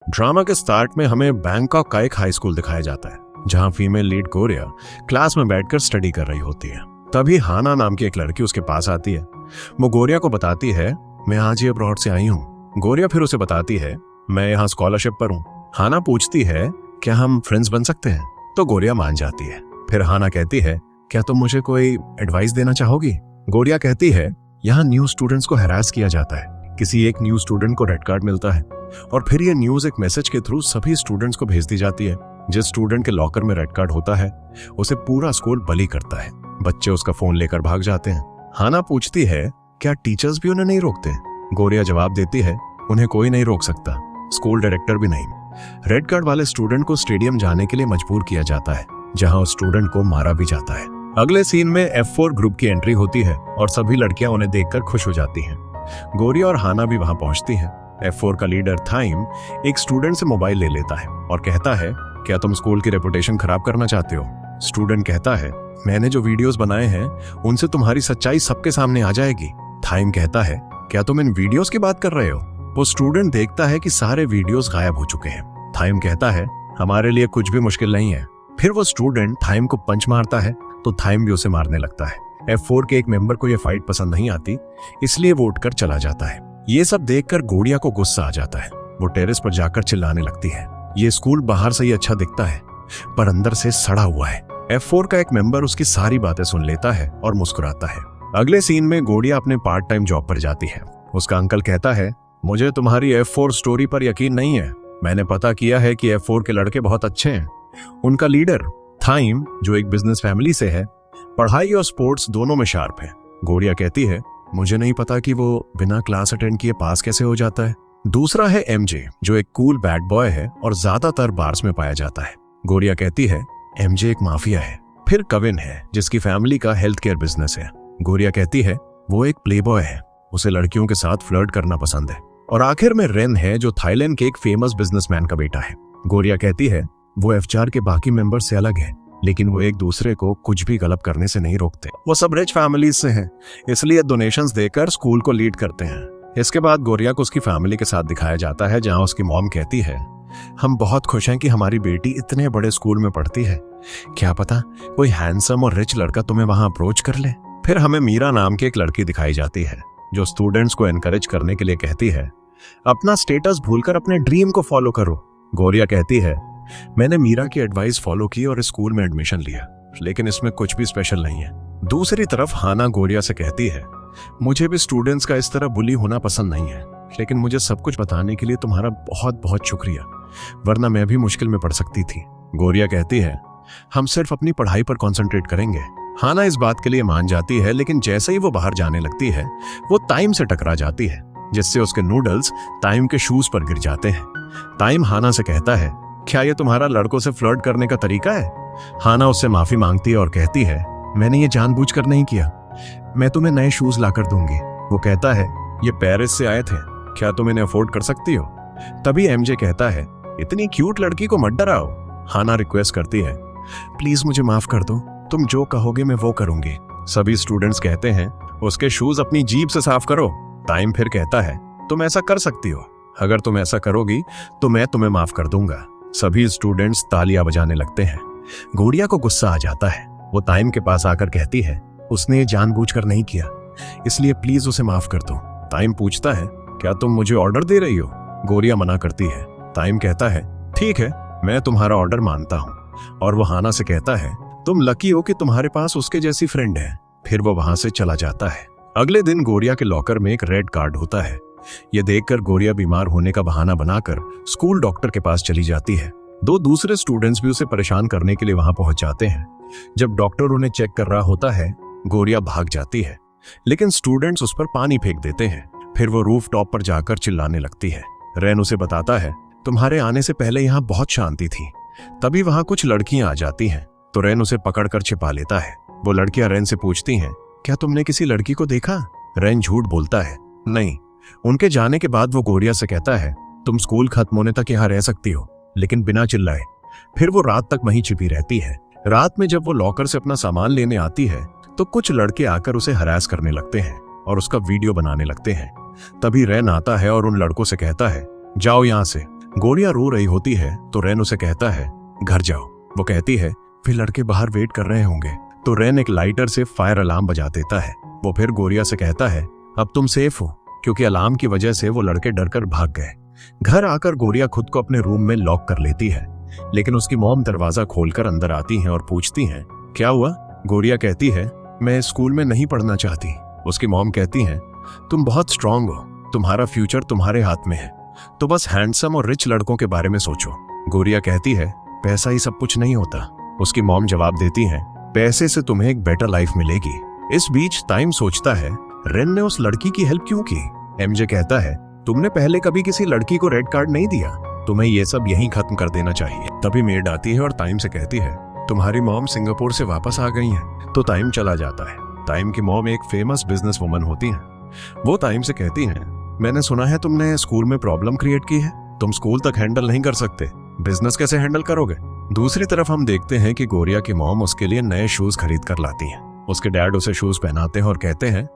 Drama के start में हमें बैंकॉक का एक हाई स्कूल दिखाया जाता है जहां फीमेल लीड गोरिया क्लास में बैठकर स्टडी कर रही होती है। तभी हाना नाम की एक लड़की उसके पास आती है। वो गोरिया को बताती है, मैं आज ही अब्रॉड से आई हूँ। गोरिया फिर उसे बताती है, मैं यहाँ स्कॉलरशिप पर हूँ। हाना पूछती है, क्या हम फ्रेंड्स बन सकते हैं? तो गोरिया मान जाती है। फिर हाना कहती है, क्या तुम मुझे कोई एडवाइस देना चाहोगी? गोरिया कहती है, यहाँ न्यू स्टूडेंट्स को हैरास किया जाता है। किसी एक न्यू स्टूडेंट को रेड कार्ड मिलता है और फिर ये न्यूज एक मैसेज के थ्रू सभी स्टूडेंट्स को भेज दी जाती है। जिस स्टूडेंट के लॉकर में रेड कार्ड होता है उसे पूरा स्कूल बली करता है। बच्चे उसका फोन लेकर भाग जाते हैं। हाना पूछती है, क्या टीचर्स भी उन्हें नहीं रोकते? गोरिया जवाब देती है, उन्हें कोई नहीं रोक सकता, स्कूल डायरेक्टर भी नहीं। रेड कार्ड वाले स्टूडेंट को स्टेडियम जाने के लिए मजबूर किया जाता है जहां उस स्टूडेंट को मारा भी जाता है। अगले सीन में F4 ग्रुप की एंट्री होती है और सभी लड़कियां उन्हें देखकर खुश हो जाती हैं। गोरिया और हाना भी वहां पहुंचती हैं। F4 का लीडर थाइम एक स्टूडेंट से मोबाइल ले लेता है और कहता है, क्या तुम स्कूल की रेपुटेशन खराब करना चाहते हो? स्टूडेंट कहता है, मैंने जो वीडियोस बनाए हैं उनसे तुम्हारी सच्चाई सबके सामने आ जाएगी। थाइम कहता है, क्या तुम इन वीडियोस की बात कर रहे हो? वो स्टूडेंट देखता है कि सारे वीडियोस गायब हो चुके हैं। थाइम कहता है, हमारे लिए कुछ भी मुश्किल नहीं है। फिर वो स्टूडेंट थाइम को पंच मारता है तो थाइम भी उसे मारने लगता है। F4 के एक मेंबर को यह फाइट पसंद नहीं आती, इसलिए वो उठकर चला जाता है। ये सब देखकर गोरिया को गुस्सा आ जाता है। वो टेरेस पर जाकर चिल्लाने लगती है, ये स्कूल बाहर से ही अच्छा दिखता है पर अंदर से सड़ा हुआ है। F4 का एक मेंबर उसकी सारी बातें सुन लेता है और मुस्कुराता है। अगले सीन में गोरिया अपने पार्ट टाइम जॉब पर जाती है। उसका अंकल कहता है, मुझे तुम्हारी F4 स्टोरी पर यकीन नहीं है। मैंने पता किया है कि F4 के लड़के बहुत अच्छे हैं। उनका लीडर थाइम, जो एक बिजनेस फैमिली से है, पढ़ाई और स्पोर्ट्स दोनों में शार्प है। गोरिया कहती है, मुझे नहीं पता कि वो बिना क्लास अटेंड किए पास कैसे हो जाता है। दूसरा है MJ, जो एक कूल बैड बॉय है और ज्यादातर बार्स में पाया जाता है। गोरिया कहती है, MJ एक माफिया है। फिर कविन है, जिसकी फैमिली का हेल्थ केयर बिजनेस है। गोरिया कहती है, वो एक प्ले बॉय है, उसे लड़कियों के साथ फ्लर्ट करना पसंद है। और आखिर में रेन है, जो थाईलैंड के एक फेमस बिजनेसमैन का बेटा है। गोरिया कहती है, वो F4 के बाकी मेंबर से अलग है, लेकिन वो एक दूसरे को कुछ भी गलत करने से नहीं रोकते। वो सब रिच फैमिलीज से हैं, इसलिए डोनेशंस देकर स्कूल को लीड करते हैं। इसके बाद गोरिया को उसकी फैमिली के साथ दिखाया जाता है जहां उसकी मॉम कहती है, हम बहुत खुश हैं कि हमारी बेटी इतने बड़े स्कूल में पढ़ती है। क्या पता कोई हैंडसम और रिच लड़का तुम्हें वहां अप्रोच कर ले। फिर हमें मीरा नाम की एक लड़की दिखाई जाती है जो स्टूडेंट्स को एनकरेज करने के लिए कहती है, अपना स्टेटस भूलकर अपने ड्रीम को फॉलो करो। गोरिया कहती है, मैंने मीरा की एडवाइस फॉलो की और स्कूल में एडमिशन लिया, लेकिन इसमें कुछ भी स्पेशल नहीं है। दूसरी तरफ हाना गोरिया से कहती है, मुझे भी स्टूडेंट्स का इस तरह बुली होना पसंद नहीं है, लेकिन मुझे सब कुछ बताने के लिए तुम्हारा बहुत बहुत शुक्रिया, वरना मैं भी मुश्किल में पड़ सकती थी। गोरिया कहती है, हम सिर्फ अपनी पढ़ाई पर कॉन्सेंट्रेट करेंगे। हाना इस बात के लिए मान जाती है, लेकिन जैसे ही वो बाहर जाने लगती है वो टाइम से टकरा जाती है, जिससे उसके नूडल्स टाइम के शूज पर गिर जाते हैं। टाइम हाना से कहता है, क्या ये तुम्हारा लड़कों से फ्लर्ट करने का तरीका है? हाना उससे माफी मांगती है और कहती है, मैंने ये जानबूझकर नहीं किया, मैं तुम्हें नए शूज लाकर दूंगी। वो कहता है, ये पेरिस से आए थे, क्या तुम इन्हें अफोर्ड कर सकती हो? तभी MJ कहता है, इतनी क्यूट लड़की को मत डराओ। हाना रिक्वेस्ट करती है, प्लीज मुझे माफ कर दो, तुम जो कहोगे मैं वो करूंगी। सभी स्टूडेंट्स कहते हैं, उसके शूज अपनी जीभ से साफ करो। टाइम फिर कहता है, तुम ऐसा कर सकती हो, अगर तुम ऐसा करोगी तो मैं तुम्हें माफ कर दूंगा। सभी स्टूडेंट्स तालियां बजाने लगते हैं। गोरिया को गुस्सा आ जाता है। वो टाइम के पास आकर कहती है, उसने ये जानबूझकर नहीं किया, इसलिए प्लीज उसे माफ कर दो। टाइम पूछता है, क्या तुम मुझे ऑर्डर दे रही हो? गोरिया मना करती है। टाइम कहता है, ठीक है, मैं तुम्हारा ऑर्डर मानता हूँ। और वो हाना से कहता है, तुम लकी हो कि तुम्हारे पास उसके जैसी फ्रेंड है। फिर वो वहां से चला जाता है। अगले दिन गोरिया के लॉकर में एक रेड कार्ड होता है। ये देखकर गोरिया बीमार होने का बहाना बनाकर स्कूल डॉक्टर के पास चली जाती है। दो दूसरे स्टूडेंट्स भी उसे परेशान करने के लिए वहां पहुंच जाते हैं। जब डॉक्टर उन्हें चेक कर रहा होता है, गोरिया भाग जाती है, लेकिन स्टूडेंट्स उस पर पानी फेंक देते हैं। फिर वो रूफ टॉप पर जाकर चिल्लाने लगती है। रेन उसे बताता है, तुम्हारे आने से पहले यहाँ बहुत शांति थी। तभी वहां कुछ लड़कियां आ जाती हैं, तो रेन उसे पकड़कर छिपा लेता है। वो लड़कियां रेन से पूछती हैं, क्या तुमने किसी लड़की को देखा? रेन झूठ बोलता है, नहीं। उनके जाने के बाद वो गोरिया से कहता है, तुम स्कूल खत्म होने तक यहाँ रह सकती हो, लेकिन बिना चिल्लाए। फिर वो रात तक वहीं छिपी रहती है। रात में जब वो लॉकर से अपना सामान लेने आती है तो कुछ लड़के आकर उसे हरास करने लगते हैं और उसका वीडियो बनाने लगते हैं। तभी रेन आता है और उन लड़कों से कहता है, जाओ यहाँ से। गोरिया रो रही होती है तो रेन उसे कहता है घर जाओ। वो कहती है फिर लड़के बाहर वेट कर रहे होंगे। तो रेन एक लाइटर से फायर अलार्म बजा देता है। वो फिर गोरिया से कहता है अब तुम सेफ हो, क्योंकि अलार्म की वजह से वो लड़के डरकर भाग गए। घर आकर गोरिया खुद को अपने रूम में लॉक कर लेती है, लेकिन उसकी मॉम दरवाजा खोलकर अंदर आती हैं और पूछती हैं क्या हुआ। गोरिया कहती है मैं स्कूल में नहीं पढ़ना चाहती। उसकी मॉम कहती हैं तुम बहुत स्ट्रांग हो, तुम्हारा फ्यूचर तुम्हारे हाथ में है, तो बस हैंडसम और रिच लड़कों के बारे में सोचो। गोरिया कहती है पैसा ही सब कुछ नहीं होता। उसकी मॉम जवाब देती है पैसे से तुम्हें एक बेटर लाइफ मिलेगी। इस बीच टाइम सोचता है रेन ने उस लड़की की हेल्प क्यों की। एमजे कहता है तुमने पहले कभी किसी लड़की को रेड कार्ड नहीं दिया, तुम्हें ये सब यहीं खत्म कर देना चाहिए। तभी मेड आती है और टाइम से कहती है तुम्हारी मॉम सिंगापुर से वापस आ गई है। तो टाइम चला जाता है। टाइम की मॉम एक फेमस बिजनेस वुमन होती है। वो टाइम से कहती है मैंने सुना है तुमने स्कूल में प्रॉब्लम क्रिएट की है, तुम स्कूल तक हैंडल नहीं कर सकते, बिजनेस कैसे हैंडल करोगे। दूसरी तरफ हम देखते हैं कि गोरिया की मॉम उसके लिए नए शूज खरीद कर लाती हैं। उसके डैड उसे शूज पहनाते हैं और कहते हैं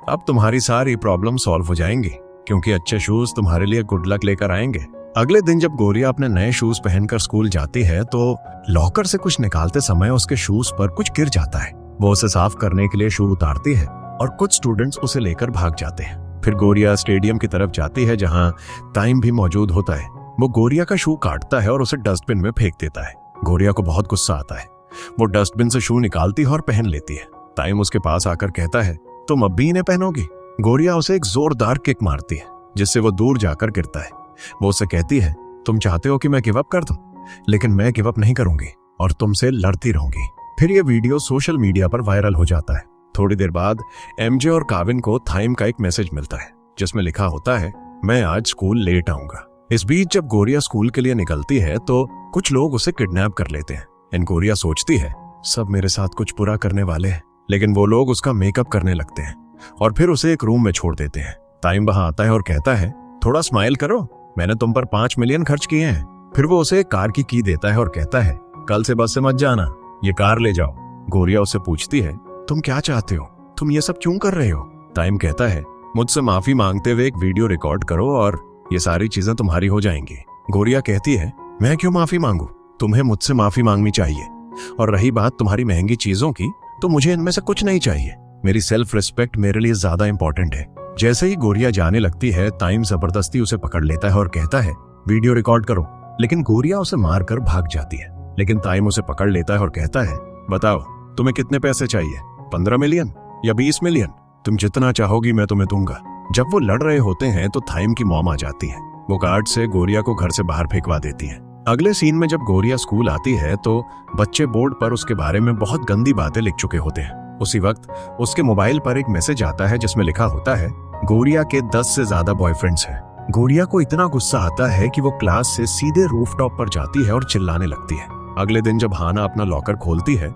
अब तुम्हारी सारी प्रॉब्लम सॉल्व हो जाएंगी, क्योंकि अच्छे शूज तुम्हारे लिए गुड लक लेकर आएंगे। अगले दिन जब गोरिया अपने नए शूज पहनकर स्कूल जाती है तो लॉकर से कुछ निकालते समय उसके शूज पर कुछ गिर जाता है। वो उसे साफ करने के लिए शू उतारती है और कुछ स्टूडेंट्स उसे लेकर भाग जाते हैं। फिर गोरिया स्टेडियम की तरफ जाती है जहां टाइम भी मौजूद होता है। वो गोरिया का शू काटता है और उसे डस्टबिन में फेंक देता है। गोरिया को बहुत गुस्सा आता है। वो डस्टबिन से शू निकालती है और पहन लेती है। टाइम उसके पास आकर कहता है तुम अब भी इन्हें पहनोगी। गोरिया उसे एक जोरदार किक मारती है जिससे वो दूर जाकर गिरता है। वो उसे कहती है तुम चाहते हो कि मैं गिव अप कर दूं, लेकिन मैं गिव अप नहीं करूंगी और तुमसे लड़ती रहूंगी। फिर ये वीडियो सोशल मीडिया पर वायरल हो जाता है। थोड़ी देर बाद एमजे और काविन को टाइम का एक मैसेज मिलता है जिसमें लिखा होता है मैं आज स्कूल लेट आऊंगा। इस बीच जब गोरिया स्कूल के लिए निकलती है तो कुछ लोग उसे किडनैप कर लेते हैं। एंड गोरिया सोचती है सब मेरे साथ कुछ बुरा करने वाले हैं, लेकिन वो लोग उसका मेकअप करने लगते हैं और फिर उसे एक रूम में छोड़ देते हैं। टाइम वहां आता है और कहता है थोड़ा स्माइल करो, मैंने तुम पर 5 मिलियन खर्च किए हैं। फिर वो उसे एक कार की की देता है और कहता है कल से बस से मत जाना, ये कार ले जाओ। गोरिया उससे पूछती है तुम क्या चाहते हो, तुम ये सब क्यों कर रहे हो। टाइम कहता है मुझसे माफी मांगते हुए एक वीडियो रिकॉर्ड करो और ये सारी चीजें तुम्हारी हो जाएंगी। गोरिया कहती है मैं क्यों माफी मांगू, तुम्हें मुझसे माफी मांगनी चाहिए। और रही बात तुम्हारी महंगी चीजों की, तो मुझे इनमें से कुछ नहीं चाहिए। मेरी सेल्फ रिस्पेक्ट मेरे लिए ज्यादा इंपॉर्टेंट है। जैसे ही गोरिया जाने लगती है टाइम जबरदस्ती उसे पकड़ लेता है और कहता है वीडियो रिकॉर्ड करो, लेकिन गोरिया उसे मारकर भाग जाती है। लेकिन टाइम उसे पकड़ लेता है और कहता है बताओ तुम्हें कितने पैसे चाहिए, 15 मिलियन या 20 मिलियन, तुम जितना चाहोगी मैं तुम्हें दूंगा। जब वो लड़ रहे होते हैं तो टाइम की मॉम आ जाती है। वो गार्ड से गोरिया को घर से बाहर फेंकवा देती है। अगले सीन में जब गोरिया स्कूल आती है तो बच्चे बोर्ड पर उसके बारे में बहुत गंदी बातें लिख चुके होते हैं। उसी वक्त उसके मोबाइल पर एक मैसेज आता है जिसमें लिखा होता है गोरिया के 10 से ज्यादा बॉयफ्रेंड्स हैं। गोरिया को इतना गुस्सा आता है कि वो क्लास से सीधे रूफटॉप पर जाती है और चिल्लाने लगती है। अगले दिन जब हाना अपना लॉकर खोलती है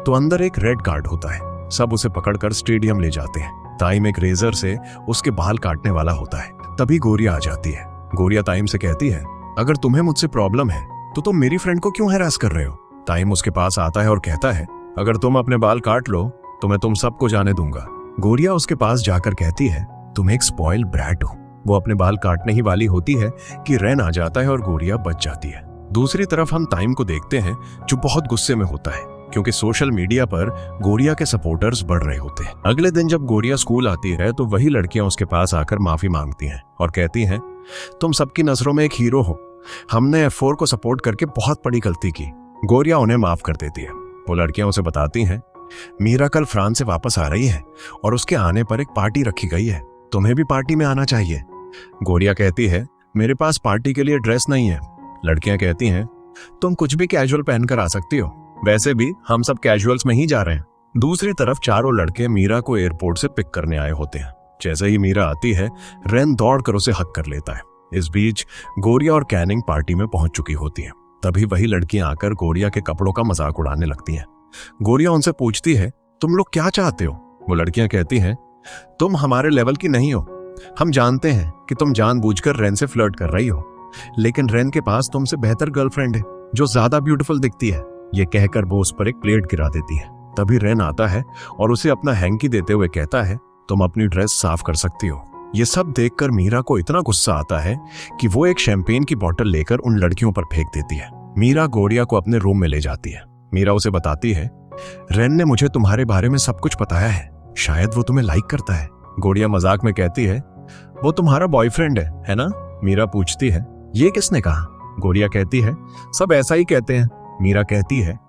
तो अंदर एक रेड कार्ड होता है। सब उसे पकड़कर स्टेडियम ले जाते हैं। टाइम एक रेजर से उसके बाल काटने वाला होता है। तभी गोरिया आ जाती है। गोरिया टाइम से कहती है अगर तुम्हें मुझसे प्रॉब्लम है तो तुम मेरी फ्रेंड को क्यों हैरास कर रहे हो। टाइम उसके पास आता है और कहता है अगर तुम अपने बाल काट लो तो मैं तुम सबको जाने दूंगा। गोरिया उसके पास जाकर कहती है तुम एक स्पॉइल ब्रैट हो। वो अपने बाल काटने ही वाली होती है कि रेन आ जाता है और गोरिया बच जाती है। दूसरी तरफ हम टाइम को देखते हैं जो बहुत गुस्से में होता है क्योंकि सोशल मीडिया पर गोरिया के सपोर्टर्स बढ़ रहे होते हैं। अगले दिन जब गोरिया स्कूल आती है तो वही लड़कियां उसके पास आकर माफी मांगती हैं और कहती हैं तुम सबकी नजरों में एक हीरो हो, हमने F4 को सपोर्ट करके बहुत बड़ी गलती की। गोरिया उन्हें माफ कर देती है। वो लड़कियां उसे बताती हैं मीरा कल फ्रांस से वापस आ रही है और उसके आने पर एक पार्टी रखी गई है, तुम्हें भी पार्टी में आना चाहिए। गोरिया कहती है मेरे पास पार्टी के लिए ड्रेस नहीं है। लड़कियां कहती हैं तुम कुछ भी कैजुअल पहनकर आ सकती हो, वैसे भी हम सब कैजुअल्स में ही जा रहे हैं। दूसरी तरफ चारों लड़के मीरा को एयरपोर्ट से पिक करने आए होते हैं। जैसे ही मीरा आती है रेन दौड़कर उसे हक कर लेता है। इस बीच गोरिया और कैनिंग पार्टी में पहुंच चुकी होती हैं। तभी वही लड़कियां आकर गोरिया के कपड़ों का मजाक उड़ाने लगती हैं। गोरिया उनसे पूछती है तुम लोग क्या चाहते हो। वो लड़कियां कहती हैं तुम हमारे लेवल की नहीं हो, हम जानते हैं कि तुम जानबूझकर रेन से फ्लर्ट कर रही हो, लेकिन रेन के पास तुमसे बेहतर गर्लफ्रेंड है जो ज्यादा ब्यूटीफुल दिखती है। ये कहकर वो उस पर एक प्लेट गिरा देती है। तभी रेन आता है और उसे अपना हैंकी देते हुए कहता है तुम अपनी ड्रेस साफ कर सकती हो। ये सब देखकर मीरा को इतना गुस्सा आता है कि वो एक शैंपेन की बोतल लेकर उन लड़कियों पर फेंक देती है। मीरा गौरिया को अपने रूम में ले जाती है। मीरा उसे बताती है, रेन ने मुझे तुम्हारे बारे में सब कुछ बताया है, शायद वो तुम्हें लाइक करता है। गौरिया मजाक में कहती है, वो तुम्हारा बॉयफ्रेंड है ना? मीरा पूछती है, ये किसने कहा? गौरिया कहती है, सब ऐसा ही कहते हैं। मीरा कहती है,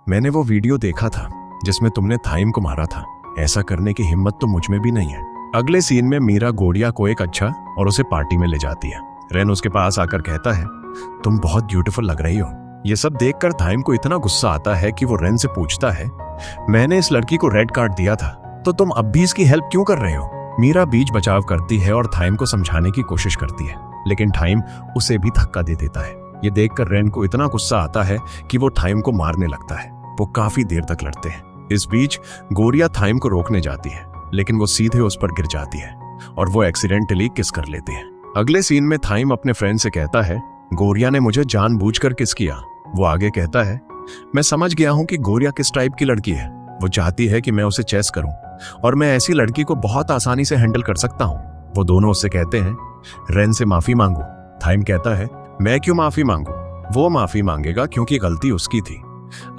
मैंने वो वीडियो देखा था जिसमें तुमने थाइम को मारा था, ऐसा करने की हिम्मत तो मुझ में भी नहीं है। अगले सीन में मीरा गौरिया को एक अच्छा और उसे पार्टी में ले जाती है। रेन उसके पास आकर कहता है, तुम बहुत ब्यूटीफुल लग रही हो। ये सब देखकर थाइम को इतना गुस्सा आता है कि वो रेन से पूछता है, मैंने इस लड़की को रेड कार्ड दिया था, तो तुम अब भी इसकी हेल्प क्यों कर रहे हो? मीरा बीच बचाव करती है और थाइम को समझाने की कोशिश करती है, लेकिन थाइम उसे भी धक्का दे देता है। ये देखकर रेन को इतना गुस्सा आता है कि वो थाइम को मारने लगता है। वो काफी देर तक लड़ते हैं। इस बीच गौरिया थाइम को रोकने जाती है, लेकिन वो सीधे उस पर गिर जाती है और वो एक्सीडेंटली किस कर लेती है। अगले सीन में थाइम अपने फ्रेंड से कहता है, गौरिया ने मुझे जानबूझकर किस किया। वो आगे कहता है, मैं समझ गया हूं कि गौरिया किस टाइप की लड़की है। वो चाहती है कि मैं उसे चेस करूं और मैं ऐसी लड़की को बहुत आसानी से हैंडल कर सकता हूं। वो दोनों उससे कहते हैं, रेन से माफी मांगो। थाइम कहता है, मैं क्यों माफी मांगू? वो माफी मांगेगा क्योंकि गलती उसकी थी।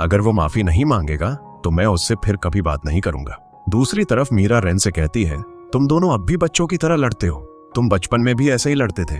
अगर वो माफी नहीं मांगेगा तो मैं उससे फिर कभी बात नहीं करूंगा। दूसरी तरफ मीरा रेन से कहती है, तुम दोनों अब भी बच्चों की तरह लड़ते हो। तुम बचपन में भी ऐसे ही लड़ते थे।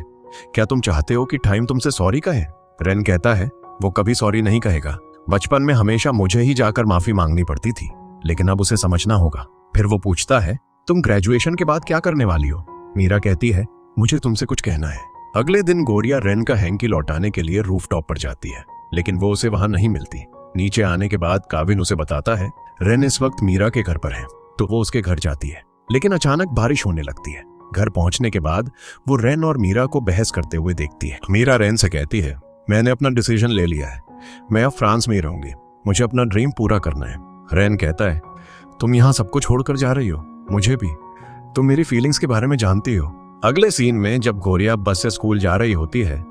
क्या तुम चाहते हो कि थाइम तुमसे सॉरी कहे? रेन कहता है, वो कभी सॉरी नहीं कहेगा। बचपन में हमेशा मुझे ही जाकर माफी मांगनी पड़ती थी, लेकिन अब उसे समझना होगा। फिर वो पूछता है, तुम ग्रेजुएशन के बाद क्या करने वाली हो? मीरा कहती है, मुझे तुमसे कुछ कहना है। अगले दिन गौरिया रेन का हैंकी लौटाने के लिए रूफटॉप पर जाती है, लेकिन वो उसे वहां नहीं मिलती। नीचे आने के बाद काविन उसे बताता है, रेन इस वक्त मीरा के घर पर है। तो वो उसके घर जाती है, लेकिन अचानक बारिश होने लगती है। घर पहुंचने के बाद वो रेन और मीरा को बहस करते हुए देखती है। मीरा रेन से कहती है, मैंने अपना डिसीजन ले लिया है, मैं अब फ्रांस में ही रहूंगी, मुझे अपना ड्रीम पूरा करना है। रेन कहता है, तुम यहाँ सबको छोड़कर जा रही हो? मुझे भी, तुम मेरी फीलिंग्स के बारे में जानती हो। अगले सीन में जब गौरिया बस से स्कूल जा रही होती है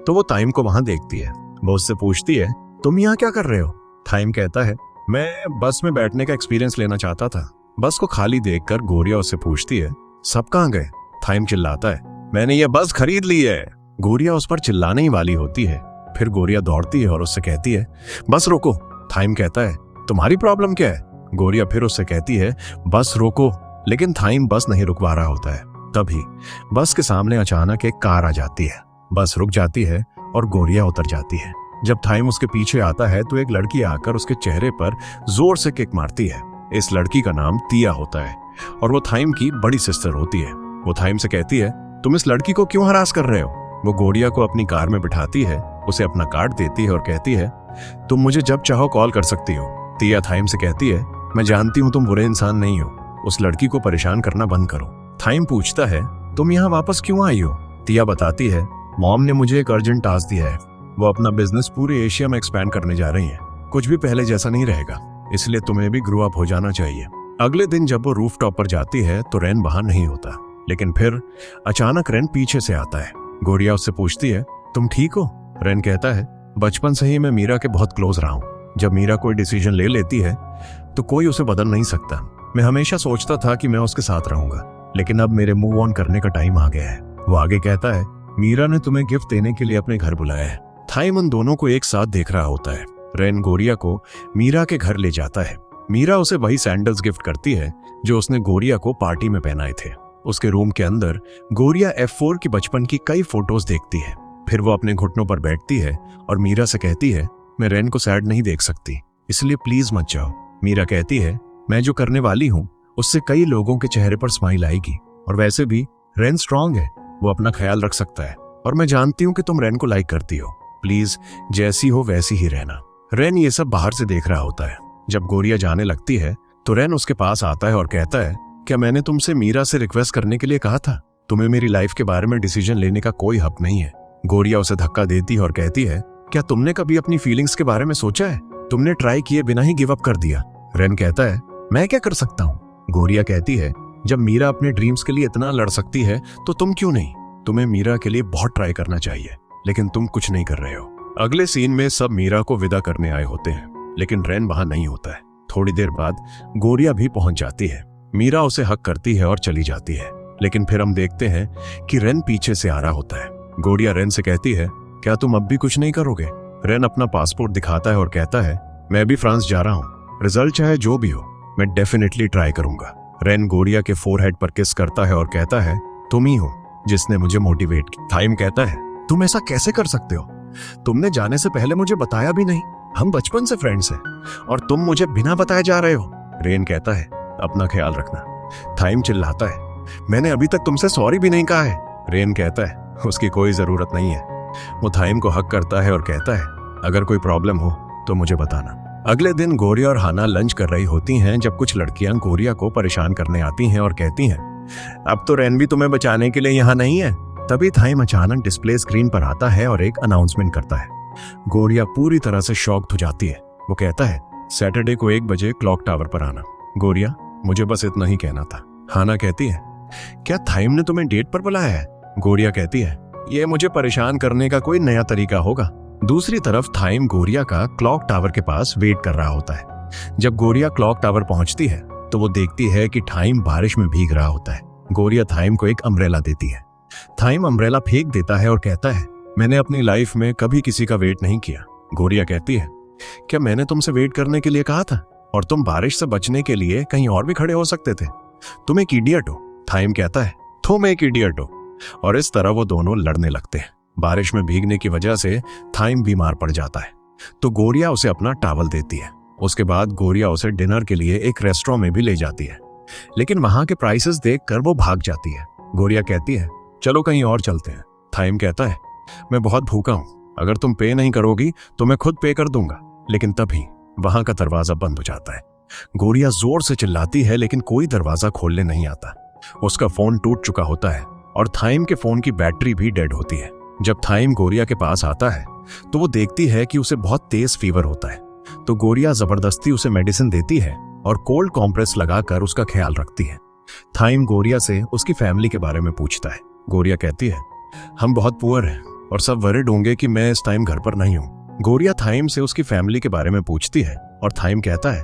तो वो थाइम को वहां देखती है। वो उससे पूछती है, तुम यहाँ क्या कर रहे हो? थाइम कहता है, मैं बस में बैठने का एक्सपीरियंस लेना चाहता था। बस को खाली देखकर गौरिया उससे पूछती है, सब कहाँ गए? थाइम चिल्लाता है, मैंने ये बस खरीद ली है। गौरिया उस पर चिल्लाने ही वाली होती है। फिर गौरिया दौड़ती है और उससे कहती है, बस रोको। थाइम कहता है, तुम्हारी प्रॉब्लम क्या है? गौरिया फिर उससे कहती है, बस रोको, लेकिन थाइम बस नहीं रुकवा रहा होता है। तभी बस के सामने अचानक एक कार आ जाती है। बस रुक जाती है और गौरिया उतर जाती है। जब थाइम उसके पीछे आता है तो एक लड़की आकर उसके चेहरे पर जोर से किक मारती है। इस लड़की का नाम तिया होता है और वो थाइम की बड़ी सिस्टर होती है। वो थाइम से कहती है, तुम इस लड़की को क्यों हरास कर रहे हो? वो गौरिया को अपनी कार में बिठाती है, उसे अपना कार्ड देती है और कहती है, तुम मुझे जब चाहो कॉल कर सकती हो। तिया थाइम से कहती है, मैं जानती हूँ तुम बुरे इंसान नहीं हो, उस लड़की को परेशान करना बंद करो। थाइम पूछता है, तुम यहाँ वापस क्यों आई हो? तिया बताती है, मॉम ने मुझे एक अर्जेंट टास्क दिया है। वो अपना बिजनेस पूरे एशिया में एक्सपैंड करने जा रही है। कुछ भी पहले जैसा नहीं रहेगा, इसलिए तुम्हें भी ग्रो अप हो जाना चाहिए। अगले दिन जब वो रूफटॉप पर जाती है तो रेन वहां नहीं होता, लेकिन फिर अचानक रेन पीछे से आता है। गौरिया उससे पूछती है, तुम ठीक हो? रेन कहता है, बचपन से ही मैं मीरा के बहुत क्लोज रहा हूँ। जब मीरा कोई डिसीजन ले लेती है तो कोई उसे बदल नहीं सकता। मैं हमेशा सोचता था कि मैं उसके साथ रहूंगा, लेकिन अब मेरे मूव ऑन करने का टाइम आ गया है। वो आगे कहता है, मीरा ने तुम्हें गिफ्ट देने के लिए अपने घर बुलाया है। थाइम उन दोनों को एक साथ देख रहा होता है। रेन गौरिया को मीरा के घर ले जाता है। मीरा उसे वही सैंडल्स गिफ्ट करती है जो उसने गौरिया को पार्टी में पहनाए थे। उसके रूम के अंदर गौरिया F4 की बचपन की कई फोटोज देखती है। फिर वो अपने घुटनों पर बैठती है और मीरा से कहती है, मैं रेन को सैड नहीं देख सकती, इसलिए प्लीज मत जाओ। मीरा कहती है, मैं जो करने वाली हूँ उससे कई लोगों के चेहरे पर स्माइल आएगी, और वैसे भी रेन स्ट्रांग है, वो अपना ख्याल रख सकता है, और मैं जानती हूँ कि तुम रेन को लाइक करती हो। प्लीज जैसी हो वैसी ही रहना। रेन ये सब बाहर से देख रहा होता है। जब गौरिया जाने लगती है तो रेन उसके पास आता है और कहता है, क्या मैंने तुमसे मीरा से रिक्वेस्ट करने के लिए कहा था? तुम्हें मेरी लाइफ के बारे में डिसीजन लेने का कोई हक नहीं है। गौरिया उसे धक्का देती है और कहती है, क्या तुमने कभी अपनी फीलिंग्स के बारे में सोचा है? तुमने ट्राई किए बिना ही गिव अप कर दिया। रेन कहता है, मैं क्या कर सकता हूँ? गौरिया कहती है, जब मीरा अपने ड्रीम्स के लिए इतना लड़ सकती है तो तुम क्यों नहीं? तुम्हें मीरा के लिए बहुत ट्राई करना चाहिए, लेकिन तुम कुछ नहीं कर रहे हो। अगले सीन में सब मीरा को विदा करने आए होते हैं, लेकिन रेन वहां नहीं होता है। थोड़ी देर बाद गौरिया भी पहुंच जाती है। मीरा उसे हक करती है और चली जाती है, लेकिन फिर हम देखते हैं कि रेन पीछे से आ रहा होता है। गोरिया रेन से कहती है, क्या तुम अब भी कुछ नहीं करोगे? रेन अपना पासपोर्ट दिखाता है और कहता है, मैं भी फ्रांस जा रहा हूँ, रिजल्ट चाहे जो भी हो मैं डेफिनेटली ट्राई करूंगा। रेन गोरिया के फोरहेड पर किस करता है और कहता है, तुम ही हो जिसने मुझे मोटिवेट किया। थाइम कहता है, तुम ऐसा कैसे कर सकते हो? तुमने जाने से पहले मुझे बताया भी नहीं। हम बचपन से फ्रेंड्स हैं और तुम मुझे बिना बताए जा रहे हो। रेन कहता है, अपना ख्याल रखना। थाइम चिल्लाता है, मैंने अभी तक तुमसे सॉरी भी नहीं कहा है। रेन कहता है, उसकी कोई जरूरत नहीं है। वो थाइम को हक करता है और कहता है, अगर कोई प्रॉब्लम हो तो मुझे बताना। अगले दिन गोरिया और हाना लंच कर रही होती हैं जब कुछ लड़कियां गोरिया को परेशान करने आती हैं और कहती हैं, अब तो रेन भी तुम्हें बचाने के लिए यहाँ नहीं है। तभी थाइम अचानक डिस्प्ले स्क्रीन पर आता है और एक अनाउंसमेंट करता है। गोरिया पूरी तरह से शॉक्ड हो जाती है। वो कहता है, सैटरडे को 1 बजे क्लॉक टावर पर आना। गोरिया, मुझे बस इतना ही कहना था। हाना कहती है, क्या थाइम ने तुम्हें डेट पर बुलाया है? गोरिया कहती है, ये मुझे परेशान करने का कोई नया तरीका होगा। दूसरी तरफ थाइम गोरिया का क्लॉक टावर के पास वेट कर रहा होता है। जब गोरिया क्लॉक टावर पहुंचती है तो वो देखती है कि थाइम बारिश में भीग रहा होता है। गोरिया थाइम को एक अम्ब्रेला देती है। थाइम अम्ब्रेला फेंक देता है और कहता है, मैंने अपनी लाइफ में कभी किसी का वेट नहीं किया। गोरिया कहती है, क्या मैंने तुमसे वेट करने के लिए कहा था? और तुम बारिश से बचने के लिए कहीं और भी खड़े हो सकते थे। तुम एक इडियट हो। थाइम कहता है, तुम एक इडियट हो। और इस तरह वो दोनों लड़ने लगते हैं। बारिश में भीगने की वजह से थाइम बीमार पड़ जाता है तो गोरिया उसे अपना टॉवल देती है। उसके बाद गोरिया उसे डिनर के लिए एक रेस्टोरेंट में भी ले जाती है, लेकिन वहां के प्राइसेस देखकर वो भाग जाती है। गोरिया कहती है, चलो कहीं और चलते हैं। थाइम कहता है, मैं बहुत भूखा हूं, अगर तुम पे नहीं करोगी तो मैं खुद पे कर दूंगा। लेकिन तभी वहां का दरवाजा बंद हो जाता है। गोरिया जोर से चिल्लाती है लेकिन कोई दरवाजा खोलने नहीं आता। उसका फोन टूट चुका होता है और थाइम के फोन की बैटरी भी डेड होती है। जब थाइम गोरिया के पास आता है तो वो देखती है कि उसे बहुत तेज फीवर होता है, तो गोरिया जबरदस्ती उसे मेडिसिन देती है और कोल्ड कॉम्प्रेस लगाकर उसका ख्याल रखती है। थाइम गोरिया से उसकी फैमिली के बारे में पूछता है। गोरिया कहती है, हम बहुत पुअर हैं और सब वरिड होंगे कि मैं इस टाइम घर पर नहीं हूँ। गोरिया थाइम से उसकी फैमिली के बारे में पूछती है और थाइम कहता है,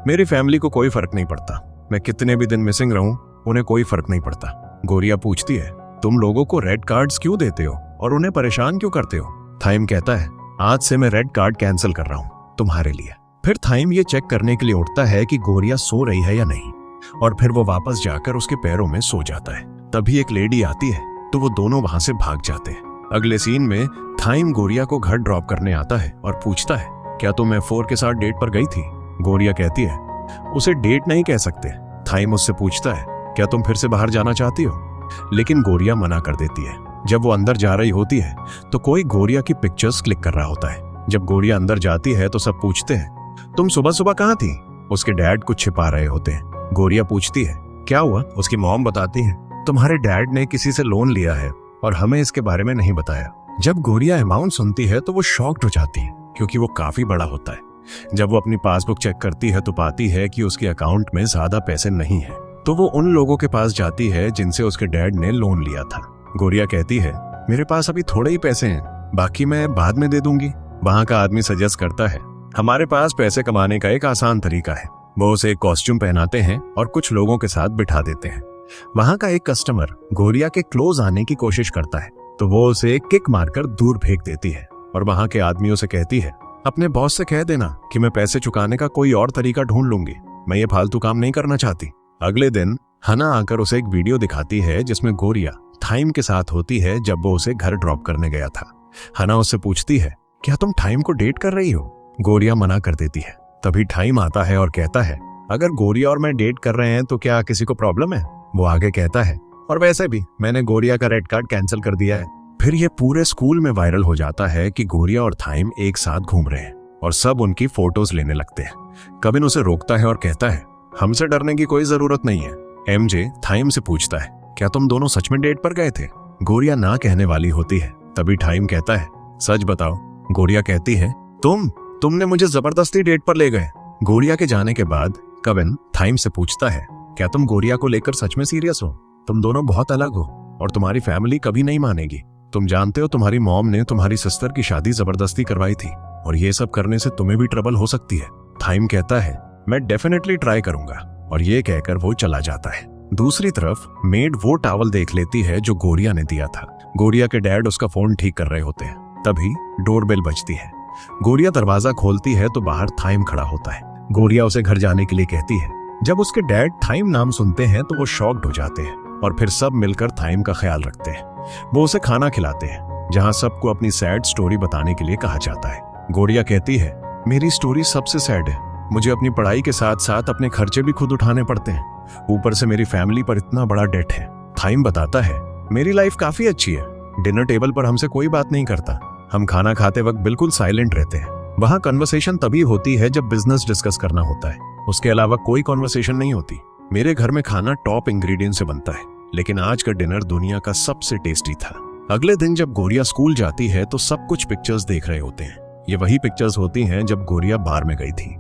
मेरी फैमिली को कोई फर्क नहीं पड़ता, मैं कितने भी दिन मिसिंग रहूं उन्हें कोई फर्क नहीं पड़ता। गोरिया पूछती है, तुम लोगों को रेड कार्ड्स क्यों देते हो और उन्हें परेशान क्यों करते हो? थाइम कहता है, आज से मैं रेड कार्ड कैंसिल कर रहा हूँ तुम्हारे लिए। फिर थाइम ये चेक करने के लिए उठता है कि गोरिया सो रही है या नहीं, और फिर वो वापस जाकर उसके पैरों में सो जाता है। तभी एक लेडी आती है तो वो दोनों वहां से भाग जाते हैं। अगले सीन में थाइम गोरिया को घर ड्रॉप करने आता है और पूछता है, क्या तुम F4 के साथ डेट पर गई थी? गोरिया कहती है, उसे डेट नहीं कह सकते। थाइम उससे पूछता है, क्या तुम फिर से बाहर जाना चाहती हो? लेकिन गोरिया मना कर देती है। जब वो अंदर जा रही होती है तो कोई गोरिया की पिक्चर्स क्लिक कर रहा होता है। जब गोरिया अंदर जाती है तो सब पूछते हैं, तुम सुबह सुबह कहाँ थी? उसके डैड कुछ छिपा रहे होते हैं। गोरिया पूछती है, क्या हुआ? उसकी मॉम बताती है, तुम्हारे डैड ने किसी से लोन लिया है और हमें इसके बारे में नहीं बताया। जब गोरिया अमाउंट सुनती है तो वो शॉक्ड हो जाती है क्योंकि वो काफी बड़ा होता है। जब वो अपनी पासबुक चेक करती है तो पाती है कि उसके अकाउंट में ज्यादा पैसे नहीं है, तो वो उन लोगों के पास जाती है जिनसे उसके डैड ने लोन लिया था। गोरिया कहती है, मेरे पास अभी थोड़े ही पैसे हैं, बाकी मैं बाद में दे दूंगी। वहां का आदमी सजेस्ट करता है, हमारे पास पैसे कमाने का एक आसान तरीका है। वो उसे एक कॉस्ट्यूम पहनाते हैं और कुछ लोगों के साथ बिठा देते हैं। वहां का एक कस्टमर गोरिया के क्लोज आने की कोशिश करता है तो वो उसे एक किक मारकर दूर फेंक देती है और वहां के आदमियों से कहती है, अपने बॉस से कह देना कि मैं पैसे चुकाने का कोई और तरीका ढूंढ लूंगी, मैं ये फालतू काम नहीं करना चाहती। अगले दिन हना आकर उसे एक वीडियो दिखाती है जिसमें गोरिया थाइम के साथ होती है जब वो उसे घर ड्रॉप करने गया था। हना उससे पूछती है, क्या तुम थाइम को डेट कर रही हो? गोरिया मना कर देती है। तभी थाइम आता है और कहता है, अगर गोरिया और मैं डेट कर रहे हैं तो क्या किसी को प्रॉब्लम है? वो आगे कहता है, और वैसे भी मैंने गोरिया का रेड कार्ड कैंसिल कर दिया है। फिर ये पूरे स्कूल में वायरल हो जाता है कि गोरिया और थाइम एक साथ घूम रहे हैं और सब उनकी फोटोज लेने लगते हैं। कविन उसे रोकता है और कहता है, हमसे डरने की कोई जरूरत नहीं है। एमजे थाइम से पूछता है, क्या तुम दोनों सच में डेट पर गए थे? गोरिया ना कहने वाली होती है। तभी थाइम कहता है, सच बताओ। गोरिया कहती है, तुमने मुझे जबरदस्ती डेट पर ले गए। गोरिया के जाने के बाद कविन थाइम से पूछता है, क्या तुम गोरिया को लेकर सच में सीरियस हो? तुम दोनों बहुत अलग हो और तुम्हारी फैमिली कभी नहीं मानेगी। तुम जानते हो तुम्हारी मॉम ने तुम्हारी सिस्टर की शादी जबरदस्ती करवाई थी और ये सब करने से तुम्हें भी ट्रबल हो सकती है। थाइम कहता है, मैं डेफिनेटली ट्राई करूंगा, और ये कहकर वो चला जाता है। दूसरी तरफ मेड वो टॉवल देख लेती है जो गोरिया ने दिया था। गोरिया के डैड उसका फोन ठीक कर रहे होते हैं। तभी डोरबेल बजती है। गोरिया दरवाजा खोलती है तो बाहर थाइम खड़ा होता है। गोरिया उसे घर जाने के लिए कहती है। जब उसके डैड थाइम नाम सुनते हैं तो वो शॉक्ड हो जाते हैं और फिर सब मिलकर थाइम का ख्याल रखते हैं। वो उसे खाना खिलाते हैं जहां सबको अपनी सैड स्टोरी बताने के लिए कहा जाता है। गोरिया कहती है, मेरी स्टोरी सबसे सैड है। मुझे अपनी पढ़ाई के साथ साथ अपने खर्चे भी खुद उठाने पड़ते हैं। ऊपर से मेरी फैमिली पर इतना बड़ा डेट है। थाइम बताता है, मेरी लाइफ काफी अच्छी है। डिनर टेबल पर हमसे कोई बात नहीं करता। हम खाना खाते वक्त बिल्कुल साइलेंट रहते हैं। वहाँ कन्वर्सेशन तभी होती है जब बिजनेस डिस्कस करना होता है। उसके अलावा कोई कॉन्वर्सेशन नहीं होती। मेरे घर में खाना टॉप इंग्रेडिएंट से बनता है, लेकिन आज का डिनर दुनिया का सबसे टेस्टी था। अगले दिन जब गोरिया स्कूल जाती है तो सब कुछ पिक्चर्स देख रहे होते हैं। ये वही पिक्चर्स होती हैं जब गोरिया बार में गई थी।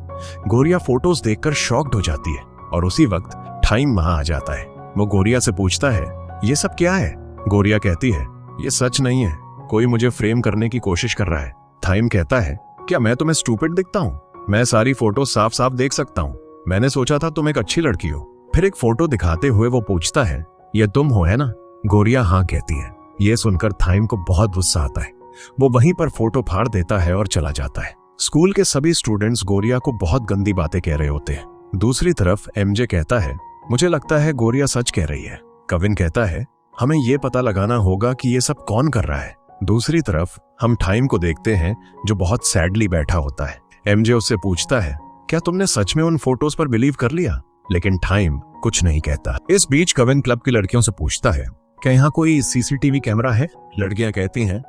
गोरिया फोटोज देखकर शॉक्ड हो जाती है और उसी वक्त थाइम वहां आ जाता है। वो गोरिया से पूछता है, ये सब क्या है? गोरिया कहती है, ये सच नहीं है, कोई मुझे फ्रेम करने की कोशिश कर रहा है। थाइम कहता है, क्या मैं तुम्हें स्टूपिड दिखता हूँ? मैं सारी फोटो साफ साफ देख सकता हूँ। मैंने सोचा था तुम एक अच्छी लड़की हो। फिर एक फोटो दिखाते हुए वो पूछता है, ये तुम हो है ना? गोरिया हाँ कहती है। ये सुनकर थाइम को बहुत गुस्सा आता है। वो वहीं पर फोटो फाड़ देता है और चला जाता है। स्कूल के सभी स्टूडेंट्स गोरिया को बहुत गंदी बातें कह रहे होते हैं। दूसरी तरफ एमजे कहता है, मुझे लगता है गोरिया सच कह रही है। कविन कहता है, हमें ये पता लगाना होगा कि ये सब कौन कर रहा है। दूसरी तरफ हम थाइम को देखते हैं जो बहुत सैडली बैठा होता है। एमजे उससे पूछता है, क्या तुमने सच में उन फोटोज पर बिलीव कर लिया? लेकिन थाइम कुछ नहीं कहता। इस बीच कविन क्लब की लड़कियों से पूछता है, क्या यहाँ कोई सीसीटीवी कैमरा है? लड़कियां कहती हैं,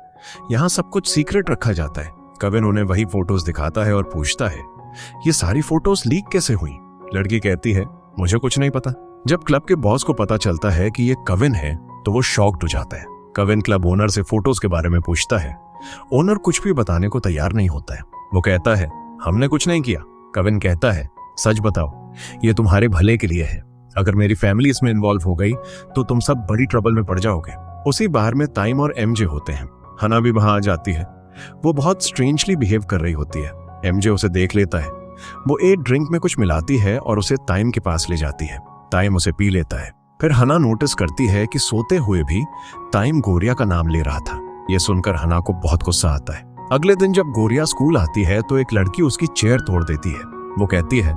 यहाँ सब कुछ सीक्रेट रखा जाता है। कविन उन्हें वही फोटोज दिखाता है और पूछता है, ये सारी फोटोज लीक कैसे हुई? लड़की कहती है, मुझे कुछ नहीं पता। जब क्लब के बॉस को पता चलता है कि ये कविन है तो वो शॉक्ड हो जाता है। कविन क्लब ओनर से फोटोज के बारे में पूछता है। ओनर कुछ भी बताने को तैयार नहीं होता है। वो कहता है, हमने कुछ नहीं किया। कविन कहता है, सच बताओ, ये तुम्हारे भले के लिए है। अगर मेरी फैमिली इसमें इन्वॉल्व हो गई तो तुम सब बड़ी ट्रबल में पड़ जाओगे। उसी बार में ताइम और एमजे होते हैं। हना भी वहां आ जाती है। वो बहुत स्ट्रेंजली बिहेव कर रही होती है। एमजे उसे देख लेता है। वो एक ड्रिंक में कुछ मिलाती है और उसे ताइम के पास ले जाती है। ताइम उसे पी लेता है। फिर हना नोटिस करती है कि सोते हुए भी ताइम गोरिया का नाम ले रहा था। यह सुनकर हना को बहुत गुस्सा आता है। अगले दिन जब गोरिया स्कूल आती है तो एक लड़की उसकी चेयर तोड़ देती है। वो कहती है,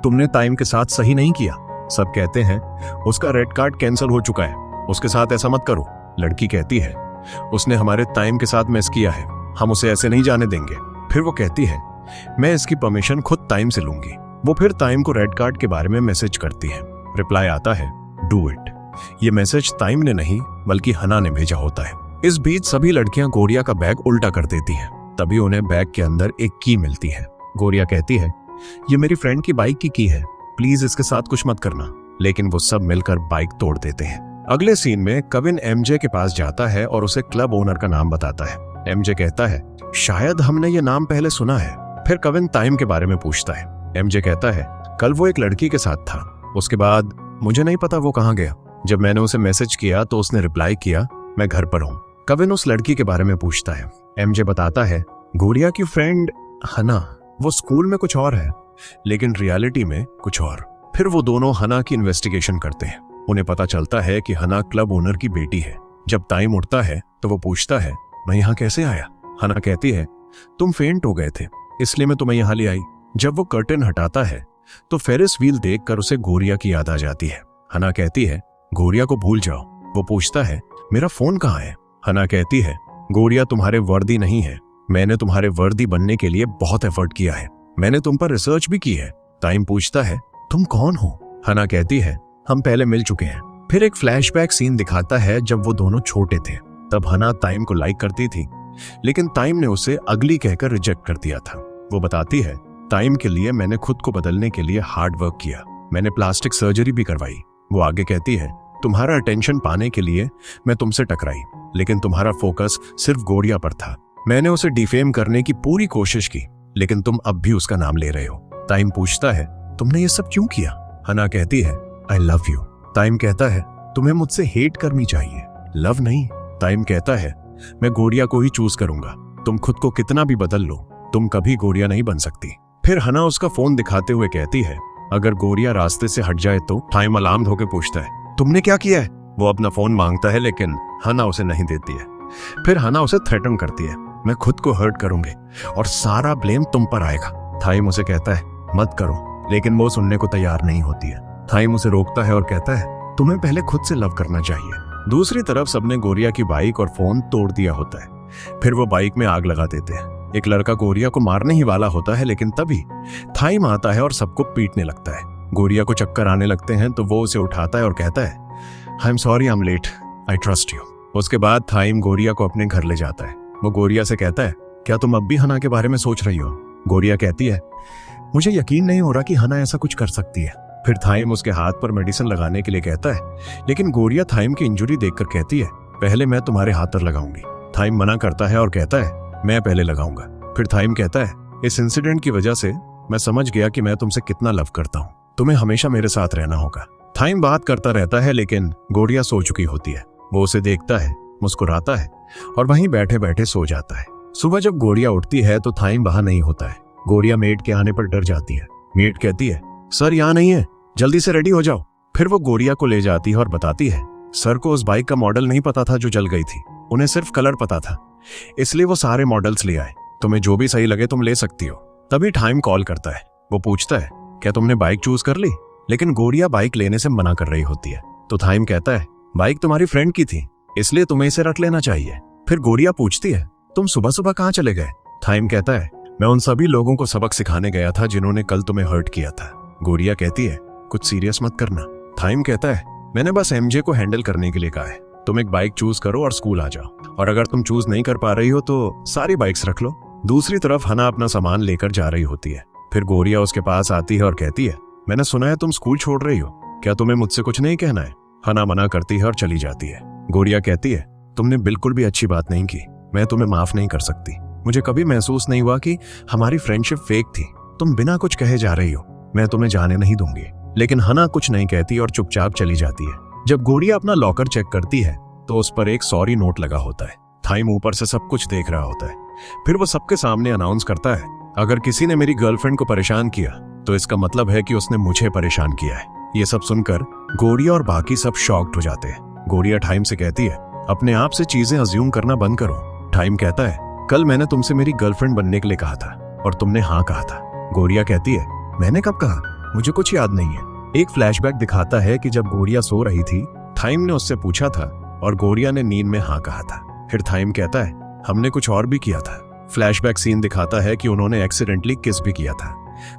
तुमने ताइम के साथ सही नहीं किया। सब कहते हैं, उसका रेड कार्ड कैंसिल हो चुका है, उसके साथ ऐसा मत करो। लड़की कहती है, उसने हमारे ताइम के साथ मैस किया है, हम उसे ऐसे नहीं जाने देंगे। फिर वो कहती है, मैं इसकी परमिशन खुद ताइम से लूंगी। वो फिर ताइम को रेड कार्ड के बारे में मैसेज करती है। रिप्लाई आता है, डू इट। ये मैसेज ताइम ने नहीं बल्कि हना ने भेजा होता है। इस बीच सभी लड़कियां गोरिया का बैग उल्टा कर देती हैं। तभी उन्हें बैग के अंदर एक की मिलती है। गोरिया कहती है, ये मेरी फ्रेंड की बाइक की की है, प्लीज इसके साथ कुछ मत करना। लेकिन वो सब मिलकर बाइक तोड़ देते हैं। अगले सीन में कविन एमजे के पास जाता है और उसे क्लब ओनर का नाम बताता है। एमजे कहता है, शायद हमने ये नाम पहले सुना है। फिर कविन ताइम के बारे में पूछता है। एमजे कहता है, कल वो एक लड़की के साथ था, उसके बाद मुझे नहीं पता वो कहाँ गया। जब मैंने उसे मैसेज किया तो उसने रिप्लाई किया, मैं घर पर हूँ। कविन उस लड़की के बारे में पूछता है। एमजे बताता है, गोरिया की फ्रेंड हना, वो स्कूल में कुछ और है लेकिन रियलिटी में कुछ और। फिर वो दोनों हना की इन्वेस्टिगेशन करते हैं। उन्हें पता चलता है कि हना क्लब ओनर की बेटी है। जब टाइम उठता है तो वो पूछता है, मैं यहाँ कैसे आया? हना कहती है, तुम फेंट हो गए थे इसलिए मैं तुम्हें यहाँ ले आई। जब वो कर्टन हटाता है तो फेरिस व्हील देखकर उसे गोरिया की याद आ जाती है। हना कहती है, गोरिया को भूल जाओ। वो पूछता है, मेरा फोन कहाँ है? हना कहती है, गोरिया तुम्हारे वर्दी नहीं है, मैंने तुम्हारे वर्दी बनने के लिए बहुत एफर्ट किया है, मैंने तुम पर रिसर्च भी की है। टाइम पूछता है, तुम कौन हो? हना कहती है, हम पहले मिल चुके हैं। फिर एक फ्लैशबैक सीन दिखाता है जब वो दोनों छोटे थे। तब हना टाइम को लाइक करती थी लेकिन टाइम ने उसे अगली कहकर रिजेक्ट कर दिया था। वो बताती है, टाइम के लिए मैंने खुद को बदलने के लिए हार्ड वर्क किया, मैंने प्लास्टिक सर्जरी भी करवाई। वो आगे कहती है, तुम्हारा अटेंशन पाने के लिए मैं तुमसे टकराई लेकिन तुम्हारा फोकस सिर्फ गोरिया पर था। मैंने उसे डिफेम करने की पूरी कोशिश की लेकिन तुम अब भी उसका नाम ले रहे हो। टाइम पूछता है, तुमने ये सब क्यों किया? हना कहती है, आई लव यू। टाइम कहता है, तुम्हें मुझसे हेट करनी चाहिए, लव नहीं। टाइम कहता है, मैं गोरिया को ही चूज करूंगा, तुम खुद को कितना भी बदल लो, तुम कभी गोरिया नहीं बन सकती। फिर हना उसका फोन दिखाते हुए कहती है, अगर गोरिया रास्ते से हट जाए तो टाइम अलार्म होकर पूछता है, तुमने क्या किया है? वो अपना फोन मांगता है लेकिन हना उसे नहीं देती है। फिर हना उसे थ्रेटन करती है, मैं खुद को हर्ट करूंगी और सारा ब्लेम तुम पर आएगा। थाइम उसे कहता है मत करो, लेकिन वो सुनने को तैयार नहीं होती है। थाइम उसे रोकता है और कहता है तुम्हें पहले खुद से लव करना चाहिए। दूसरी तरफ सबने गोरिया की बाइक और फोन तोड़ दिया होता है। फिर वो बाइक में आग लगा देते हैं। एक लड़का गोरिया को मारने ही वाला होता है, लेकिन तभी थाइम आता है और सबको पीटने लगता है। गोरिया को चक्कर आने लगते हैं तो वो उसे उठाता है और कहता है I am sorry I am late, I trust you. उसके बाद थाइम गोरिया को अपने घर ले जाता है। वो गोरिया से कहता है क्या तुम अब भी हना के बारे में सोच रही हो? गोरिया कहती है मुझे यकीन नहीं हो रहा कि हना ऐसा कुछ कर सकती है। फिर थाइम उसके हाथ पर मेडिसिन लगाने के लिए कहता है, लेकिन गोरिया थाइम की इंजरी देखकर कहती है पहले मैं तुम्हारे हाथ पर लगाऊंगी। थाइम मना करता है और कहता है मैं पहले लगाऊंगा। फिर थाइम कहता है इस इंसिडेंट की वजह से मैं समझ गया कि मैं तुमसे कितना लव करता हूँ, तुम्हें हमेशा मेरे साथ रहना होगा। थाइम बात करता रहता है लेकिन गोरिया सो चुकी होती है। वो उसे देखता है, मुस्कुराता है और वहीं बैठे बैठे सो जाता है। सुबह जब गोरिया उठती है तो थाइम वहां नहीं होता है। गोरिया मेड के आने पर डर जाती है। मेड कहती है सर यहाँ नहीं है, जल्दी से रेडी हो जाओ। फिर वो गोरिया को ले जाती है और बताती है सर को उस बाइक का मॉडल नहीं पता था जो जल गई थी, उन्हें सिर्फ कलर पता था, इसलिए वो सारे मॉडल्स ले आए। तुम्हें जो भी सही लगे तुम ले सकती हो। तभी टाइम कॉल करता है। वो पूछता है क्या तुमने बाइक चूज कर ली? लेकिन गोरिया बाइक लेने से मना कर रही होती है। तो थाइम कहता है बाइक तुम्हारी फ्रेंड की थी, इसलिए तुम्हें इसे रख लेना चाहिए। फिर गोरिया पूछती है तुम सुबह सुबह कहाँ चले गए? थाइम कहता है मैं उन सभी लोगों को सबक सिखाने गया था जिन्होंने कल तुम्हें हर्ट किया था। गोरिया कहती है कुछ सीरियस मत करना। थाइम कहता है मैंने बस एमजे को हैंडल करने के लिए कहा है, तुम एक बाइक चूज करो और स्कूल आ जाओ, और अगर तुम चूज नहीं कर पा रही हो तो सारी बाइक्स रख लो। दूसरी तरफ हना अपना सामान लेकर जा रही होती है। फिर गोरिया उसके पास आती है और कहती है मैंने सुना है तुम स्कूल छोड़ रही हो, क्या तुम्हें मुझसे कुछ नहीं कहना है? हना मना करती है और चली जाती है। गोरिया कहती है तुमने बिल्कुल भी अच्छी बात नहीं की, मैं तुम्हें माफ नहीं कर सकती। मुझे कभी महसूस नहीं हुआ कि हमारी फ्रेंडशिप फेक थी। तुम बिना कुछ कहे जा रही हो, मैं तुम्हें जाने नहीं दूंगी। लेकिन हना कुछ नहीं कहती और चुपचाप चली जाती है। जब गोरिया अपना लॉकर चेक करती है तो उस पर एक सॉरी नोट लगा होता है। थाइम ऊपर से सब कुछ देख रहा होता है। फिर वो सबके सामने अनाउंस करता है अगर किसी ने मेरी गर्लफ्रेंड को परेशान किया तो इसका मतलब है कि उसने मुझे परेशान किया है। ये सब सुनकर गोरिया और बाकी सब शॉक्ड हो जाते हैं। गोरिया टाइम से कहती है अपने आप से चीजें अज्यूम करना बंद करो। टाइम कहता है कल मैंने तुमसे मेरी गर्लफ्रेंड बनने के लिए कहा था और तुमने हाँ कहा था। गोरिया कहती है मैंने कब कहा? मुझे कुछ याद नहीं है। एक फ्लैशबैक दिखाता है कि जब गोरिया सो रही थी, थाइम ने उससे पूछा था और गोरिया ने नींद में हाँ कहा था। फिर थाइम कहता है हमने कुछ और भी किया था। फ्लैशबैक सीन दिखाता है कि उन्होंने एक्सीडेंटली किस भी किया था।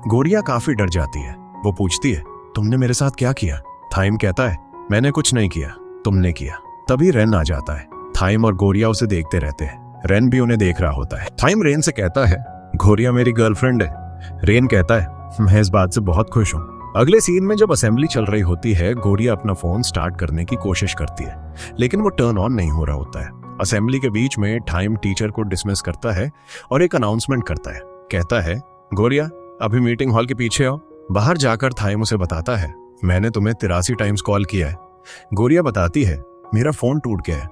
गोरिया काफी डर जाती है। वो पूछती है तुमने मेरे साथ क्या किया? थाइम कहता है मैंने कुछ नहीं किया, तुमने किया। तभी रेन आ जाता है। थाइम और गोरिया उसे देखते रहते हैं। रेन भी उन्हें देख रहा होता है। थाइम रेन से कहता है गोरिया मेरी गर्लफ्रेंड है। रेन कहता है मैं इस बात से बहुत खुश हूँ। अगले सीन में जब असेंबली चल रही होती है, गोरिया अपना फोन स्टार्ट करने की कोशिश करती है, लेकिन वो टर्न ऑन नहीं हो रहा होता है। असेंबली के बीच में टाइम टीचर को डिसमिस करता है और एक अनाउंसमेंट करता है। कहता है गोरिया अभी मीटिंग हॉल के पीछे आओ। बाहर जाकर थाइम उसे बताता है मैंने तुम्हें 83 टाइम्स कॉल किया है। गोरिया बताती है मेरा फोन टूट गया है।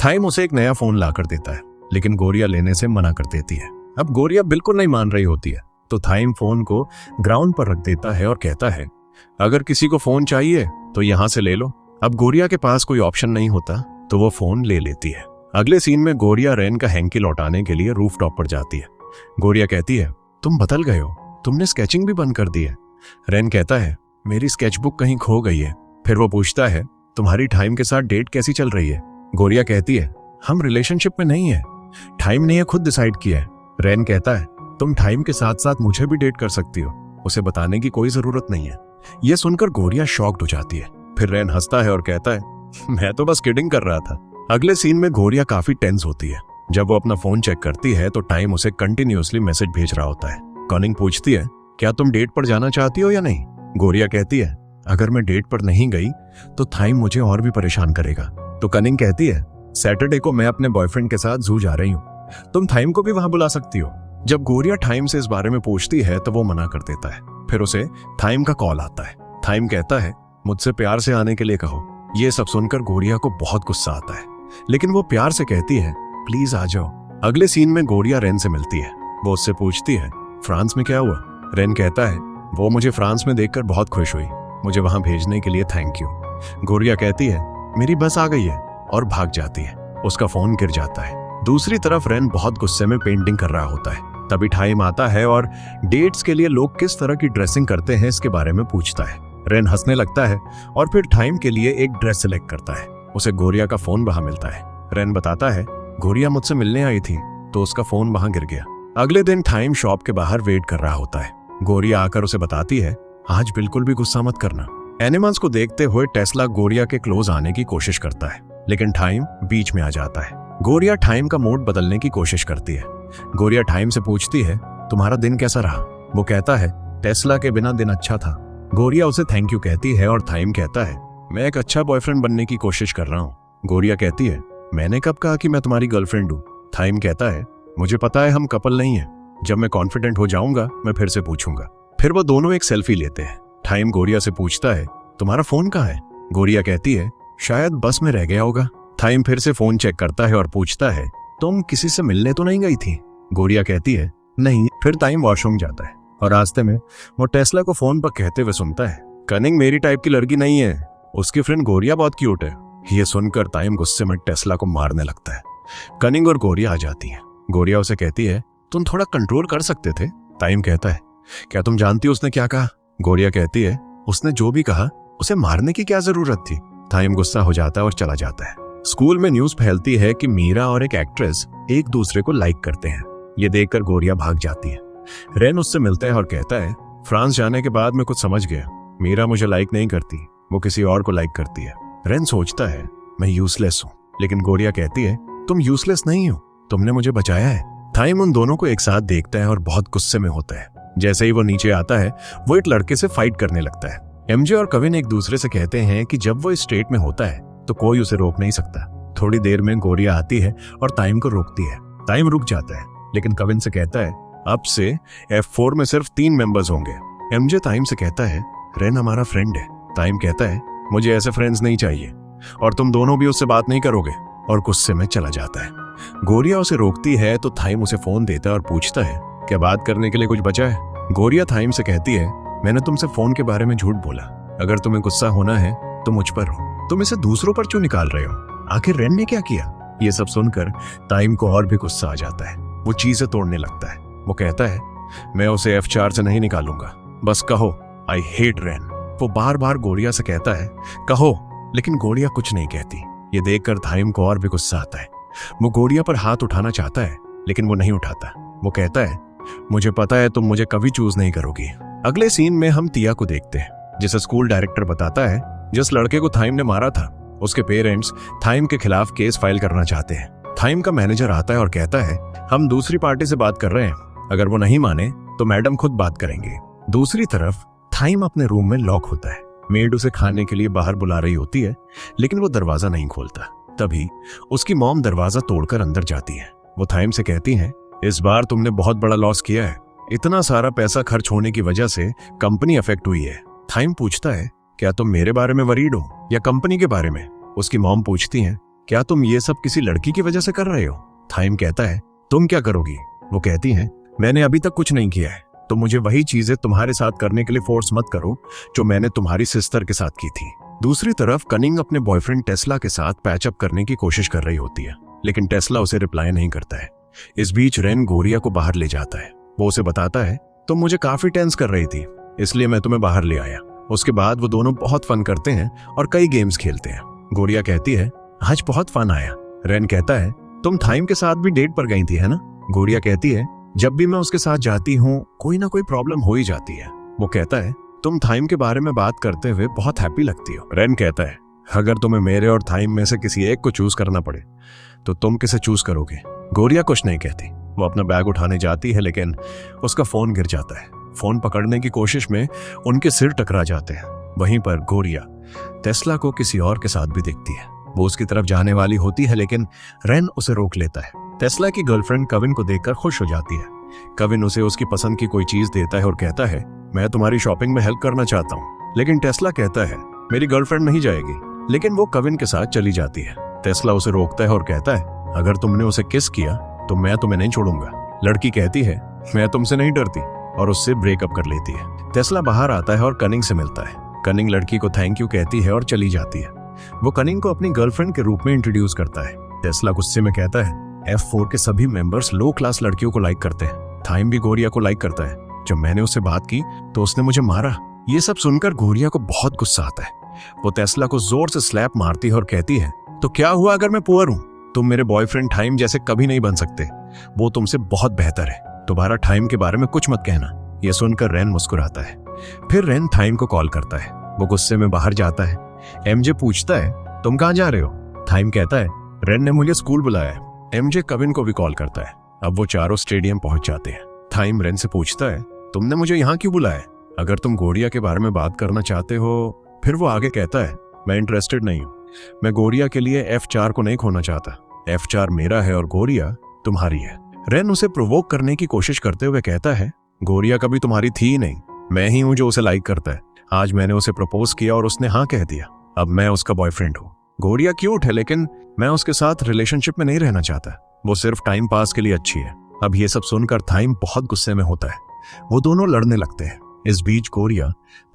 थाइम उसे एक नया फोन लाकर देता है, लेकिन गोरिया लेने से मना कर देती है। अब गोरिया बिल्कुल नहीं मान रही होती है, तो थाइम फोन को ग्राउंड पर रख देता है और कहता है अगर किसी को फोन चाहिए तो यहां से ले लो। अब गोरिया के पास कोई ऑप्शन नहीं होता तो वो फोन ले लेती है। अगले सीन में गोरिया रेन का हैंकी लौटाने के लिए रूफ टॉप पर जाती है। गोरिया कहती है तुम बदल गए हो, तुमने स्केचिंग भी बंद कर दी है। रेन कहता है मेरी स्केचबुक कहीं खो गई है। फिर वो पूछता है तुम्हारी टाइम के साथ डेट कैसी चल रही है? गोरिया कहती है हम रिलेशनशिप में नहीं है, टाइम ने यह खुद डिसाइड किया है। रेन कहता है तुम टाइम के साथ साथ मुझे भी डेट कर सकती हो, उसे बताने की कोई जरूरत नहीं है। यह सुनकर गोरिया शॉक्ड हो जाती है। फिर रेन हंसता है और कहता है मैं तो बस किडिंग कर रहा था। अगले सीन में गोरिया काफी टेंस होती है। जब वो अपना फोन चेक करती है तो टाइम उसे कंटिन्यूअसली मैसेज भेज रहा होता है। कनिंग पूछती है क्या तुम डेट पर जाना चाहती हो या नहीं? गोरिया कहती है अगर मैं डेट पर नहीं गई तो टाइम मुझे और भी परेशान करेगा। तो कनिंग कहती है सैटरडे को मैं अपने बॉयफ्रेंड के साथ जू जा रही हूँ, तुम टाइम को भी वहां बुला सकती हो। जब गोरिया टाइम से इस बारे में पूछती है तो वो मना कर देता है। फिर उसे टाइम का कॉल आता है। टाइम कहता है मुझसे प्यार से आने के लिए कहो। ये सब सुनकर गोरिया को बहुत गुस्सा आता है, लेकिन वो प्यार से कहती है प्लीज आ जाओ। अगले सीन में गोरिया रेन से मिलती है। वो उससे पूछती है फ्रांस में क्या हुआ? रेन कहता है वो मुझे फ्रांस में देखकर बहुत खुश हुई। मुझे वहां भेजने के लिए थैंक यू। गोरिया कहती है मेरी बस आ गई है और भाग जाती है। उसका फोन गिर जाता है। दूसरी तरफ रेन बहुत गुस्से में पेंटिंग कर रहा होता है। तभी टाइम आता है और डेट्स के लिए लोग किस तरह की ड्रेसिंग करते हैं इसके बारे में पूछता है। रेन हंसने लगता है और फिर टाइम के लिए एक ड्रेस सिलेक्ट करता है। उसे गोरिया का फोन वहां मिलता है। रेन बताता है गोरिया मुझसे मिलने आई थी तो उसका फोन वहां गिर गया। अगले दिन टाइम शॉप के बाहर वेट कर रहा होता है। गोरिया आकर उसे बताती है आज बिल्कुल भी गुस्सा मत करना। एनिमल्स को देखते हुए टेस्ला गोरिया के क्लोज आने की कोशिश करता है, लेकिन टाइम बीच में आ जाता है। गोरिया टाइम का मूड बदलने की कोशिश करती है। गोरिया टाइम से पूछती है तुम्हारा दिन कैसा रहा। वो कहता है टेस्ला के बिना दिन अच्छा था। गोरिया उसे थैंक यू कहती है और टाइम कहता है मैं एक अच्छा बॉयफ्रेंड बनने की कोशिश कर रहा हूँ। गोरिया कहती है मैंने कब कहा कि मैं तुम्हारी गर्लफ्रेंड हूँ। टाइम कहता है मुझे पता है हम कपल नहीं है। जब मैं कॉन्फिडेंट हो जाऊंगा मैं फिर से पूछूंगा। फिर वो दोनों एक सेल्फी लेते हैं। टाइम गोरिया से पूछता है तुम्हारा फोन कहाँ है। गोरिया कहती है शायद बस में रह गया होगा। टाइम फिर से फोन चेक करता है और पूछता है तुम किसी से मिलने तो नहीं गई थी। गोरिया कहती है नहीं। फिर टाइम वॉशरूम जाता है और रास्ते में वो टेस्ला को फोन पर कहते हुए सुनता है कनिंग मेरी टाइप की लड़की नहीं है, उसकी फ्रेंड गोरिया बहुत क्यूट है। ये सुनकर टाइम गुस्से में टेस्ला को मारने लगता है। कनिंग और गोरिया आ जाती है। गोरिया उसे कहती है तुम थोड़ा कंट्रोल कर सकते थे। टाइम कहता है क्या तुम जानती हो उसने क्या कहा। गोरिया कहती है उसने जो भी कहा उसे मारने की क्या जरूरत थी। टाइम गुस्सा हो जाता है और चला जाता है। स्कूल में न्यूज फैलती है कि मीरा और एक एक्ट्रेस एक दूसरे को लाइक करते हैं। ये देखकर गोरिया भाग जाती है। रेन उससे मिलता है और कहता है फ्रांस जाने के बाद मैं कुछ समझ गया। मीरा मुझे लाइक नहीं करती, वो किसी और को लाइक करती है। रेन सोचता है मैं यूजलेस हूँ, लेकिन गोरिया कहती है तुम यूजलेस नहीं हो, तुमने मुझे बचाया है। टाइम उन दोनों को एक साथ देखता है और बहुत गुस्से में होता है। जैसे ही वो नीचे आता है वो एक लड़के से फाइट करने लगता है। एमजे और कविन एक दूसरे से कहते हैं कि जब वो इस स्टेट में होता है तो कोई उसे रोक नहीं सकता। थोड़ी देर में गोरिया आती है और टाइम को रोकती है। टाइम रुक जाता है, लेकिन कविन से कहता है अब से F4 में सिर्फ 3 मेंबर्स होंगे। एमजे टाइम से कहता है रेन हमारा फ्रेंड है। टाइम कहता है मुझे ऐसे फ्रेंड्स नहीं चाहिए और तुम दोनों भी उससे बात नहीं करोगे, और गुस्से में चला जाता है। गोरिया उसे रोकती है तो टाइम उसे फोन देता है और पूछता है क्या बात करने के लिए कुछ बचा है। गोरिया टाइम से कहती है मैंने तुमसे फोन के बारे में झूठ बोला। अगर तुम्हें गुस्सा होना है तो मुझ पर हो, तुम इसे दूसरों पर क्यों निकाल रहे हो। आखिर रेन ने क्या किया। ये सब सुनकर टाइम को और भी गुस्सा आ जाता है। वो चीजें तोड़ने लगता है। वो कहता है मैं उसे F4 से नहीं निकालूंगा, बस कहो आई हेट रेन। वो बार बार गोरिया से कहता है कहो, लेकिन गोरिया कुछ नहीं कहती। ये देखकर टाइम को और भी गुस्सा आता है। वो गोरिया पर हाथ उठाना चाहता है, लेकिन वो नहीं उठाता। वो कहता है मुझे पता है तुम मुझे कभी चूज नहीं करोगी। अगले सीन में हम तिया को देखते हैं, जिसे स्कूल डायरेक्टर बताता है जिस लड़के को टाइम ने मारा था उसके पेरेंट्स टाइम के खिलाफ केस फाइल करना चाहते हैं। टाइम का मैनेजर आता है और कहता है हम दूसरी पार्टी से बात कर रहे हैं, अगर वो नहीं माने तो मैडम खुद बात करेंगे। दूसरी तरफ टाइम अपने रूम में लॉक होता है। मेड उसे खाने के लिए बाहर बुला रही होती है, लेकिन वो दरवाजा नहीं खोलता। तभी उसकी मॉम दरवाजा तोड़कर अंदर जाती है। वो टाइम से कहती है इस बार तुमने बहुत बड़ा लॉस किया है, इतना सारा पैसा खर्च होने की वजह से कंपनी अफेक्ट हुई है। टाइम पूछता है क्या तुम मेरे बारे में वरीड हो या कंपनी के बारे में। उसकी मॉम पूछती है क्या तुम ये सब किसी लड़की की वजह से कर रहे हो। टाइम कहता है तुम क्या करोगी। वो कहती है मैंने अभी तक कुछ नहीं किया है, तो मुझे वही चीजें तुम्हारे साथ करने के लिए फोर्स मत करो जो मैंने तुम्हारी सिस्टर के साथ की थी। दूसरी तरफ कनिंग अपने बॉयफ्रेंड टेस्ला के साथ पैचअप करने की कोशिश कर रही होती है, लेकिन टेस्ला उसे रिप्लाई नहीं करता है। इस बीच रेन गोरिया को बाहर ले जाता है। वो उसे बताता है तुम मुझे काफी टेंस कर रही थी, इसलिए मैं तुम्हें बाहर ले आया। उसके बाद वो दोनों बहुत फन करते हैं और कई गेम्स खेलते हैं। गोरिया कहती है आज बहुत फन आया। रेन कहता है तुम टाइम के साथ भी डेट पर गई थी है ना। गोरिया कहती है जब भी मैं उसके साथ जाती हूँ कोई ना कोई प्रॉब्लम हो ही जाती है। वो कहता है तुम टाइम के बारे में बात करते हुए बहुत हैप्पी लगती हो। रेन कहता है अगर तुम्हें मेरे और टाइम में से किसी एक को चूज करना पड़े तो तुम किसे चूज करोगे। गोरिया कुछ नहीं कहती। वो अपना बैग उठाने जाती है, लेकिन उसका फोन गिर जाता है। फोन पकड़ने की कोशिश में उनके सिर टकरा जाते हैं। वहीं पर गोरिया टेस्ला को किसी और के साथ भी देखती है। वो उसकी तरफ जाने वाली होती है, लेकिन रेन उसे रोक लेता है। टेस्ला की गर्लफ्रेंड कविन को देखकर खुश हो जाती है। कविन उसे उसकी पसंद की कोई चीज देता है और कहता है मैं तुम्हारी शॉपिंग में हेल्प करना चाहता हूँ, लेकिन टेस्ला कहता है मेरी गर्लफ्रेंड नहीं जाएगी, लेकिन वो कविन के साथ चली जाती है। टेस्ला उसे रोकता है और कहता है अगर तुमने उसे किस किया तो मैं तुम्हें नहीं छोड़ूंगा। लड़की कहती है मैं तुमसे नहीं डरती और उससे ब्रेकअप कर लेती है। टेस्ला बाहर आता है और कनिंग से मिलता है। कनिंग लड़की को थैंक यू कहती है और चली जाती है। वो कनिंग को अपनी गर्लफ्रेंड के रूप में इंट्रोड्यूस करता है। टेस्ला गुस्से में कहता है F4 के सभी मेंबर्स लो क्लास लड़कियों को लाइक करते हैं। थाइम भी गोरिया को लाइक करता है। जब मैंने उससे बात की तो उसने मुझे मारा। ये सब सुनकर गोरिया को बहुत गुस्सा आता है। वो टेस्ला को जोर से स्लैप मारती है और कहती है, तो क्या हुआ अगर मैं पुअर हूं? तुम मेरे बॉयफ्रेंड टाइम जैसे कभी नहीं बन सकते। वो तुमसे बहुत बेहतर है। दोबारा टाइम के बारे में कुछ मत कहना। यह सुनकर रेन मुस्कुराता है। फिर रेन टाइम को कॉल करता है। वो गुस्से में बाहर जाता है। एमजे पूछता है, तुम कहाँ जा रहे हो? टाइम कहता है, रेन ने मुझे स्कूल बुलाया है। एमजे कविन को भी कॉल करता है। अब वो चारों स्टेडियम पहुंच जाते हैं। टाइम रेन से पूछता है, तुमने मुझे यहाँ क्यों बुलाया? अगर तुम गोरिया के बारे में बात करना चाहते हो। फिर वो आगे कहता है, मैं इंटरेस्टेड नहीं हूँ। मैं गोरिया के लिए F4 को नहीं खोना चाहता। F4 मेरा है और गोरिया तुम्हारी है। रेन उसे प्रोवोक करने की कोशिश करते हुए कहता है, गोरिया कभी तुम्हारी थी ही नहीं। मैं ही हूं जो उसे लाइक करता है। आज मैंने उसे प्रपोज किया और उसने हाँ कह दिया। अब मैं उसका बॉयफ्रेंड हूँ। गोरिया क्यूट है लेकिन मैं उसके साथ रिलेशनशिप में नहीं रहना चाहता। वो सिर्फ टाइम पास के लिए अच्छी है। अब ये सब सुनकर थाइम बहुत गुस्से में होता है। वो दोनों लड़ने लगते हैं। इस बीच गोरिया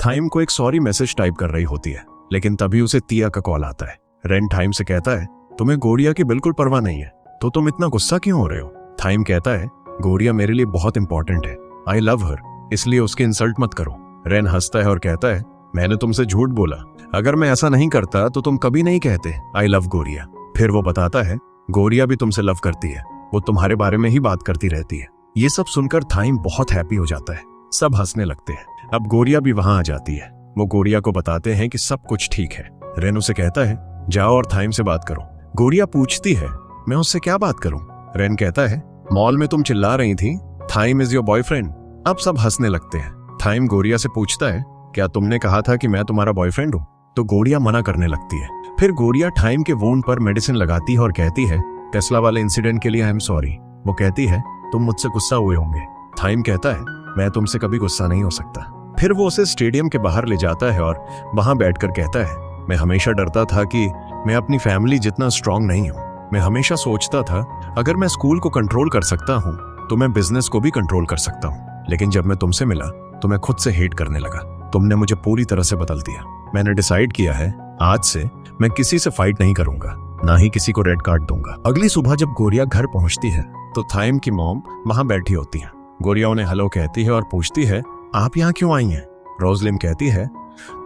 थाइम को एक सॉरी मैसेज टाइप कर रही होती है, लेकिन तभी उसे तिया का कॉल आता है। रेन टाइम से कहता है, तुम्हें गोरिया की बिल्कुल परवाह नहीं है, तो तुम इतना गुस्सा क्यों हो रहे हो? टाइम कहता है, गोरिया मेरे लिए बहुत इंपॉर्टेंट है। आई लव हर, इसलिए उसकी इंसल्ट मत करो। रेन हंसता है और कहता है, मैंने तुमसे झूठ बोला। अगर मैं ऐसा नहीं करता तो तुम कभी नहीं कहते आई लव गोरिया। फिर वो बताता है, गोरिया भी तुमसे लव करती है। वो तुम्हारे बारे में ही बात करती रहती है। ये सब सुनकर थाइम बहुत हैप्पी हो जाता है। सब हंसने लगते हैं। अब गोरिया भी वहां आ जाती है। वो गोरिया को बताते हैं कि सब कुछ ठीक है। रेन उसे कहता है, जाओ और थाइम से बात करो। गोरिया पूछती है, मैं उससे क्या बात करूं? रेन कहता है, मॉल में तुम चिल्ला रही थी थाइम इज योर बॉयफ्रेंड। अब सब हंसने लगते हैं। थाइम गोरिया से पूछता है, क्या तुमने कहा था कि मैं तुम्हारा बॉयफ्रेंड हूं? तो गोरिया मना करने लगती है। फिर गोरिया टाइम के वोंड पर मेडिसिन लगाती है और कहती है, टेस्ला वाले इंसिडेंट के लिए आई एम सॉरी। वो कहती है, तुम मुझसे गुस्सा हुए होंगे। टाइम कहता है, मैं तुमसे कभी गुस्सा नहीं हो सकता। फिर वो उसे स्टेडियम के बाहर ले जाता है और वहां बैठकर कहता है, मैं हमेशा डरता था कि मैं अपनी फैमिली जितना स्ट्रांग नहीं हूं। मैं हमेशा सोचता था अगर मैं स्कूल को कंट्रोल कर सकता हूं तो मैं बिजनेस को भी कंट्रोल कर सकता हूं। लेकिन जब मैं तुमसे मिला तो मैं खुद से हेट करने लगा। तुमने मुझे पूरी तरह से बदल दिया। मैंने डिसाइड किया है आज से मैं किसी से फाइट नहीं करूंगा, ना ही किसी को रेड कार्ड दूंगा। अगली सुबह जब गोरिया घर पहुंचती है तो थाइम की मॉम वहां बैठी होती है। गोरिया उन्हें हेलो कहती है और पूछती है, आप यहाँ क्यों आई हैं? रोजलिन कहती है,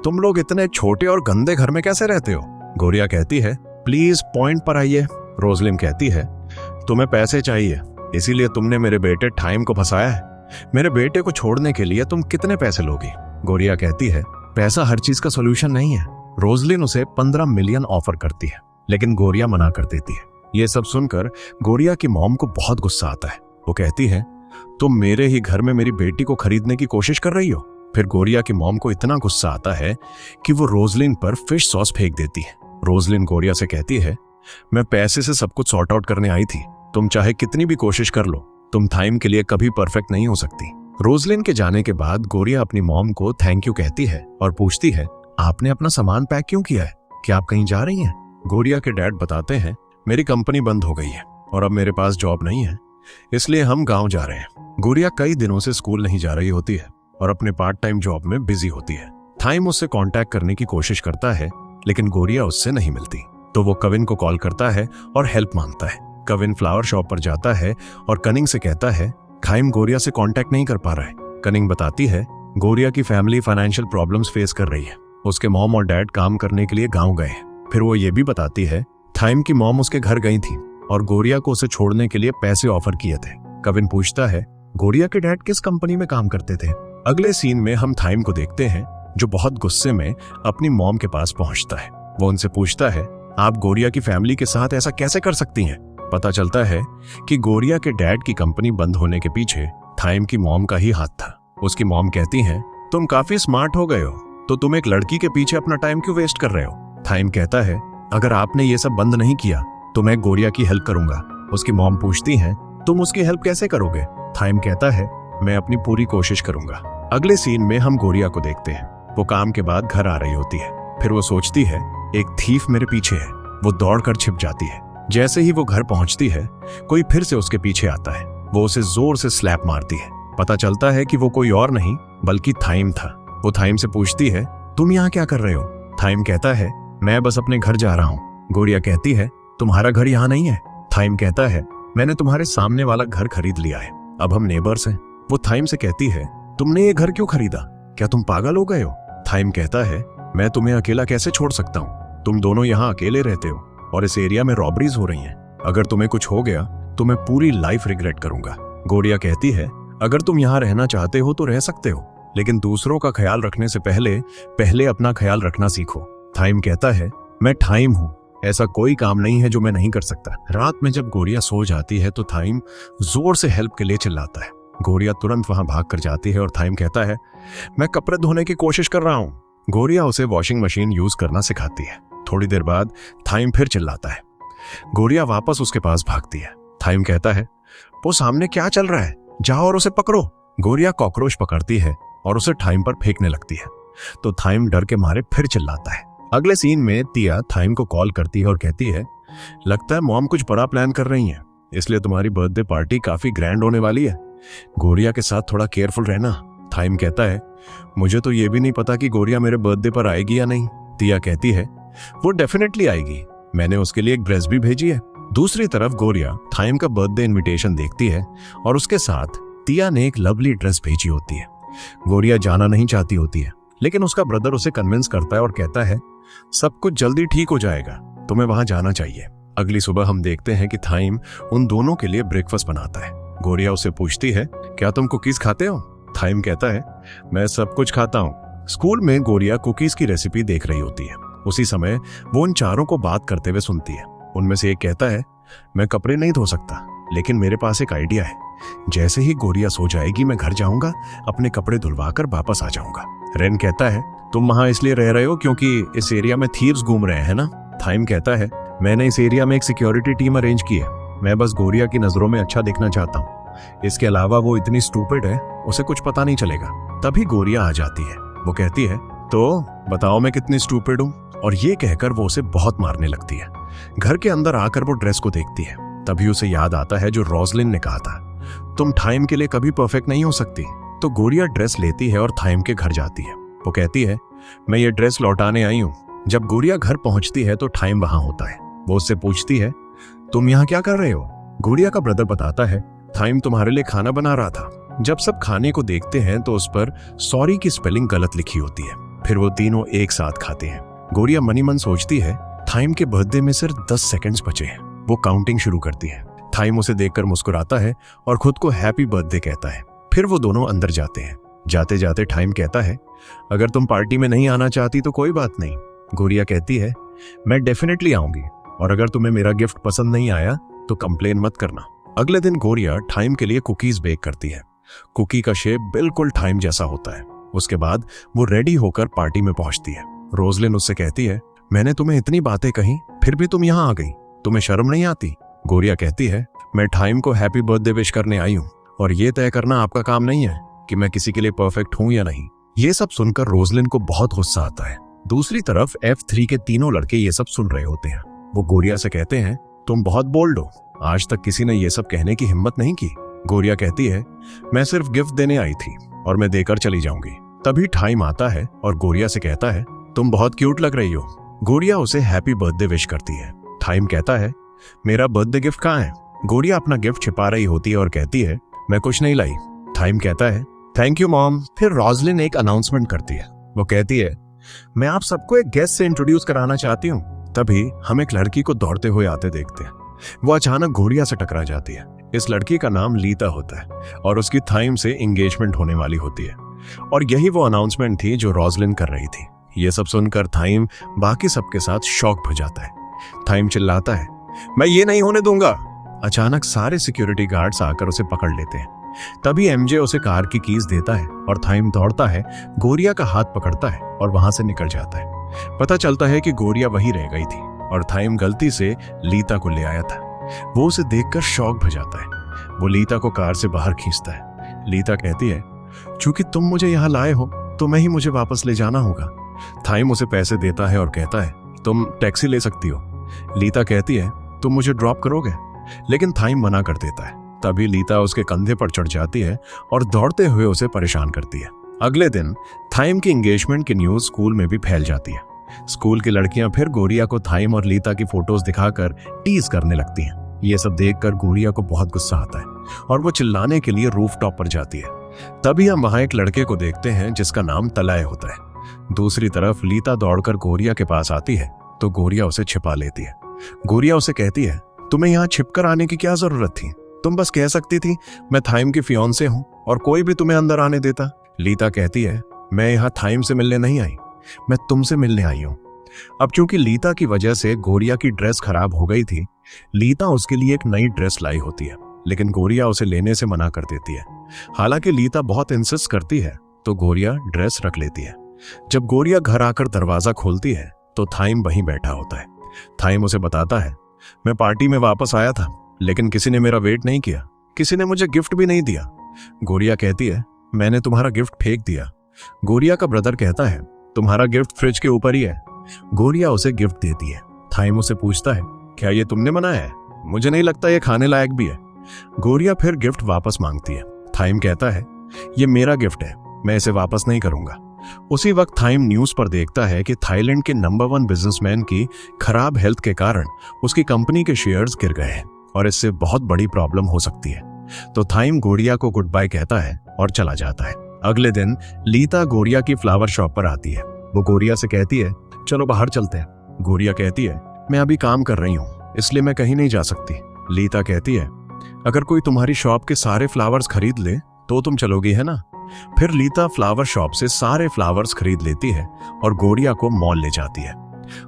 तुम लोग इतने छोटे और गंदे घर में कैसे रहते हो? गोरिया कहती है, प्लीज पॉइंट पर आइए। रोजलिन कहती है, तुम्हें पैसे चाहिए इसीलिए तुमने मेरे बेटे टाइम को फंसाया है। मेरे बेटे को छोड़ने के लिए तुम कितने पैसे लोगी? गोरिया कहती है, पैसा हर चीज का सोल्यूशन नहीं है। रोजलिन उसे 15 मिलियन ऑफर करती है, लेकिन गोरिया मना कर देती है। ये सब सुनकर गोरिया की मॉम को बहुत गुस्सा आता है। वो कहती है, तुम मेरे ही घर में मेरी बेटी को खरीदने की कोशिश कर रही हो। फिर गोरिया की मॉम को इतना गुस्सा आता है कि वो रोजलिन पर फिश सॉस फेंक देती है। रोजलिन गोरिया से कहती है, मैं पैसे से सब कुछ सॉर्ट आउट करने आई थी। तुम चाहे कितनी भी कोशिश कर लो, तुम टाइम के लिए कभी परफेक्ट नहीं हो सकती। रोजलिन के जाने के बाद गोरिया अपनी मॉम को थैंक यू कहती है और पूछती है, आपने अपना सामान पैक क्यों किया है? क्या आप कहीं जा रही हैं? गोरिया के डैड बताते हैं, मेरी कंपनी बंद हो गई है और अब मेरे पास जॉब नहीं है, इसलिए हम गांव जा रहे हैं। गोरिया कई दिनों से स्कूल नहीं जा रही होती है और अपने पार्ट टाइम जॉब में बिजी होती है। टाइम उससे कांटेक्ट करने की कोशिश करता है, लेकिन गोरिया उससे नहीं मिलती। तो वो कविन को कॉल करता है और हेल्प मांगता है। कविन फ्लावर शॉप पर जाता है और कनिंग से कहता है, टाइम गोरिया से कांटेक्ट नहीं कर पा रहा है। कनिंग बताती है, गोरिया की फैमिली फाइनेंशियल प्रॉब्लम्स फेस कर रही है। उसके मॉम और डैड काम करने के लिए गाँव गए। फिर वो ये भी बताती है, टाइम की मॉम उसके घर गई थी और गोरिया को उसे छोड़ने के लिए पैसे ऑफर किए थे। कविन पूछता है, गोरिया के डैड किस कंपनी में काम करते थे? अगले सीन में हम टाइम को देखते हैं जो बहुत गुस्से में अपनी मॉम के पास पहुंचता है। वो उनसे पूछता है, आप गोरिया की फैमिली के साथ ऐसा कैसे कर सकती हैं? पता चलता है कि गोरिया के डैड की कंपनी बंद होने के पीछे टाइम की मॉम का ही हाथ था। उसकी मॉम कहती हैं, तुम काफी स्मार्ट हो गए हो, तो तुम एक लड़की के पीछे अपना टाइम क्यों वेस्ट कर रहे हो? टाइम कहता है, अगर आपने ये सब बंद नहीं किया तो मैं गोरिया की हेल्प करूंगा। उसकी मॉम पूछती है, तुम उसकी हेल्प कैसे करोगे? टाइम कहता है, मैं अपनी पूरी कोशिश करूंगा। अगले सीन में हम गोरिया को देखते हैं। वो काम के बाद घर आ रही होती है। फिर वो सोचती है, एक थीफ मेरे पीछे है। वो दौड़कर छिप जाती है। जैसे ही वो घर पहुंचती है, कोई फिर से उसके पीछे आता है। वो उसे जोर से स्लैप मारती है। पता चलता है कि वो कोई और नहीं बल्कि थाइम था। वो थाइम से पूछती है, तुम यहाँ क्या कर रहे हो? थाइम कहता है, मैं बस अपने घर जा रहा हूँ। गोरिया कहती है, तुम्हारा घर यहाँ नहीं है। थाइम कहता है, मैंने तुम्हारे सामने वाला घर खरीद लिया है, अब हम नेबर्स हैं। वो थाइम से कहती है, तुमने ये घर क्यों खरीदा? क्या तुम पागल हो गए हो? थाइम कहता है, मैं तुम्हें अकेला कैसे छोड़ सकता हूँ? तुम दोनों यहाँ अकेले रहते हो और इस एरिया में रॉबरीज हो रही हैं। अगर तुम्हें कुछ हो गया तो मैं पूरी लाइफ रिग्रेट करूंगा। गोरिया कहती है, अगर तुम यहाँ रहना चाहते हो तो रह सकते हो, लेकिन दूसरों का ख्याल रखने से पहले अपना ख्याल रखना सीखो। थाइम कहता है, मैं थाइम हूँ, ऐसा कोई काम नहीं है जो मैं नहीं कर सकता। रात में जब गोरिया सो जाती है तो थाइम जोर से हेल्प के लिए चिल्लाता है। गोरिया तुरंत वहां भाग कर जाती है और थाइम कहता है, मैं कपड़े धोने की कोशिश कर रहा हूँ। गोरिया उसे वॉशिंग मशीन यूज करना सिखाती है। थोड़ी देर बाद थाइम फिर चिल्लाता है। गोरिया वापस उसके पास भागती है। थाइम कहता है, वो सामने क्या चल रहा है, जाओ और उसे पकड़ो। गोरिया कॉकरोच पकड़ती है और उसे थाइम पर फेंकने लगती है तो थाइम डर के मारे फिर चिल्लाता है। अगले सीन में तिया थाइम को कॉल करती है और कहती है, लगता है मॉम कुछ बड़ा प्लान कर रही हैं, इसलिए तुम्हारी बर्थडे पार्टी काफी ग्रैंड होने वाली है। गोरिया के साथ थोड़ा केयरफुल रहना। थाइम कहता है, मुझे तो ये भी नहीं पता कि गोरिया मेरे बर्थडे पर आएगी या नहीं। तिया कहती है, वो डेफिनेटली आएगी, मैंने उसके लिए एक ड्रेस भी भेजी है। दूसरी तरफ गोरिया थाइम का बर्थडे इनविटेशन देखती है और उसके साथ तिया ने एक लवली ड्रेस भेजी होती है। गोरिया जाना नहीं चाहती होती है, लेकिन उसका ब्रदर उसे कन्विंस करता है और कहता है, सब कुछ जल्दी ठीक हो जाएगा, तुम्हें वहां जाना चाहिए। अगली सुबह हम देखते हैं कि थाइम उन दोनों के लिए ब्रेकफास्ट बनाता है। गोरिया उससे पूछती है, क्या तुम कुकीज खाते हो? थाइम कहता है, मैं सब कुछ खाता हूँ। स्कूल में गोरिया कुकीज की रेसिपी देख रही होती है। उसी समय वो उन चारों को बात करते हुए सुनती है। उनमें से एक कहता है, मैं कपड़े नहीं धो सकता, लेकिन मेरे पास एक आइडिया है। जैसे ही गोरिया सो जाएगी मैं घर जाऊंगा, अपने कपड़े धुलवा कर वापस आ जाऊंगा। रेन कहता है, तुम वहां इसलिए रह रहे हो क्योंकि इस एरिया में थीव्स घूम रहे हैं ना? थाइम कहता है, मैंने इस एरिया में एक सिक्योरिटी टीम अरेंज की है, मैं बस गोरिया की नजरों में अच्छा दिखना चाहता हूँ। इसके अलावा वो इतनी स्टूपिड है, उसे कुछ पता नहीं चलेगा। तभी गोरिया आ जाती है। वो कहती है, तो बताओ मैं कितनी स्टूपिड हूँ? और ये कहकर वो उसे बहुत मारने लगती है। घर के अंदर आकर वो ड्रेस को देखती है। तभी उसे याद आता है जो रोजलिन ने कहा था, तुम थाइम के लिए कभी परफेक्ट नहीं हो सकती। तो गोरिया ड्रेस लेती है और थाइम के घर जाती है। वो कहती है, मैं ये ड्रेस लौटाने आई हूँ। जब गोरिया घर पहुंचती है तो थाइम वहां होता है। वो उससे पूछती है, तुम यहाँ क्या कर रहे हो? गोरिया का ब्रदर बताता है, थाइम तुम्हारे लिए खाना बना रहा था। जब सब खाने को देखते हैं तो उस पर सॉरी की स्पेलिंग गलत लिखी होती है। फिर वो तीनों एक साथ खाते हैं। गोरिया मनी मन सोचती है, थाइम के बर्थडे में सिर्फ 10 सेकंड्स बचे हैं। वो काउंटिंग शुरू करती है। थाइम उसे देखकर मुस्कुराता है और खुद को हैप्पी बर्थडे कहता है। फिर वो दोनों अंदर जाते हैं। जाते जाते थाइम कहता है, अगर तुम पार्टी में नहीं आना चाहती तो कोई बात नहीं। गोरिया कहती है, मैं डेफिनेटली आऊंगी, और अगर तुम्हें मेरा गिफ्ट पसंद नहीं आया तो कंप्लेन मत करना। अगले दिन गोरिया थाइम के लिए कुकीज बेक करती है। कुकी का शेप बिल्कुल थाइम जैसा होता है। उसके बाद वो रेडी होकर पार्टी में पहुंचती है। रोजलिन उससे कहती है, मैंने तुम्हें इतनी बातें कही, फिर भी तुम यहाँ आ गई, तुम्हें शर्म नहीं आती? गोरिया कहती है, मैं थाइम को हैप्पी बर्थडे विश करने आई हूँ, और ये तय करना आपका काम नहीं है कि मैं किसी के लिए परफेक्ट हूँ या नहीं। ये सब सुनकर रोजलिन को बहुत गुस्सा आता है। दूसरी तरफ F3 के तीनों लड़के ये सब सुन रहे होते हैं। वो गोरिया से कहते हैं, तुम बहुत बोल्ड हो, आज तक किसी ने ये सब कहने की हिम्मत नहीं की। गोरिया कहती है, मैं सिर्फ गिफ्ट देने आई थी और मैं देकर चली जाऊंगी। तभी थाइम आता है और गोरिया से कहता है, तुम बहुत क्यूट लग रही हो। गोरिया उसे हैप्पी बर्थडे विश करती है। थाइम कहता है, मेरा बर्थडे गिफ्ट कहाँ है? गोरिया अपना गिफ्ट छिपा रही होती है और कहती है, मैं कुछ नहीं लाई। थाइम कहता है, थैंक यू मॉम। फिर रोजलिन एक अनाउंसमेंट करती है। वो कहती है, मैं आप सबको एक गेस्ट से इंट्रोड्यूस कराना चाहती हूँ। तभी हम एक लड़की को दौड़ते हुए आते देखते हैं। वो अचानक गोरिया से टकरा जाती है। इस लड़की का नाम लीता होता है और उसकी थाइम से एंगेजमेंट होने वाली होती है, और यही वो अनाउंसमेंट थी जो रोजलिन कर रही थी। ये सब सुनकर थाइम बाकी सबके साथ शॉक हो जाता है। थाइम चिल्लाता है, मैं ये नहीं होने दूंगा। अचानक सारे सिक्योरिटी गार्ड्स आकर उसे पकड़ लेते हैं। तभी एमजे उसे कार की कीज देता है और थाइम दौड़ता है, गोरिया का हाथ पकड़ता है और वहां से निकल जाता है। पता चलता है कि गोरिया वहीं रह गई थी और थाइम गलती से लीता को ले आया था। वो उसे देखकर शॉक हो जाता है। वो लीता को कार से बाहर खींचता है। लीता कहती है, चूंकि तुम मुझे यहाँ लाए हो तो मैं ही मुझे वापस ले जाना होगा। थाइम उसे पैसे देता है और कहता है, तुम टैक्सी ले सकती हो। लीता कहती है, तुम मुझे ड्रॉप करोगे? लेकिन थाइम मना कर देता है। तभी लीता उसके कंधे पर चढ़ जाती है और दौड़ते हुए उसे परेशान करती है। अगले दिन थाइम की एंगेजमेंट की न्यूज स्कूल में भी फैल जाती है। स्कूल की लड़कियां फिर गोरिया को थाइम और लीता की फोटोज दिखाकर टीज करने लगती हैं। ये सब देखकर गोरिया को बहुत गुस्सा आता है और वो चिल्लाने के लिए रूफटॉप पर जाती है। तभी हम वहां एक लड़के को देखते हैं जिसका नाम तलय होता है। दूसरी तरफ लीता दौड़कर गोरिया के पास आती है तो गोरिया उसे छिपा लेती है। गोरिया उसे कहती है, तुम्हें यहाँ छिपकर आने की क्या जरूरत थी? तुम बस कह सकती थी मैं थाइम की फियांसे हूँ और कोई भी तुम्हें अंदर आने देता। लीता कहती है, मैं यहाँ थाइम से मिलने नहीं आई, मैं तुमसे मिलने आई हूँ। अब चूंकि लीता की वजह से गोरिया की ड्रेस खराब हो गई थी, लीता उसके लिए एक नई ड्रेस लाई होती है, लेकिन गोरिया उसे लेने से मना कर देती है। हालांकि लीता बहुत इंसिस्ट करती है तो गोरिया ड्रेस रख लेती है। जब गोरिया घर आकर दरवाजा खोलती है तो थाइम वहीं बैठा होता है। थाइम उसे बताता है, मैं पार्टी में वापस आया था लेकिन किसी ने मेरा वेट नहीं किया, किसी ने मुझे गिफ्ट भी नहीं दिया। गोरिया कहती है, मैंने तुम्हारा गिफ्ट फेंक दिया। गोरिया का ब्रदर कहता है, तुम्हारा गिफ्ट फ्रिज के ऊपर ही है। गोरिया उसे गिफ्ट देती है। थाइम उसे पूछता है, क्या ये तुमने बनाया है? मुझे नहीं लगता ये खाने लायक भी है। गोरिया फिर गिफ्ट वापस मांगती है। थाइम कहता है, ये मेरा गिफ्ट है, मैं इसे वापस नहीं करूंगा। उसी वक्त थाइम न्यूज पर देखता है कि थाईलैंड के नंबर 1 बिजनेसमैन की खराब हेल्थ के कारण उसकी कंपनी के शेयर्स गिर गए हैं और इससे बहुत बड़ी प्रॉब्लम हो सकती है। तो थाइम गोरिया को गुड बाय कहता है और चला जाता है। अगले दिन लीता गोरिया की फ्लावर शॉप पर आती है। वो गोरिया से कहती है, चलो बाहर चलते हैं। गोरिया कहती है, मैं अभी काम कर रही हूँ इसलिए मैं कहीं नहीं जा सकती। लीता कहती है, अगर कोई तुम्हारी शॉप के सारे फ्लावर्स खरीद ले तो तुम चलोगी, है ना? फिर लीता फ्लावर शॉप से सारे फ्लावर्स खरीद लेती है और गोरिया को मॉल ले जाती है।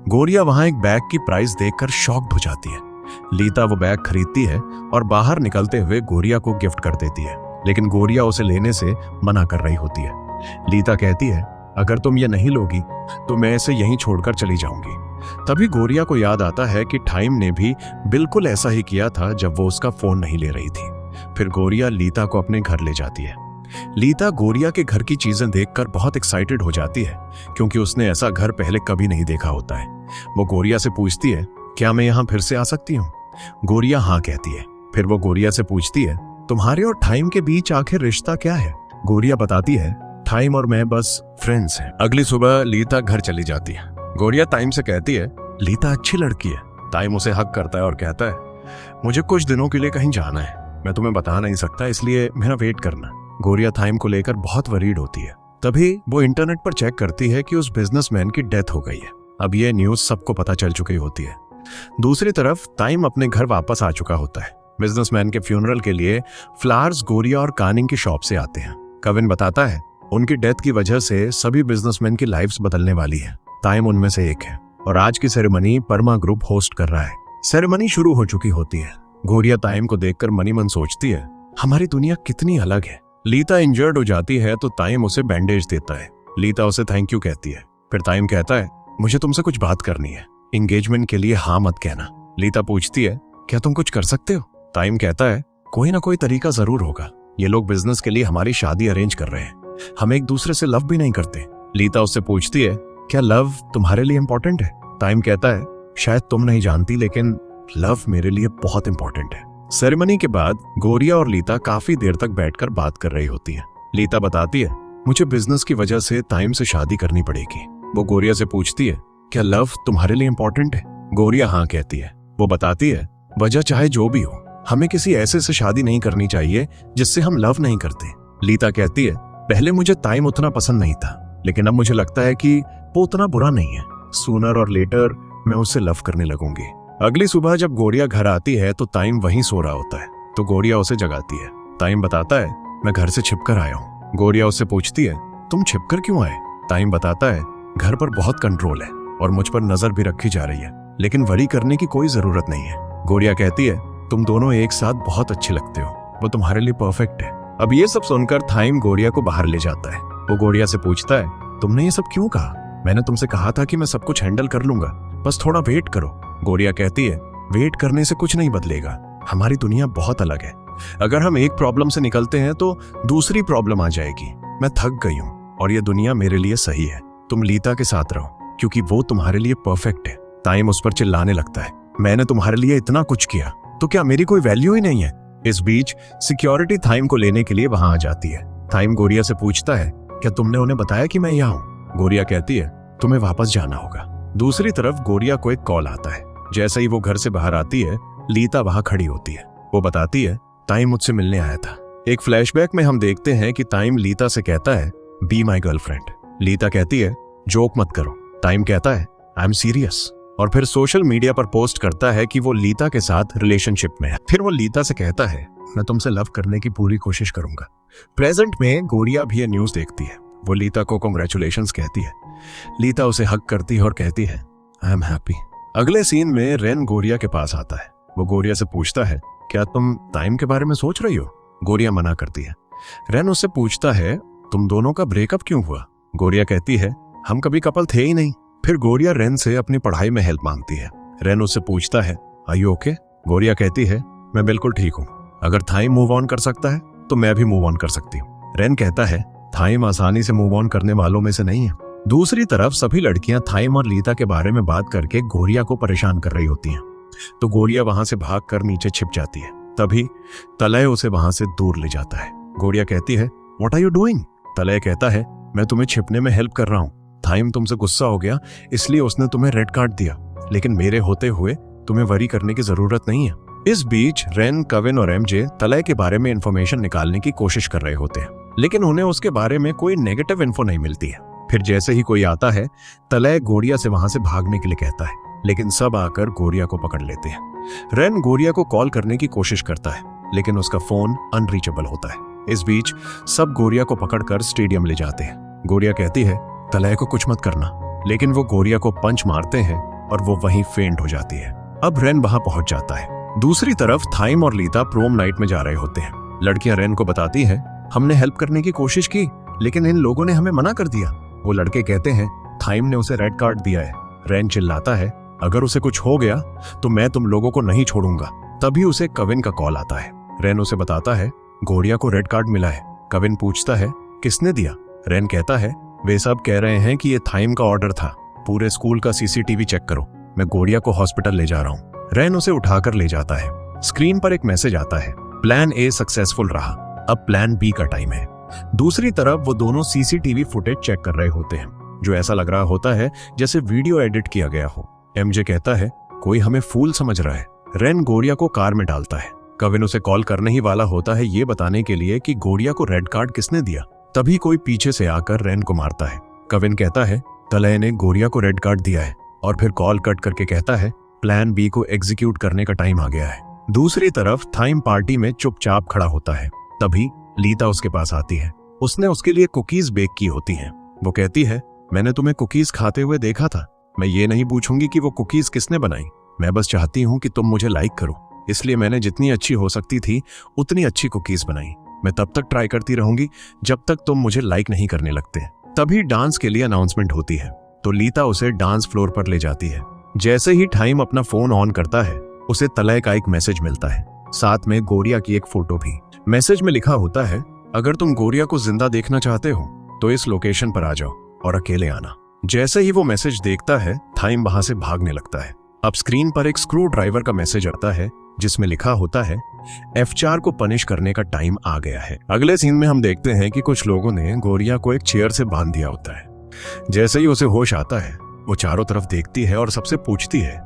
गोरिया वहां एक बैग की प्राइस देखकर शॉक्ड हो जाती है। लीता वो बैग खरीदती है और बाहर निकलते हुए गोरिया को गिफ्ट कर देती है, लेकिन गोरिया उसे लेने से मना कर रही होती है। लीता कहती है, अगर तुम ये नहीं लोगी तो मैं इसे यहीं छोड़कर चली जाऊंगी। तभी गोरिया को याद आता है कि थाइम ने भी बिल्कुल ऐसा ही किया था जब वो उसका फोन नहीं ले रही थी। फिर गोरिया लीता को अपने घर ले जाती है। लीता गोरिया के घर की चीजें देखकर बहुत एक्साइटेड हो जाती है क्योंकि उसने ऐसा घर पहले कभी नहीं देखा होता है। वो गोरिया से पूछती है, क्या मैं यहाँ फिर से आ सकती हूँ? गोरिया हाँ कहती है। फिर वो गोरिया से पूछती है, तुम्हारे और थाइम के बीच आखिर रिश्ता क्या है? गोरिया बताती है, थाइम और मैं बस फ्रेंड्स हैं। अगली सुबह लीता घर चली जाती है। गोरिया थाइम से कहती है, लीता अच्छी लड़की है। थाइम उसे हक करता है और कहता है, मुझे कुछ दिनों के लिए कहीं जाना है, मैं तुम्हें बता नहीं सकता, इसलिए मेरा वेट करना। गोरिया थाइम को लेकर बहुत वरीड होती है। तभी वो इंटरनेट पर चेक करती है कि उस बिजनेसमैन की डेथ हो गई है। अब ये न्यूज सबको पता चल चुकी होती है। दूसरी तरफ थाइम अपने घर वापस आ चुका होता है। बिजनेसमैन के फ्यूनरल के लिए फ्लावर्स गोरिया और कानिंग की शॉप से आते हैं। कविन बताता है, उनकी डेथ की वजह से सभी बिजनेसमैन की लाइफ्स बदलने वाली है। थाइम उनमें से एक है और आज की सेरेमनी परमा ग्रुप होस्ट कर रहा है। सेरेमनी शुरू हो चुकी होती है। गोरिया थाइम को देखकर मनी मन सोचती है, हमारी दुनिया कितनी अलग है। लीता इंजर्ड हो जाती है तो थाइम उसे बैंडेज देता है। लीता उसे थैंक यू कहती है। फिर थाइम कहता है, मुझे तुमसे कुछ बात करनी है, एंगेजमेंट के लिए हाँ मत कहना। लीता पूछती है, क्या तुम कुछ कर सकते हो? थाइम कहता है, कोई ना कोई तरीका जरूर होगा। ये लोग बिजनेस के लिए हमारी शादी अरेंज कर रहे हैं, हम एक दूसरे से लव भी नहीं करते। लीता उससे पूछती है, क्या लव तुम्हारे लिए इंपॉर्टेंट है? थाइम कहता है, शायद तुम नहीं जानती लेकिन लव मेरे लिए बहुत इंपॉर्टेंट है। सेरेमनी के बाद गोरिया और लीता काफी देर तक बैठकर बात कर रही होती है। लीता बताती है, मुझे बिजनेस की वजह से थाइम से शादी करनी पड़ेगी। वो गोरिया से पूछती है, क्या लव तुम्हारे लिए इंपॉर्टेंट है? गोरिया हाँ कहती है। वो बताती है, वजह चाहे जो भी हो, हमें किसी ऐसे से शादी नहीं करनी चाहिए जिससे हम लव नहीं करते। लीता कहती है, पहले मुझे थाइम उतना पसंद नहीं था लेकिन अब मुझे लगता है कि वो उतना बुरा नहीं है। सूनर और लेटर मैं उससे लव करने लगूंगी। अगली सुबह जब गोरिया घर आती है तो थाइम वहीं सो रहा होता है तो गोरिया उसे जगाती है। थाइम बताता है, मैं घर से छिपकर आया हूँ। गोरिया उससे पूछती है, तुम छिपकर क्यों आए? थाइम बताता है, घर पर बहुत कंट्रोल है और मुझ पर नजर भी रखी जा रही है, लेकिन वरी करने की कोई जरूरत नहीं है। गोरिया कहती है, तुम दोनों एक साथ बहुत अच्छे लगते हो, वो तुम्हारे लिए परफेक्ट है। अब ये सब सुनकर थाइम गोरिया को बाहर ले जाता है। वो गोरिया से पूछता है, तुमने ये सब क्यों कहा? मैंने तुमसे कहा था कि मैं सब कुछ हैंडल कर लूंगा, बस थोड़ा वेट करो। गोरिया कहती है, वेट करने से कुछ नहीं बदलेगा, हमारी दुनिया बहुत अलग है। अगर हम एक प्रॉब्लम से निकलते हैं तो दूसरी प्रॉब्लम आ जाएगी। मैं थक गई हूँ और ये दुनिया मेरे लिए सही है। तुम लीता के साथ रहो क्योंकि वो तुम्हारे लिए परफेक्ट है। थाइम उस पर चिल्लाने लगता है, मैंने तुम्हारे लिए इतना कुछ किया तो क्या मेरी कोई वैल्यू ही नहीं है? इस बीच सिक्योरिटी थाइम को लेने के लिए वहां आ जाती है। थाइम गोरिया से पूछता है, क्या तुमने उन्हें बताया कि मैं यहाँ हूँ? गोरिया कहती है, तुम्हें वापस जाना होगा। दूसरी तरफ गोरिया को एक कॉल आता है। जैसे ही वो घर से बाहर आती है, लीता वहां खड़ी होती है। वो बताती है, टाइम मुझसे मिलने आया था। एक फ्लैशबैक में हम देखते हैं कि टाइम लीता से कहता है, बी माई गर्लफ्रेंड। लीता कहती है, जोक मत करो। टाइम कहता है, आई एम सीरियस, और फिर सोशल मीडिया पर पोस्ट करता है कि वो लीता के साथ रिलेशनशिप में है। फिर वो लीता से कहता है, मैं तुमसे लव करने की पूरी कोशिश करूंगा। प्रेजेंट में गोरिया भी ये न्यूज देखती है। वो लीता को कांग्रेचुलेशंस कहती है। लीता उसे हक करती है और कहती है, आई एम हैप्पी। अगले सीन में रेन गोरिया के पास आता है। वो गोरिया से पूछता है, क्या तुम टाइम के बारे में सोच रही हो? गोरिया मना करती है। रेन उससे पूछता है, तुम दोनों का ब्रेकअप क्यों हुआ? गोरिया कहती है, हम कभी कपल थे ही नहीं। फिर गोरिया रेन से अपनी पढ़ाई में हेल्प मांगती है। रेन उससे पूछता है, आर यू ओके? गोरिया कहती है, मैं बिल्कुल ठीक हूँ। अगर थाइम मूव ऑन कर सकता है तो मैं भी मूव ऑन कर सकती हूँ। रेन कहता है, थाइम आसानी से मूव ऑन करने वालों में से नहीं है। दूसरी तरफ सभी लड़कियां थाइम और लीता के बारे में बात करके गोरिया को परेशान कर रही होती हैं। तो गोरिया वहां से भागकर नीचे छिप जाती है। तभी तलय उसे वहां से दूर ले जाता है। गोरिया कहती है, व्हाट आर यू डूइंग? तलय कहता है, मैं तुम्हें छिपने में हेल्प कर रहा हूँ। थाइम तुमसे गुस्सा हो गया, इसलिए उसने तुम्हें रेड कार्ड दिया, लेकिन मेरे होते हुए तुम्हें वरी करने की जरूरत नहीं है। इस बीच रेन, कविन और एमजे तलय के बारे में इंफॉर्मेशन निकालने की कोशिश कर रहे होते हैं, लेकिन उन्हें उसके बारे में कोई नेगेटिव इन्फो नहीं मिलती है। फिर जैसे ही कोई आता है, तलय गोरिया से वहां से भागने के लिए कहता है, लेकिन सब आकर गोरिया को पकड़ लेते हैं। रेन गोरिया को कॉल करने की कोशिश करता है, लेकिन उसका फोन अनरीचेबल होता है। इस बीच सब गोरिया को पकड़कर स्टेडियम ले जाते हैं। गोरिया कहती है, तलय को कुछ मत करना, लेकिन वो गोरिया को पंच मारते हैं और वो वहीं फेंट हो जाती है। अब रेन वहां पहुंच जाता है। दूसरी तरफ थाइम और लीता प्रोम नाइट में जा रहे होते हैं। लड़कियां रेन को बताती हैं, हमने हेल्प करने की कोशिश की, लेकिन इन लोगों ने हमें मना कर दिया। वो लड़के कहते हैं, थाइम ने उसे रेड कार्ड दिया है। रेन चिल्लाता है, अगर उसे कुछ हो गया तो मैं तुम लोगों को नहीं छोड़ूंगा। तभी उसे कविन का कॉल आता है। रेन उसे बताता है, गोरिया को रेड कार्ड मिला है। कविन पूछता है, किसने दिया? रेन कहता है, वे सब कह रहे हैं कि ये थाइम का ऑर्डर था। पूरे स्कूल का सीसीटीवी चेक करो, मैं गोरिया को हॉस्पिटल ले जा रहा हूँ। रेन उसे उठाकर ले जाता है। स्क्रीन पर एक मैसेज आता है, प्लान ए सक्सेसफुल रहा, अब प्लान बी का टाइम है। दूसरी तरफ वो दोनों सीसीटीवी फुटेज चेक कर रहे होते हैं, जो ऐसा लग रहा होता है जैसे वीडियो एडिट किया गया हो। एमजे कहता है, कोई हमें फूल समझ रहा है। रेन गोरिया को कार में डालता है। कविन उसे कॉल करने ही वाला होता है ये बताने के लिए कि गोरिया को रेड कार्ड किसने दिया। तभी कोई पीछे से आकर रेन को मारता है। कविन कहता है, तलय ने गोरिया को रेड कार्ड दिया है, और फिर कॉल कट करके कहता है, प्लान बी को एग्जीक्यूट करने का टाइम आ गया है। दूसरी तरफ थाइम पार्टी में चुपचाप खड़ा होता है। तभी लीता उसके पास आती है। उसने उसके लिए कुकीज बेक की होती हैं। वो कहती है, मैंने तुम्हें कुकीज खाते हुए देखा था। मैं ये नहीं पूछूंगी कि वो कुकीज किसने बनाई, मैं बस चाहती हूँ कि तुम मुझे लाइक करो, इसलिए मैंने जितनी अच्छी हो सकती थी उतनी अच्छी कुकीज बनाई। मैं तब तक ट्राई करती रहूंगी जब तक तुम मुझे लाइक नहीं करने लगते। तभी डांस के लिए अनाउंसमेंट होती है, तो लीता उसे डांस फ्लोर पर ले जाती है। जैसे ही टाइम अपना फोन ऑन करता है, उसे तलय का एक मैसेज मिलता है, साथ में गोरिया की एक फोटो भी। मैसेज में लिखा होता है, अगर तुम गोरिया को जिंदा देखना चाहते हो तो इस लोकेशन पर आ जाओ और अकेले आना। जैसे ही वो मैसेज देखता है, थाइम वहां से भागने लगता है। अब स्क्रीन पर एक स्क्रू ड्राइवर का मैसेज आता है, जिसमें लिखा होता है, F4 को पनिश करने का टाइम आ गया है। अगले सीन में हम देखते हैं कि कुछ लोगों ने गोरिया को एक चेयर से बांध दिया होता है। जैसे ही उसे होश आता है, वो चारों तरफ देखती है और सबसे पूछती है,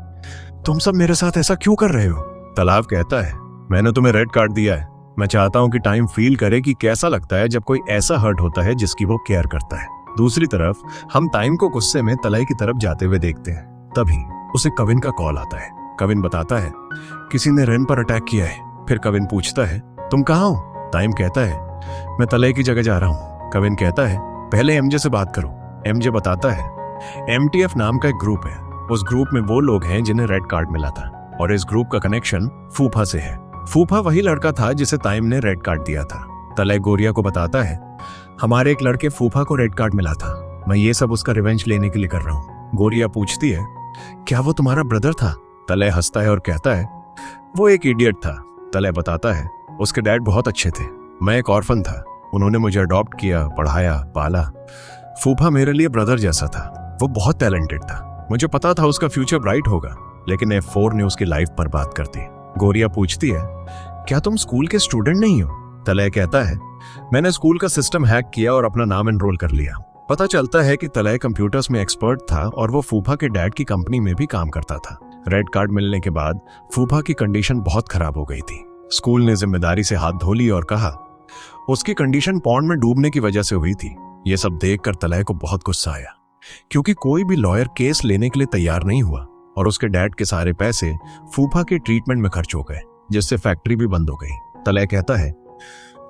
तुम सब मेरे साथ ऐसा क्यों कर रहे हो? तालाब कहता है, मैंने तुम्हें रेड कार्ड दिया है। मैं चाहता हूं कि टाइम फील करे कि कैसा लगता है जब कोई ऐसा हर्ट होता है जिसकी वो केयर करता है। दूसरी तरफ हम टाइम को गुस्से में तलय की तरफ जाते हुए देखते हैं। तभी उसे कविन का कॉल आता है। कविन बताता है, किसी ने रेन पर अटैक किया है। फिर कविन पूछता है, तुम कहाँ हो? टाइम कहता है, मैं तलय की जगह जा रहा हूँ। कविन कहता है, पहले एमजे से बात करो। एमजे बताता है, MTF नाम का एक ग्रुप है। उस ग्रुप में वो लोग हैं जिन्हें रेड कार्ड मिला था, और इस ग्रुप का कनेक्शन फूफा से है। फूफा वही लड़का था जिसे टाइम ने रेड कार्ड दिया था। तलय गोरिया को बताता है, हमारे एक लड़के फूफा को रेड कार्ड मिला था, मैं ये सब उसका रिवेंज लेने के लिए कर रहा हूँ। गोरिया पूछती है, क्या वो तुम्हारा ब्रदर था? तलय हंसता है और कहता है, वो एक इडियट था। तलय बताता है, उसके डैड बहुत अच्छे थे, मैं एक ऑर्फन था, उन्होंने मुझे अडॉप्ट किया, पढ़ाया, पाला। फूफा मेरे लिए ब्रदर जैसा था, वो बहुत टैलेंटेड था, मुझे पता था उसका फ्यूचर ब्राइट होगा, लेकिन F4 ने उसकी लाइफ बर्बाद कर दी। गोरिया पूछती है, क्या तुम स्कूल के स्टूडेंट नहीं हो? तलय कहता है, मैंने स्कूल का सिस्टम हैक किया और अपना नाम एनरोल कर लिया। पता चलता है कि तलय कंप्यूटर्स में एक्सपर्ट था और वो फूफा के डैड की कंपनी में भी काम करता था। रेड कार्ड मिलने के बाद फूफा की कंडीशन बहुत खराब हो गई थी। स्कूल ने जिम्मेदारी से हाथ धो ली और कहा उसकी कंडीशन पॉन्ड में डूबने की वजह से हुई थी। ये सब देखकर तलय को बहुत गुस्सा आया, क्योंकि कोई भी लॉयर केस लेने के लिए तैयार नहीं हुआ और उसके डैड के सारे पैसे फूफा के ट्रीटमेंट में खर्च हो गए, जिससे फैक्ट्री भी बंद हो गई। तलय कहता है,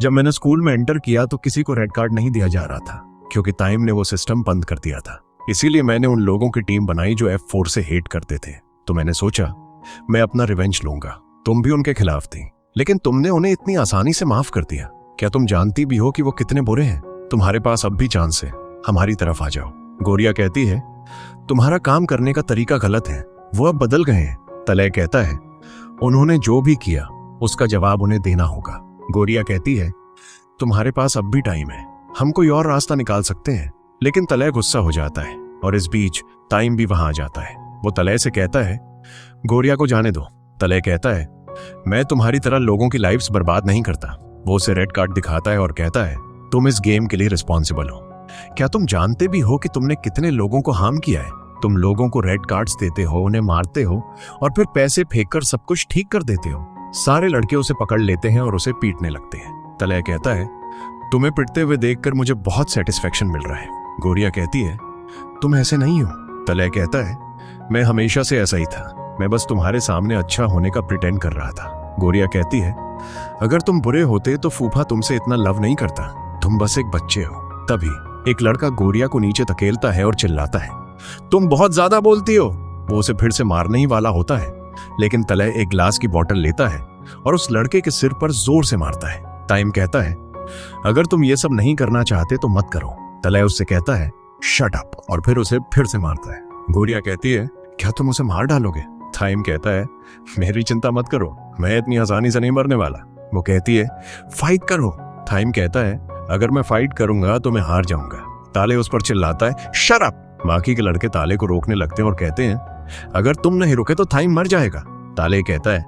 जब मैंने स्कूल में एंटर किया तो किसी को रेड कार्ड नहीं दिया जा रहा था, क्योंकि टाइम ने वो सिस्टम बंद कर दिया था। इसीलिए मैंने उन लोगों की टीम बनाई जो F4 से हेट करते थे। तो मैंने सोचा मैं अपना रिवेंज लूंगा। तुम भी उनके खिलाफ थी, लेकिन तुमने उन्हें इतनी आसानी से माफ कर दिया। क्या तुम जानती भी हो कि वो कितने बुरे हैं? तुम्हारे पास अब भी चांस है, हमारी तरफ आ जाओ। गोरिया कहती है, तुम्हारा काम करने का तरीका गलत है, वो अब बदल गए हैं। तलय कहता है, उन्होंने जो भी किया उसका जवाब उन्हें देना होगा। गोरिया कहती है, तुम्हारे पास अब भी टाइम है, हम कोई और रास्ता निकाल सकते हैं। लेकिन तलय गुस्सा हो जाता है और इस बीच टाइम भी वहां आ जाता है। वो तलय से कहता है, गोरिया को जाने दो। तलय कहता है, मैं तुम्हारी तरह लोगों की लाइफ्स बर्बाद नहीं करता। वो उसे रेड कार्ड दिखाता है और कहता है, तुम इस गेम के लिए रिस्पॉन्सिबल हो। क्या तुम जानते भी हो कि तुमने कितने लोगों को हार्म किया है? तुम लोगों को रेड कार्ड्स देते हो, उन्हें मारते हो और फिर पैसे फेंककर सब कुछ ठीक कर देते हो। सारे लड़के उसे पकड़ लेते हैं और उसे पीटने लगते हैं। तलय कहता है, तुम्हें पिटते हुए देखकर मुझे बहुत सेटिस्फेक्शन मिल रहा है। गोरिया कहती है, तुम ऐसे नहीं हो। तलय कहता है, मैं हमेशा से ऐसा ही था, मैं बस तुम्हारे सामने अच्छा होने का प्रिटेंड कर रहा था। गोरिया कहती है, अगर तुम बुरे होते तो फूफा तुमसे इतना लव नहीं करता, तुम बस एक बच्चे हो। तभी एक लड़का गोरिया को नीचे धकेलता है और चिल्लाता है, तुम बहुत ज्यादा बोलती हो। वो उसे फिर से मारने ही वाला होता है, लेकिन तलय एक ग्लास की बोतल लेता है और उस लड़के के सिर पर जोर से मारता है। टाइम कहता है, अगर तुम ये सब नहीं करना चाहते तो मत करो। तलय उससे कहता है, शट अप, और फिर उसे फिर से मारता है। गोरिया कहती है, क्या तुम उसे मार डालोगे? टाइम कहता है, मेरी चिंता मत करो, मैं इतनी आसानी से नहीं मरने वाला। वो कहती है, फाइट करो। टाइम कहता है, अगर मैं फाइट करूंगा तो मैं हार जाऊंगा। ताले उस पर चिल्लाता है, शट अप। बाकी के लड़के ताले को रोकने लगते हैं और कहते हैं, अगर तुम नहीं रुके तो थाइम मर जाएगा। ताले कहता है,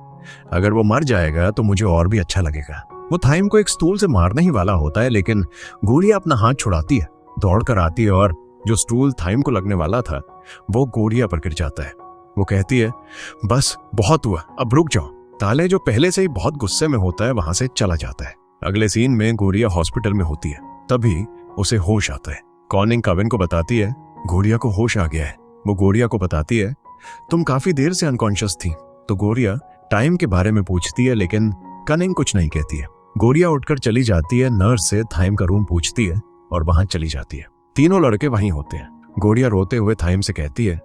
अगर वो मर जाएगा तो मुझे और भी अच्छा लगेगा। वो थाइम को एक स्टूल से मारने ही वाला होता है, लेकिन गोरिया अपना हाथ छुड़ाती है, दौड़कर आती है और जो स्टूल थाइम को लगने वाला था वो गोरिया पर गिर जाता है। वो कहती है, बस बहुत हुआ, अब रुक जाओ। ताले जो पहले से ही बहुत गुस्से में होता है वहां से चला जाता है। अगले सीन में गोरिया हॉस्पिटल में होती है, तभी उसे होश आता है। कॉनिंग कविन को बताती है, गोरिया को होश आ गया है। वो गोरिया को बताती है, तुम काफी देर से अनकॉन्शियस थी। तो गोरिया टाइम के बारे में पूछती है, लेकिन कनिंग कुछ नहीं कहती है। गोरिया उठकर चली जाती है, नर्स से थाइम का रूम पूछती है और वहां चली जाती है। तीनों लड़के वहीं होते हैं। गोरिया रोते हुए थाइम से कहती है,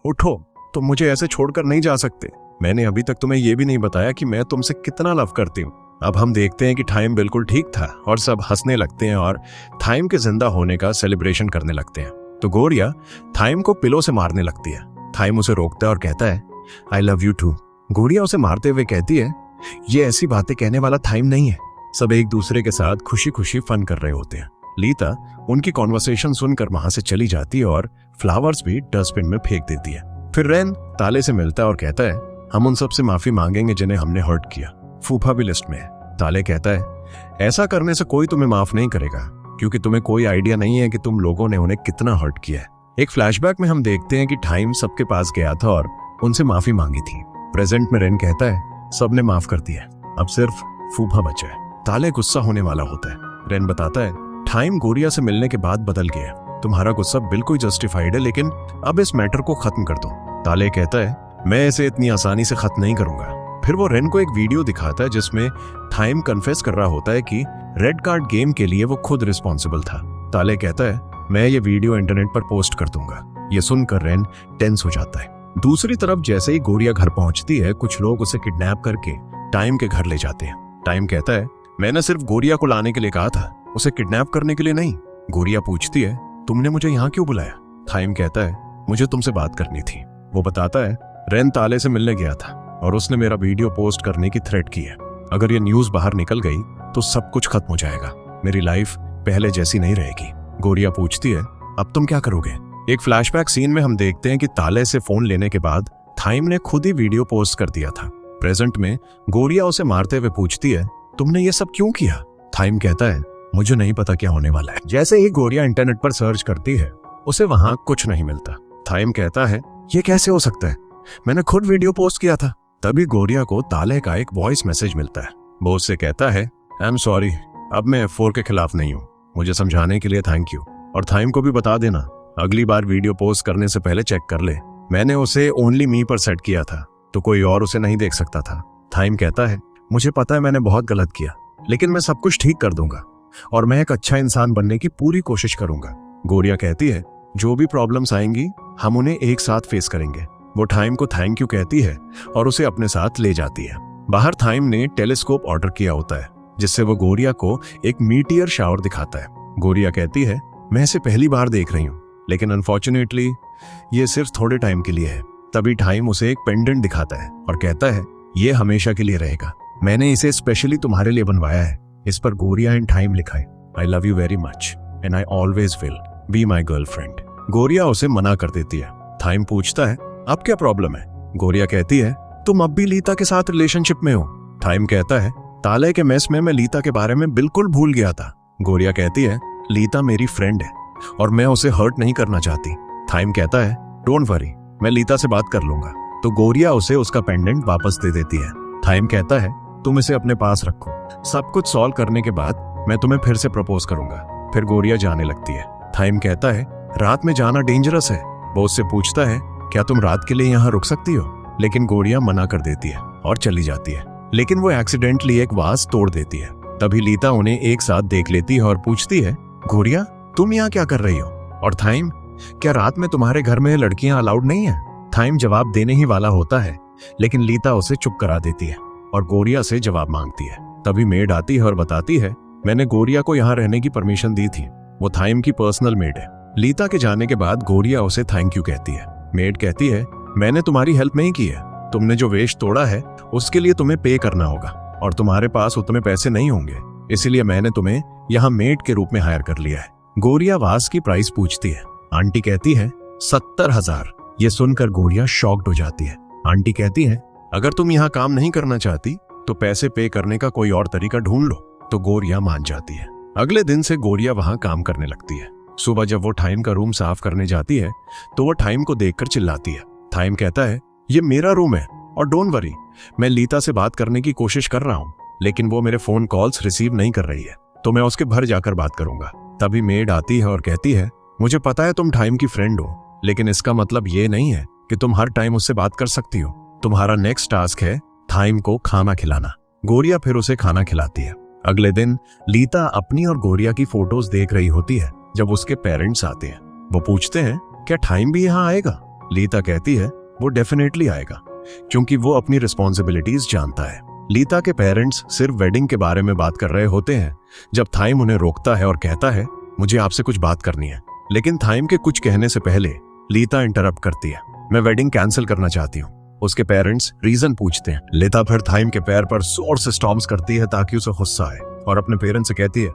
उठो, तुम मुझे ऐसे छोड़कर नहीं जा सकते। मैंने अभी तक तुम्हें यह भी नहीं बताया कि मैं तुमसे कितना लव करती हूँ। अब हम देखते हैं कि थाइम बिल्कुल ठीक था और सब हंसने लगते हैं और थाइम के जिंदा होने का सेलिब्रेशन करने लगते हैं। तो गोरिया थाइम को पिलो से मारने लगती है। थाइम उसे रोकता है और कहता है, आई लव यू टू। गोरिया उसे मारते हुए कहती है, ये ऐसी बातें कहने वाला थाइम नहीं है। सब एक दूसरे के साथ खुशी खुशी फन कर रहे होते हैं। लीता उनकी कॉन्वर्सेशन सुनकर वहां से चली जाती है और फ्लावर्स भी डस्टबिन में फेंक देती है। फिर रेन ताले से मिलता है और कहता है, हम उन सब से माफी मांगेंगे जिन्हें हमने हर्ट किया। फूफा भी लिस्ट में है। ताले कहता है, ऐसा करने से कोई तुम्हें माफ नहीं करेगा, क्योंकि तुम्हें कोई आइडिया नहीं है कि तुम लोगों ने उन्हें कितना हर्ट किया है। एक फ्लैशबैक में हम देखते हैं कि टाइम सबके पास गया था और उनसे माफी मांगी थी। प्रेजेंट में रेन कहता है, सबने माफ कर दिया, अब सिर्फ फूफा बचा है। ताले गुस्सा होने वाला होता है। रेन बताता है, टाइम गोरिया से मिलने के बाद बदल गया। तुम्हारा गुस्सा बिल्कुल जस्टिफाइड है, लेकिन अब इस मैटर को खत्म कर दो। ताले कहता है, मैं इसे इतनी आसानी से खत्म नहीं करूंगा। फिर वो रेन को एक वीडियो दिखाता है जिसमें टाइम कन्फेस कर रहा होता है कि रेड कार्ड गेम के लिए वो खुद रिस्पॉन्सिबल था। ताले कहता है, मैं ये वीडियो इंटरनेट पर पोस्ट कर दूंगा। ये सुनकर रेन टेंस हो जाता है। दूसरी तरफ जैसे ही गोरिया घर पहुंचती है, कुछ लोग उसे किडनैप करके टाइम के घर ले जाते हैं। टाइम कहता है, मैंने सिर्फ गोरिया को लाने के लिए कहा था, उसे किडनैप करने के लिए नहीं। गोरिया पूछती है, तुमने मुझे यहाँ क्यों बुलाया? टाइम कहता है, मुझे तुमसे बात करनी थी। वो बताता है, रेन ताले से मिलने गया था और उसने मेरा वीडियो पोस्ट करने की थ्रेट की है। अगर ये न्यूज बाहर निकल गई तो सब कुछ खत्म हो जाएगा, मेरी लाइफ पहले जैसी नहीं रहेगी। गोरिया पूछती है, अब तुम क्या करोगे? एक फ्लैशबैक सीन में हम देखते हैं कि ताले से फोन लेने के बाद टाइम ने खुद ही वीडियो पोस्ट कर दिया था। प्रेजेंट में गोरिया उसे मारते हुए पूछती है, तुमने ये सब क्यों किया? थाइम कहता है, मुझे नहीं पता क्या होने वाला है। जैसे ही गोरिया इंटरनेट पर सर्च करती है, उसे वहां कुछ नहीं मिलता। थाइम कहता है, ये कैसे हो सकता है? मैंने खुद वीडियो पोस्ट किया था। तभी गोरिया को ताले का एक वॉइस मैसेज मिलता है। वो उससे कहता है, आई एम सॉरी, अब मैं F4 के खिलाफ नहीं हूँ। मुझे समझाने के लिए थैंक यू। और थाइम को भी बता देना, अगली बार वीडियो पोस्ट करने से पहले चेक कर ले। मैंने उसे ओनली मी पर सेट किया था, तो कोई और उसे नहीं देख सकता था। थाइम कहता है, मुझे पता है मैंने बहुत गलत किया, लेकिन मैं सब कुछ ठीक कर दूंगा और मैं एक अच्छा इंसान बनने की पूरी कोशिश करूंगा। गोरिया कहती है, जो भी प्रॉब्लम्स आएंगी हम उन्हें एक साथ फेस करेंगे। वो थाइम को थैंक यू कहती है और उसे अपने साथ ले जाती है। बाहर थाइम ने टेलीस्कोप ऑर्डर किया होता है, जिससे वो गोरिया को एक मीटियर शावर दिखाता है। गोरिया कहती है, मैं इसे पहली बार देख रही हूँ, लेकिन अनफॉर्चुनेटली ये सिर्फ थोड़े टाइम के लिए है। तभी थाइम उसे एक पेंडेंट दिखाता है और कहता है, ये हमेशा के लिए रहेगा। मैंने इसे स्पेशली तुम्हारे लिए बनवाया है। इस पर गोरिया एंड थाइम लिखा है, I love you very much and I always will be my girlfriend. गोरिया उसे मना कर देती है। थाइम पूछता है, अब क्या प्रॉब्लम है? गोरिया कहती है, तुम अब भी लीता के साथ रिलेशनशिप में हो। थाइम कहता है, ताले के मेस में मैं लीता के बारे में बिल्कुल भूल गया था। गोरिया कहती है, लीता मेरी फ्रेंड है और मैं उसे हर्ट नहीं करना चाहती। थाइम कहता है, डोंट वरी, मैं लीता से बात कर लूंगा। तो गोरिया उसे उसका पेंडेंट वापस दे देती है। थाइम कहता है, तुम इसे अपने पास रखो, सब कुछ सॉल्व करने के बाद मैं तुम्हें फिर से प्रपोज करूंगा। फिर गोरिया जाने लगती है। थाइम कहता है, रात में जाना डेंजरस है। वो उससे पूछता है, क्या तुम रात के लिए यहाँ रुक सकती हो? लेकिन गोरिया मना कर देती है और चली जाती है। लेकिन वो एक्सीडेंटली एक वाज तोड़ देती है। तभी लीता उन्हें एक साथ देख लेती है और पूछती है, गोरिया तुम यहाँ क्या कर रही हो? और थाइम, क्या रात में तुम्हारे घर में लड़कियां अलाउड नहीं है? थाइम जवाब देने ही वाला होता है, लेकिन लीता उसे चुप करा देती है और गोरिया से जवाब मांगती है। तभी मेड आती है और बताती है, मैंने गोरिया को यहाँ रहने की परमिशन दी थी। वो थाइम की पर्सनल मेड है। लीता के जाने के बाद गोरिया उसे थैंक यू कहती है। मेड कहती है, मैंने तुम्हारी हेल्प नहीं की है। तुमने जो वेस्ट तोड़ा है उसके लिए तुम्हें पे करना होगा और तुम्हारे पास उतने पैसे नहीं होंगे, इसलिए मैंने तुम्हें यहाँ मेड के रूप में हायर कर लिया है। गोरिया वास की प्राइस पूछती है। आंटी कहती है 70,000। ये सुनकर गोरिया शॉक्ड हो जाती है। आंटी कहती है, अगर तुम यहाँ काम नहीं करना चाहती तो पैसे पे करने का कोई और तरीका ढूंढ लो। तो गोरिया मान जाती है। अगले दिन से गोरिया वहां काम करने लगती है। सुबह जब वो थाइम का रूम साफ करने जाती है तो वो थाइम को देखकर चिल्लाती है। थाइम कहता है, ये मेरा रूम है और डोंट वरी, मैं लीता से बात करने की कोशिश कर रहा हूँ, लेकिन वो मेरे फोन कॉल्स रिसीव नहीं कर रही है, तो मैं उसके घर जाकर बात करूंगा। तभी मेड आती है और कहती है, मुझे पता है तुम थाइम की फ्रेंड हो, लेकिन इसका मतलब ये नहीं है कि तुम हर टाइम उससे बात कर सकती हो। तुम्हारा नेक्स्ट टास्क है थाइम को खाना खिलाना। गोरिया फिर उसे खाना खिलाती है। अगले दिन लीता अपनी और गोरिया की फोटोज देख रही होती है जब उसके पेरेंट्स आते हैं। वो पूछते हैं, क्या थाइम भी यहाँ आएगा? लीता कहती है, वो डेफिनेटली आएगा, क्योंकि वो अपनी रिस्पॉन्सिबिलिटीज जानता है। लीता के पेरेंट्स सिर्फ वेडिंग के बारे में बात कर रहे होते हैं जब थाइम उन्हें रोकता है और कहता है, मुझे आपसे कुछ बात करनी है। लेकिन थाइम के कुछ कहने से पहले लीता इंटरप्ट करती है, मैं वेडिंग कैंसिल करना चाहती हूँ। उसके पेरेंट्स रीजन पूछते हैं। लीता फिर थाइम के पैर पर जोर से स्टॉम्प्स करती है ताकि उसे गुस्सा आए और अपने पेरेंट्स से कहती है,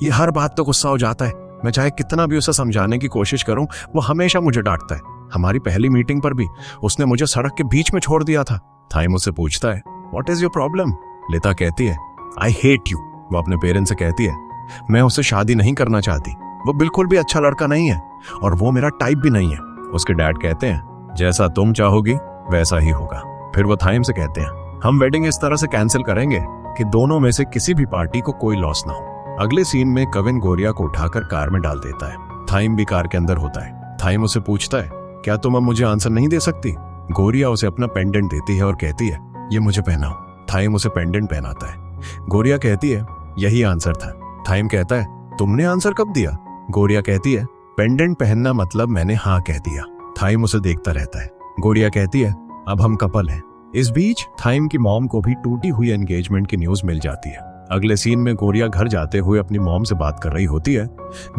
ये हर बात तो गुस्सा हो जाता है, मैं चाहे कितना भी उसे समझाने की कोशिश करूं वो हमेशा मुझे डांटता है। हमारी पहली मीटिंग पर भी उसने मुझे सड़क के बीच में छोड़ दिया था। थाइम उससे पूछता है, व्हाट इज योर प्रॉब्लम? लीता कहती है, आई हेट यू। वो अपने पेरेंट्स से कहती है, मैं उससे शादी नहीं करना चाहती, वो बिल्कुल भी अच्छा लड़का नहीं है और वो मेरा टाइप भी नहीं है। उसके डैड कहते हैं, जैसा तुम चाहोगी वैसा ही होगा। फिर वो थाइम से कहते हैं, हम वेडिंग इस तरह से कैंसिल करेंगे कि दोनों में से किसी भी पार्टी को कोई लॉस ना हो। अगले सीन में कविन गोरिया को उठाकर कार में डाल देता है। थाइम भी कार के अंदर होता है। थाइम उसे पूछता है, क्या तुम अब मुझे आंसर नहीं दे सकती? गोरिया उसे अपना पेंडेंट देती है और कहती है, ये मुझे पहनाओ। थाइम उसे पेंडेंट पहनाता है। गोरिया कहती है, यही आंसर था। थाइम कहता है, तुमने आंसर कब दिया? गोरिया कहती है, पेंडेंट पहनना मतलब मैंने हाँ कह दिया। थाइम उसे देखता रहता है। गोरिया कहती है, अब हम कपल हैं। इस बीच थाइम की मॉम को भी टूटी हुई एंगेजमेंट की न्यूज मिल जाती है। अगले सीन में गोरिया घर जाते हुए अपनी मॉम से बात कर रही होती है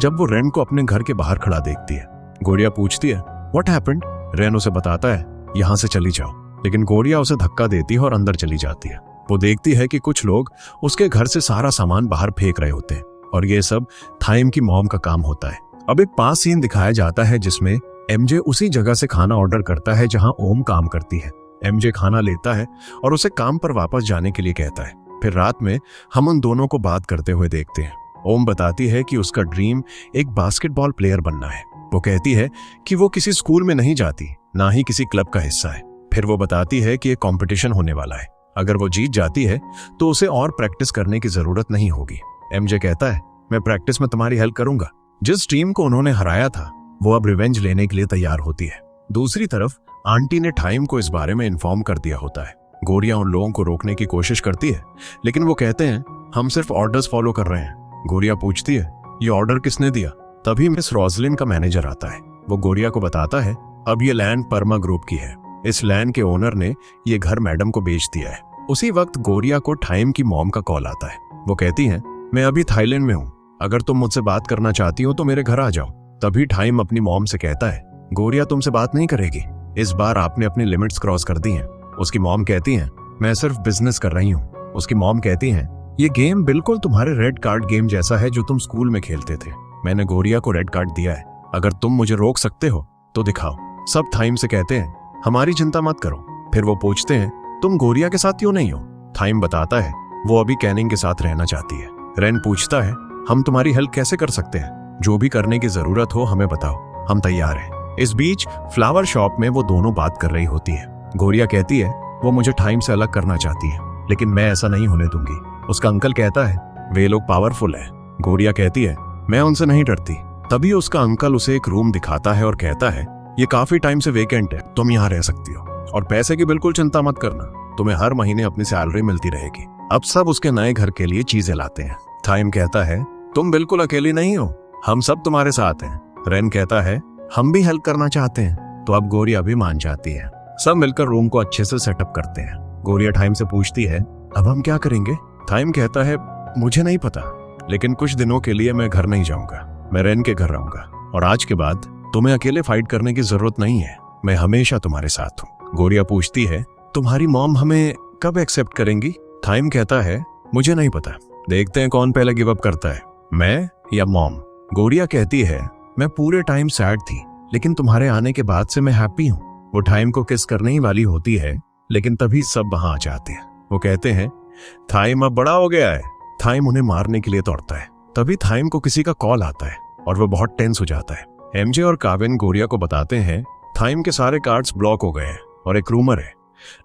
जब वो रेन को अपने घर के बाहर खड़ा देखती है। गोरिया पूछती है, व्हाट हैपेंड? रेन उसे बताता है, यहाँ से चली जाओ। लेकिन गोरिया उसे धक्का देती है और अंदर चली जाती है। वो देखती है कि कुछ लोग उसके घर से सारा सामान बाहर फेंक रहे होते हैं और ये सब थाइम की मॉम का काम होता है। अब एक पास सीन दिखाया जाता है जिसमें एमजे उसी जगह से खाना ऑर्डर करता है जहां ओम काम करती है। एमजे खाना लेता है और उसे काम पर वापस जाने के लिए कहता है। फिर रात में हम उन दोनों को बात करते हुए देखते हैं। ओम बताती है कि उसका ड्रीम एक बास्केटबॉल प्लेयर बनना है। वो कहती है कि वो किसी स्कूल में नहीं जाती, ना ही किसी क्लब का हिस्सा है। फिर वो बताती है कि एक कंपटीशन होने वाला है, अगर वो जीत जाती है तो उसे और प्रैक्टिस करने की जरूरत नहीं होगी। एमजे कहता है, मैं प्रैक्टिस में तुम्हारी हेल्प करूंगा। जिस टीम को उन्होंने हराया था वो अब रिवेंज लेने के लिए तैयार होती है। दूसरी तरफ आंटी ने टाइम को इस बारे में इन्फॉर्म कर दिया होता है। गोरिया उन लोगों को रोकने की कोशिश करती है, लेकिन वो कहते हैं हम सिर्फ ऑर्डर्स फॉलो कर रहे हैं। गोरिया पूछती है, ये ऑर्डर किसने दिया? तभी मिस रोजलिन का मैनेजर आता है। वो गोरिया को बताता है, अब ये लैंड परमा ग्रुप की है। इस लैंड के ओनर ने ये घर मैडम को बेच दिया है। उसी वक्त गोरिया को टाइम की मॉम का कॉल आता है। वो कहती हैं, मैं अभी थाईलैंड में हूँ, अगर तुम मुझसे बात करना चाहती हो तो मेरे घर आ जाओ। तभी टाइम अपनी मॉम से कहता है, गोरिया तुमसे बात नहीं करेगी, इस बार आपने अपनी लिमिट्स क्रॉस कर दी हैं। उसकी मॉम कहती हैं, मैं सिर्फ बिजनेस कर रही हूँ। उसकी मॉम कहती हैं, ये गेम बिल्कुल तुम्हारे रेड कार्ड गेम जैसा है जो तुम स्कूल में खेलते थे। मैंने गोरिया को रेड कार्ड दिया है, अगर तुम मुझे रोक सकते हो तो दिखाओ। सब थाइम से कहते हैं, हमारी चिंता मत करो। फिर वो पूछते हैं, तुम गोरिया के साथ क्यों नहीं हो? थाइम बताता है, वो अभी कैनिंग के साथ रहना चाहती है। रेन पूछता है, हम तुम्हारी हेल्प कैसे कर सकते हैं? जो भी करने की जरूरत हो हमें बताओ, हम तैयार हैं। इस बीच फ्लावर शॉप में वो दोनों बात कर रही होती है। गोरिया कहती है, वो मुझे टाइम से अलग करना चाहती है, लेकिन मैं ऐसा नहीं होने दूंगी। उसका अंकल कहता है, वे लोग पावरफुल है। गोरिया कहती है, मैं उनसे नहीं डरती। तभी उसका अंकल उसे एक रूम दिखाता है और कहता है, ये काफी टाइम से वेकेंट है, तुम यहाँ रह सकती हो और पैसे की बिल्कुल चिंता मत करना, तुम्हें हर महीने अपनी सैलरी मिलती रहेगी। अब सब उसके नए घर के लिए चीजें लाते हैं। टाइम कहता है, तुम बिल्कुल अकेली नहीं हो, हम सब तुम्हारे साथ हैं। रेन कहता है, हम भी हेल्प करना चाहते हैं। तो अब गोरिया भी मान जाती है। सब मिलकर रूम को अच्छे से सेटअप करते हैं। गोरिया टाइम से पूछती है, अब हम क्या करेंगे? टाइम कहता है, मुझे नहीं पता, लेकिन कुछ दिनों के लिए मैं घर नहीं जाऊंगा, मैं रेन के घर रहूंगा और आज के बाद तुम्हें अकेले फाइट करने की जरूरत नहीं है, मैं हमेशा तुम्हारे साथ हूँ। गोरिया पूछती है, तुम्हारी मॉम हमें कब एक्सेप्ट करेंगी? टाइम कहता है, मुझे नहीं पता, देखते हैं कौन पहले गिव अप करता है, मैं या मॉम। गोरिया कहती है, मैं पूरे टाइम सैड थी, लेकिन तुम्हारे आने के बाद से मैं हैप्पी हूँ। वो टाइम को किस करने ही वाली होती है, लेकिन तभी सब वहां आ जाते हैं। वो कहते हैं, थाइम अब बड़ा हो गया है। थाइम उन्हें मारने के लिए दौड़ता है। तभी थाइम को किसी का कॉल आता है और वो बहुत टेंस हो जाता है। एमजे और काविन गोरिया को बताते हैं, थाइम के सारे कार्ड्स ब्लॉक हो गए हैं और एक रूमर है,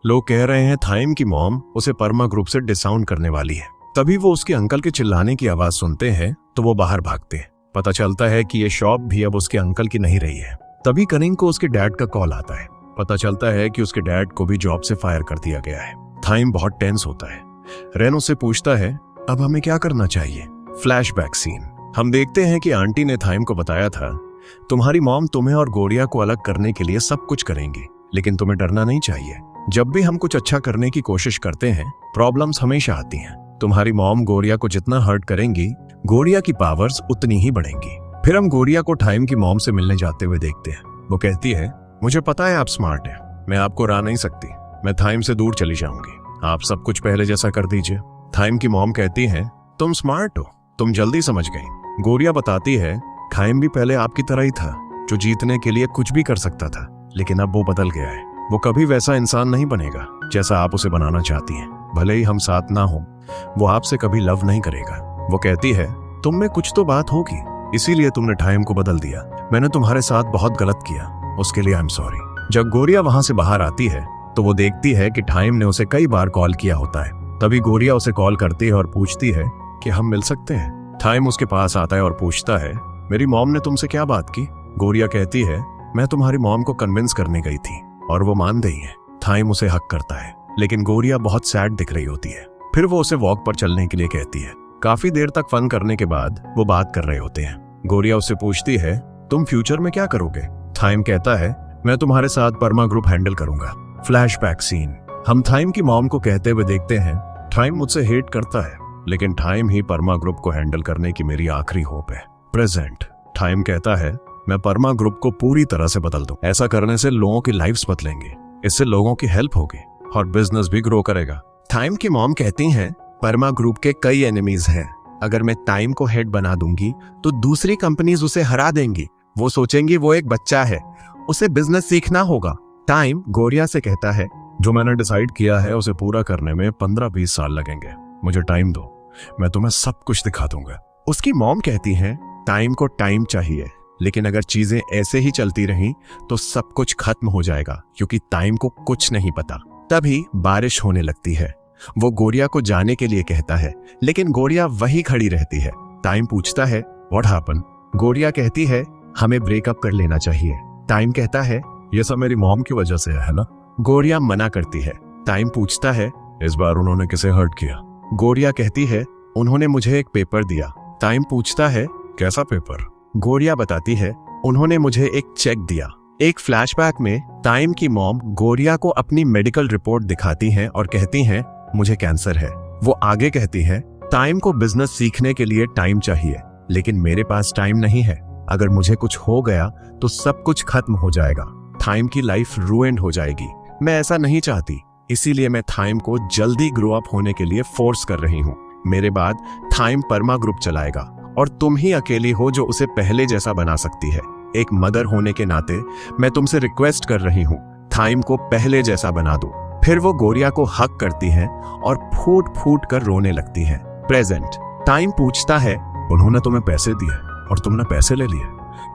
लोग कह रहे हैं थाइम की मॉम उसे परमा ग्रुप से डिसाउंड करने वाली है। तभी वो उसके अंकल के चिल्लाने की आवाज सुनते हैं तो वो बाहर भागते हैं। पता चलता है कि ये शॉप भी अब उसके अंकल की नहीं रही है। तभी कनिंग को उसके डैड का कॉल आता है। पता चलता है कि उसके डैड को भी जॉब से फायर कर दिया गया है। थाइम बहुत टेंस होता है। रेन उससे पूछता है, अब हमें क्या करना चाहिए? Flashback scene. हम देखते हैं कि आंटी ने थाइम को बताया था, तुम्हारी मॉम तुम्हें और गोरिया को अलग करने के लिए सब कुछ करेंगी, लेकिन तुम्हें डरना नहीं चाहिए। जब भी हम कुछ अच्छा करने की कोशिश करते हैं, प्रॉब्लम्स हमेशा आती हैं। तुम्हारी मॉम गोरिया को जितना हर्ट करेंगी, गोरिया की पावर्स उतनी ही बढ़ेंगी। फिर हम गोरिया को टाइम की मॉम से मिलने जाते हुए देखते हैं। वो कहती है, मुझे पता है आप स्मार्ट हैं, मैं आपको हरा नहीं सकती, मैं टाइम से दूर चली जाऊंगी, आप सब कुछ पहले जैसा कर दीजिए। टाइम की मॉम कहती है, तुम स्मार्ट हो, तुम जल्दी समझ गई। गोरिया बताती है, टाइम भी पहले आपकी तरह ही था, जो जीतने के लिए कुछ भी कर सकता था, लेकिन अब वो बदल गया है। वो कभी वैसा इंसान नहीं बनेगा जैसा आप उसे बनाना चाहती हैं। भले ही हम साथ ना हो, वो आपसे कभी लव नहीं करेगा। वो कहती है, तुम में कुछ तो बात होगी, इसीलिए तुमने टाइम को बदल दिया। मैंने तुम्हारे साथ बहुत गलत किया, उसके लिए आई एम सॉरी। जब गोरिया वहां से बाहर आती है तो वो देखती है कि टाइम ने उसे कई बार कॉल किया होता है। तभी गोरिया उसे कॉल करती है और पूछती है कि हम मिल सकते हैं। टाइम उसके पास आता है और पूछता है, मेरी मॉम ने तुमसे क्या बात की? गोरिया कहती है, मैं तुम्हारी मॉम को कन्विंस करने गई थी और वो मान गई है। टाइम उसे हक करता है, लेकिन गोरिया बहुत सैड दिख रही होती है। फिर वो उसे वॉक पर चलने के लिए कहती है। काफी देर तक फन करने के बाद वो बात कर रहे होते हैं। गोरिया उससे पूछती है, तुम फ्यूचर में क्या करोगे? टाइम कहता है, मैं तुम्हारे साथ परमा ग्रुप हैंडल करूंगा। Flashback scene. हम टाइम की मॉम को कहते हुए देखते हैं, टाइम मुझसे हेट करता है, लेकिन टाइम ही परमा ग्रुप को हैंडल करने की मेरी आखिरी होप है। प्रेजेंट। टाइम कहता है, मैं परमा ग्रुप को पूरी तरह से बदल दूं। ऐसा करने से लोगों की लाइफ्स बदलेंगे, इससे लोगों की हेल्प होगी और बिजनेस भी ग्रो करेगा। टाइम की मॉम कहती हैं, परमा ग्रुप के कई एनिमीज हैं, अगर मैं टाइम को हेड बना दूंगी तो दूसरी कंपनीज उसे हरा देंगी। वो सोचेंगी वो एक बच्चा है, उसे बिजनेस सीखना होगा। टाइम गोरिया से कहता है, जो मैंने डिसाइड किया है उसे पूरा करने में 15-20 साल लगेंगे। मुझे टाइम दो, मैं तुम्हें सब कुछ दिखा दूंगा। उसकी मॉम कहती है टाइम को टाइम चाहिए, लेकिन अगर चीजें ऐसे ही चलती रहीं तो सब कुछ खत्म हो जाएगा, क्योंकि टाइम को कुछ नहीं पता। तभी बारिश होने लगती है। वो गोरिया को जाने के लिए कहता है, लेकिन गोरिया वही खड़ी रहती है। टाइम पूछता है व्हाट हैपन। गोरिया कहती है हमें ब्रेकअप कर लेना चाहिए। टाइम कहता है ये सब मेरी मॉम की वजह से है ना। गोरिया मना करती है। टाइम पूछता है इस बार उन्होंने किसे हर्ट किया। गोरिया कहती है उन्होंने मुझे एक पेपर दिया। टाइम पूछता है कैसा पेपर। गोरिया बताती है उन्होंने मुझे एक चेक दिया। एक फ्लैशबैक में टाइम की मॉम गोरिया को अपनी मेडिकल रिपोर्ट दिखाती हैं और कहती हैं मुझे कैंसर है। वो आगे कहती हैं टाइम को बिजनेस सीखने के लिए टाइम चाहिए, लेकिन मेरे पास टाइम नहीं है। अगर मुझे कुछ हो गया तो सब कुछ खत्म हो जाएगा। टाइम की लाइफ रूइंड हो जाएगी। मैं ऐसा नहीं चाहती, इसीलिए मैं टाइम को जल्दी ग्रो अप होने के लिए फोर्स कर रही हूँ। मेरे बाद टाइम परमा ग्रुप चलाएगा और तुम ही अकेली हो जो उसे पहले जैसा बना सकती है। एक मदर होने के नाते मैं तुमसे रिक्वेस्ट कर रही हूँ, टाइम को पहले जैसा बना दो। फिर वो गोरिया को हक करती हैं और फूट फूट कर रोने लगती हैं। प्रेजेंट। टाइम पूछता है उन्होंने तुम्हें पैसे दिए और तुमने पैसे ले लिए,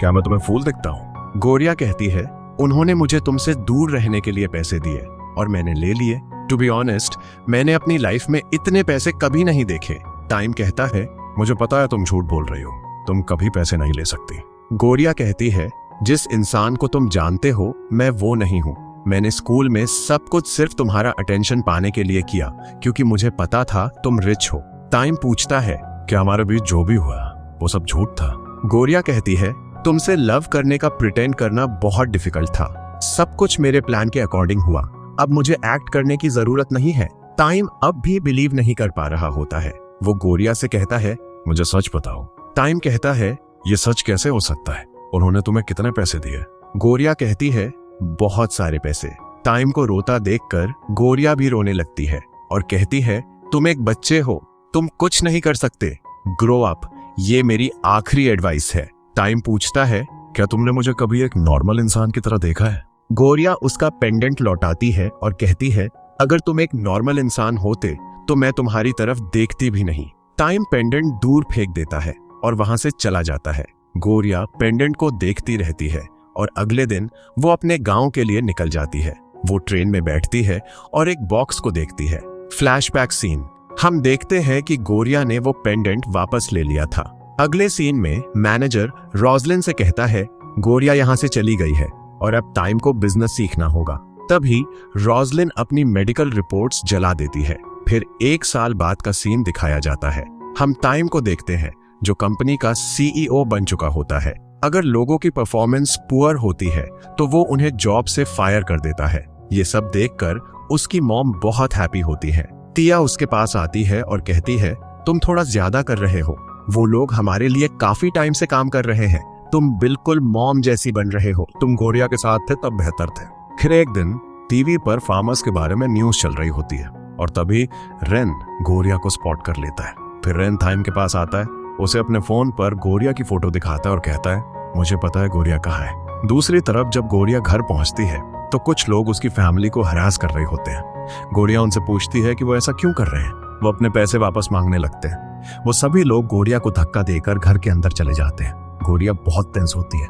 क्या मैं तुम्हें फूल दिखता हूँ। गोरिया कहती है उन्होंने मुझे तुमसे दूर रहने के लिए पैसे दिए और मैंने ले लिए। टू बी ऑनेस्ट, मैंने अपनी लाइफ में इतने पैसे कभी नहीं देखे। टाइम कहता है मुझे पता है तुम झूठ बोल रही हो, तुम कभी पैसे नहीं ले सकती। गोरिया कहती है जिस इंसान को तुम जानते हो मैं वो नहीं हूँ। मैंने स्कूल में सब कुछ सिर्फ तुम्हारा अटेंशन पाने के लिए किया, क्योंकि मुझे पता था तुम रिच हो। टाइम पूछता है क्या हमारे बीच जो भी हुआ वो सब झूठ था। गोरिया कहती है तुमसे लव करने का प्रिटेंड करना बहुत डिफिकल्ट था। सब कुछ मेरे प्लान के अकॉर्डिंग हुआ। अब मुझे एक्ट करने की जरूरत नहीं है। टाइम अब भी बिलीव नहीं कर पा रहा होता है। वो गोरिया से कहता है मुझे सच बताओ। टाइम कहता है ये सच कैसे हो सकता है, उन्होंने तुम्हें कितने पैसे दिए। गोरिया कहती है बहुत सारे पैसे। टाइम को रोता देखकर गोरिया भी रोने लगती है और कहती है तुम एक बच्चे हो, तुम कुछ नहीं कर सकते, ग्रो अप। ये मेरी आखिरी एडवाइस है। टाइम पूछता है क्या तुमने मुझे कभी एक नॉर्मल इंसान की तरह देखा है। गोरिया उसका पेंडेंट लौटाती है और कहती है अगर तुम एक नॉर्मल इंसान होते तो मैं तुम्हारी तरफ देखती भी नहीं। टाइम पेंडेंट दूर फेंक देता है और वहां से चला जाता है। गोरिया पेंडेंट को देखती रहती है और अगले दिन वो अपने गांव के लिए निकल जाती है। वो ट्रेन में बैठती है और एक बॉक्स को देखती है। Flashback scene. हम देखते हैं कि गोरिया ने वो पेंडेंट वापस ले लिया था। अगले सीन में मैनेजर रोजलिन से कहता है गोरिया यहाँ से चली गई है और अब टाइम को बिजनेस सीखना होगा। तभी रोजलिन अपनी मेडिकल रिपोर्ट्स जला देती है। फिर 1 साल बाद का सीन दिखाया जाता है। हम टाइम को देखते हैं जो कंपनी का सीईओ बन चुका होता है। अगर लोगों की परफॉर्मेंस पुअर होती है तो वो उन्हें जॉब से फायर कर देता है। ये सब देखकर उसकी मॉम बहुत हैप्पी होती है। टिया उसके पास आती है और कहती है तुम थोड़ा ज्यादा कर रहे हो, वो लोग हमारे लिए काफी टाइम से काम कर रहे हैं, तुम बिल्कुल मॉम जैसी बन रहे हो, तुम गोरिया के साथ थे तब बेहतर थे। फिर एक दिन टीवी पर फार्मर्स के बारे में न्यूज चल रही होती है और तभी रेन गोरिया को स्पॉट कर लेता है। फिर रेन टाइम के पास आता है, उसे अपने फोन पर गोरिया की फोटो दिखाता है और कहता है मुझे पता है गोरिया कहाँ है। दूसरी तरफ जब गोरिया घर पहुंचती है तो कुछ लोग उसकी फैमिली को हरास कर रहे होते हैं। गोरिया उनसे पूछती है कि वो ऐसा क्यों कर रहे हैं। वो अपने पैसे वापस मांगने लगते हैं। वो सभी लोग गोरिया को धक्का देकर घर के अंदर चले जाते हैं। गोरिया बहुत टेंस होती है।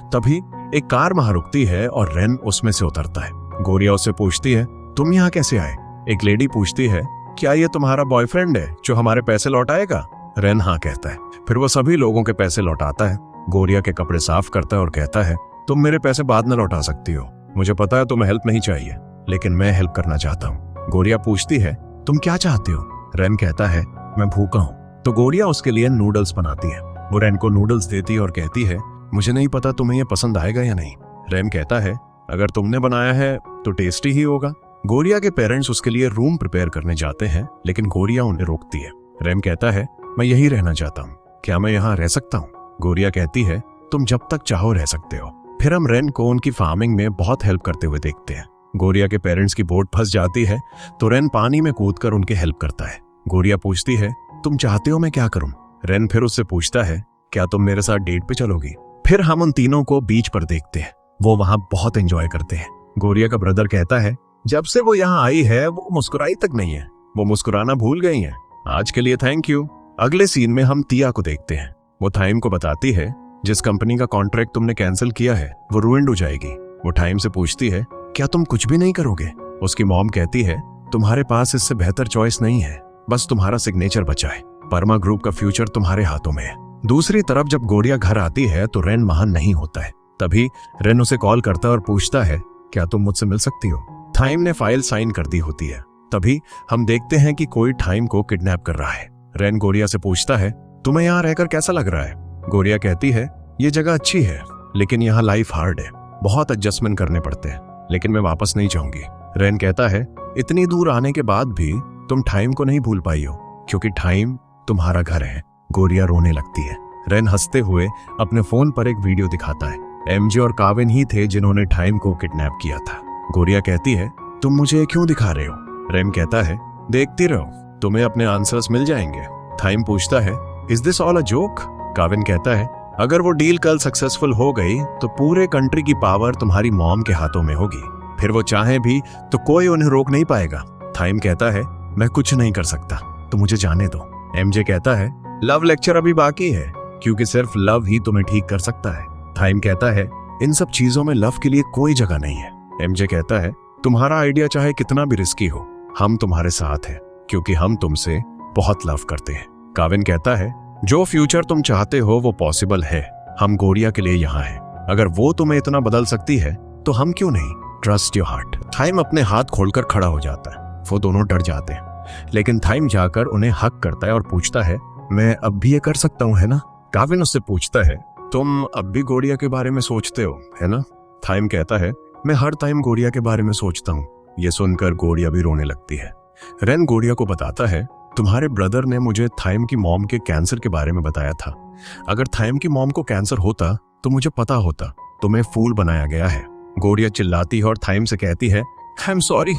तभी एक कार वहां रुकती है और रेन उसमें से उतरता है। गोरिया उससे पूछती है तुम यहाँ कैसे आए। एक लेडी पूछती है क्या ये तुम्हारा बॉयफ्रेंड है जो हमारे पैसे लौटाएगा। रेन हाँ कहता है। फिर वो सभी लोगों के पैसे लौटाता है। गोरिया के कपड़े साफ करता है और कहता है तुम मेरे पैसे बाद में लौटा सकती हो, मुझे पता है तुम्हें हेल्प नहीं चाहिए, लेकिन मैं हेल्प करना चाहता हूँ। गोरिया पूछती है तुम क्या चाहते हो। रेन कहता है मैं भूखा हूँ। तो गोरिया उसके लिए नूडल्स बनाती है। वो रेन को नूडल्स देती है और कहती है मुझे नहीं पता तुम्हें ये पसंद आएगा या नहीं। रेन कहता है अगर तुमने बनाया है तो टेस्टी ही होगा। गोरिया के पेरेंट्स उसके लिए रूम प्रिपेयर करने जाते हैं, लेकिन गोरिया उन्हें रोकती है। रेन कहता है मैं यही रहना चाहता हूँ, क्या मैं यहाँ रह सकता हूँ। गोरिया कहती है तुम जब तक चाहो रह सकते हो। फिर हम रेन को उनकी फार्मिंग में बहुत हेल्प करते हुए देखते हैं। गोरिया के पेरेंट्स की बोट फंस जाती है तो रेन पानी में कूदकर उनकी हेल्प करता है। गोरिया पूछती है तुम चाहते हो मैं क्या करूं। रेन फिर उससे पूछता है क्या तुम मेरे साथ डेट पे चलोगी। फिर हम उन तीनों को बीच पर देखते हैं। वो वहां बहुत एंजॉय करते हैं। गोरिया का ब्रदर कहता है जब से वो यहाँ आई है वो मुस्कुराई तक नहीं है, वो मुस्कुराना भूल गई है। आज के लिए थैंक यू। अगले सीन में हम तिया को देखते हैं। वो टाइम को बताती है जिस कंपनी का कॉन्ट्रैक्ट तुमने कैंसिल किया है वो रूइंड हो जाएगी। वो टाइम से पूछती है क्या तुम कुछ भी नहीं करोगे? उसकी मॉम कहती है तुम्हारे पास इससे बेहतर चॉइस नहीं है, बस तुम्हारा सिग्नेचर बचा है। परमा ग्रुप का फ्यूचर तुम्हारे हाथों में है। दूसरी तरफ जब गोरिया घर आती है तो रेन वहां नहीं होता है। तभी रेन उसे कॉल करता है और पूछता है क्या तुम मुझसे मिल सकती हो? टाइम ने फाइल साइन कर दी होती है। तभी हम देखते हैं कि कोई टाइम को किडनैप कर रहा है। रेन गोरिया से पूछता है तुम्हें यहाँ रहकर कैसा लग रहा है? गोरिया कहती है ये जगह अच्छी है लेकिन यहाँ लाइफ हार्ड है, बहुत एडजस्टमेंट करने पड़ते हैं, लेकिन मैं वापस नहीं जाऊंगी। रेन कहता है इतनी दूर आने के बाद भी तुम टाइम को नहीं भूल पाई हो क्योंकि टाइम तुम्हारा घर है। गोरिया रोने लगती है। रेन हंसते हुए अपने फोन पर एक वीडियो दिखाता है। एमजे और काविन ही थे जिन्होंने टाइम को किडनैप किया था। गोरिया कहती है तुम मुझे ये क्यों दिखा रहे हो? रेन कहता है देखती रहो, तुम्हें अपने आंसर्स मिल जाएंगे। टाइम पूछता है is this all a joke? Kavin कहता है अगर वो डील कल सक्सेसफुल हो गई तो पूरे कंट्री की पावर तुम्हारी मॉम के हाथों में होगी, फिर वो चाहे भी तो कोई उन्हें रोक नहीं पाएगा। टाइम कहता है मैं कुछ नहीं कर सकता, तो मुझे जाने दो। एमजे कहता है लव लेक्चर अभी बाकी है क्योंकि सिर्फ लव ही तुम्हें ठीक कर सकता है। टाइम कहता है इन सब चीजों में लव के लिए कोई जगह नहीं है। एमजे कहता है तुम्हारा आइडिया चाहे कितना भी रिस्की हो, हम तुम्हारे साथ हैं क्योंकि हम तुमसे बहुत लव करते हैं। काविन कहता है जो फ्यूचर तुम चाहते हो वो पॉसिबल है, हम गोरिया के लिए यहाँ हैं। अगर वो तुम्हें इतना बदल सकती है तो हम क्यों नहीं? Trust your heart. टाइम अपने हाथ खोलकर खड़ा हो जाता है। वो दोनों डर जाते हैं लेकिन टाइम जाकर उन्हें हक करता है और पूछता है मैं अब भी ये कर सकता हूँ है ना? काविन उससे पूछता है तुम अब भी गोरिया के बारे में सोचते हो है ना? टाइम कहता है मैं हर टाइम गोरिया के बारे में सोचता हूँ। ये सुनकर गोरिया भी रोने लगती है। रेन गोरिया को बताता है तुम्हारे ब्रदर ने मुझे थाइम की मॉम के कैंसर के बारे में बताया था। अगर थाइम की मॉम को कैंसर होता तो मुझे पता होता। तुम्हें फूल बनाया गया है। गोरिया चिल्लाती है और थाइम से कहती है I am sorry,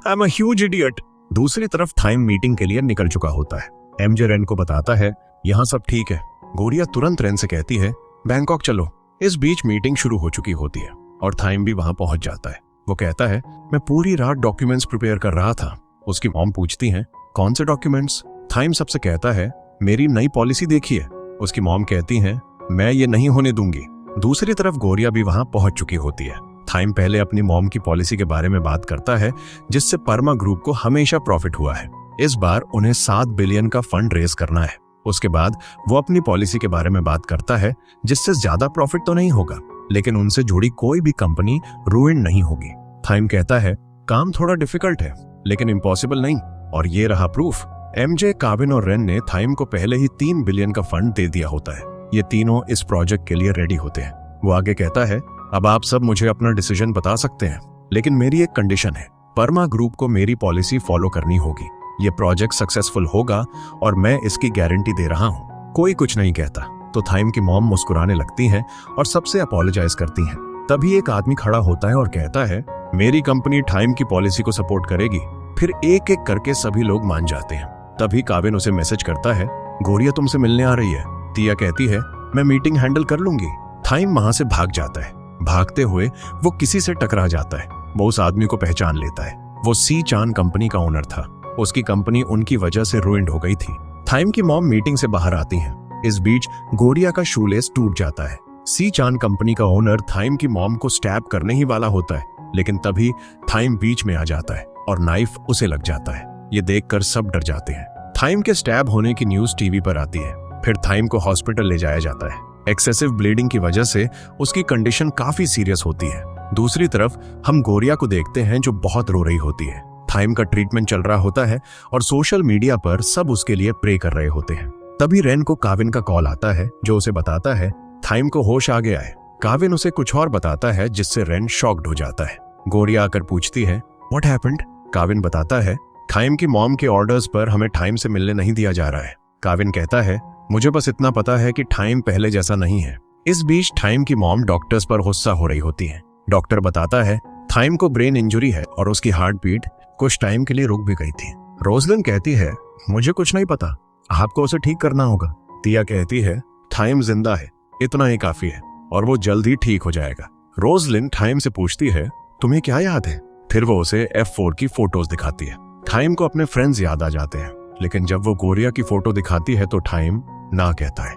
I am a huge idiot. दूसरी तरफ थाइम मीटिंग के लिए निकल चुका होता है। एमजे रेन को बताता है यहाँ सब ठीक है। गोरिया तुरंत रेन से कहती है बैंकॉक चलो। इस बीच मीटिंग शुरू हो चुकी होती है और थाइम भी वहां पहुंच जाता है। वो कहता है मैं पूरी रात डॉक्यूमेंट्स प्रिपेयर कर रहा था। उसकी मॉम पूछती है कौन से डॉक्यूमेंट्स? थाइम सबसे कहता है मेरी नई पॉलिसी देखिए। उसकी मॉम कहती है मैं ये नहीं होने दूंगी। दूसरी तरफ गोरिया भी वहां पहुंच चुकी होती है। थाइम पहले अपनी मॉम की पॉलिसी के बारे में बात करता है जिससे परमा ग्रुप को हमेशा प्रॉफिट हुआ है। इस बार उन्हें 7 बिलियन का फंड रेज करना है। उसके बाद वो अपनी पॉलिसी के बारे में बात करता है जिससे ज्यादा प्रॉफिट तो नहीं होगा लेकिन उनसे जुड़ी कोई भी कंपनी रूइंड नहीं होगी। थाइम कहता है काम थोड़ा डिफिकल्ट है लेकिन इम्पॉसिबल नहीं, और ये रहा प्रूफ। एमजे, काविन और रेन ने थाइम को पहले ही 3 बिलियन का फंड दे दिया होता है। ये तीनों इस प्रोजेक्ट के लिए रेडी होते हैं। वो आगे कहता है अब आप सब मुझे अपना डिसीजन बता सकते हैं लेकिन मेरी एक कंडीशन है, परमा ग्रुप को मेरी पॉलिसी फॉलो करनी होगी। ये प्रोजेक्ट सक्सेसफुल होगा और मैं इसकी गारंटी दे रहा हूँ। कोई कुछ नहीं कहता तो थाइम की मॉम मुस्कुराने लगती हैं और सबसे अपोलोजाइज करती हैं। तभी एक आदमी खड़ा होता है और कहता है मेरी कंपनी टाइम की पॉलिसी को सपोर्ट करेगी। फिर एक एक करके सभी लोग मान जाते हैं। तभी काविन उसे मैसेज करता है गोरिया तुमसे मिलने आ रही है। तिया कहती है मैं मीटिंग हैंडल कर लूंगी। थाइम वहां से भाग जाता है। भागते हुए वो किसी से टकरा जाता है। वो उस आदमी को पहचान लेता है। वो सी चान कंपनी का ओनर था। उसकी कंपनी उनकी वजह से रुइंड हो गई थी। थाइम की मॉम मीटिंग से बाहर आती हैं। इस बीच गोरिया का शूलेस टूट जाता है। सी चान कंपनी का ओनर थाइम की मॉम को स्टैब करने ही वाला होता है लेकिन तभी थाइम बीच में आ जाता है और नाइफ उसे लग जाता है। ये देखकर सब डर जाते हैं। थाइम के स्टैब होने की न्यूज टीवी पर आती है। फिर थाइम को हॉस्पिटल ले जाया जाता है। एक्सेसिव ब्लीडिंग की वजह से उसकी कंडीशन काफी सीरियस होती है। दूसरी तरफ हम गोरिया को देखते हैं जो बहुत रो रही होती है। थाइम का ट्रीटमेंट चल रहा होता है और सोशल मीडिया पर सब उसके लिए प्रे कर रहे होते हैं। तभी रेन को काविन का कॉल आता है जो उसे बताता है थाइम को होश आ गया है। काविन उसे कुछ और बताता है जिससे रेन शॉक्ड हो जाता है। गोरिया आकर पूछती है व्हाट हैपेंड? काविन बताता है थाइम की मॉम के ऑर्डर्स पर हमें टाइम से मिलने नहीं दिया जा रहा है। काविन कहता है मुझे बस इतना पता है कि टाइम पहले जैसा नहीं है। इस बीच टाइम की मॉम डॉक्टर्स पर गुस्सा हो रही होती है। डॉक्टर बताता है थाइम को ब्रेन इंजरी है और उसकी हार्ट बीट कुछ टाइम के लिए रुक भी गई थी। रोजलिन कहती है मुझे कुछ नहीं पता, आपको उसे ठीक करना होगा। तिया कहती है टाइम जिंदा है, इतना ही काफी है और वो जल्द ही ठीक हो जाएगा। रोजलिन टाइम से पूछती है तुम्हें क्या याद है? फिर वो उसे F4 की फोटोज दिखाती है। टाइम को अपने फ्रेंड्स याद आ जाते हैं, लेकिन जब वो गोरिया की फोटो दिखाती है तो टाइम ना कहता है।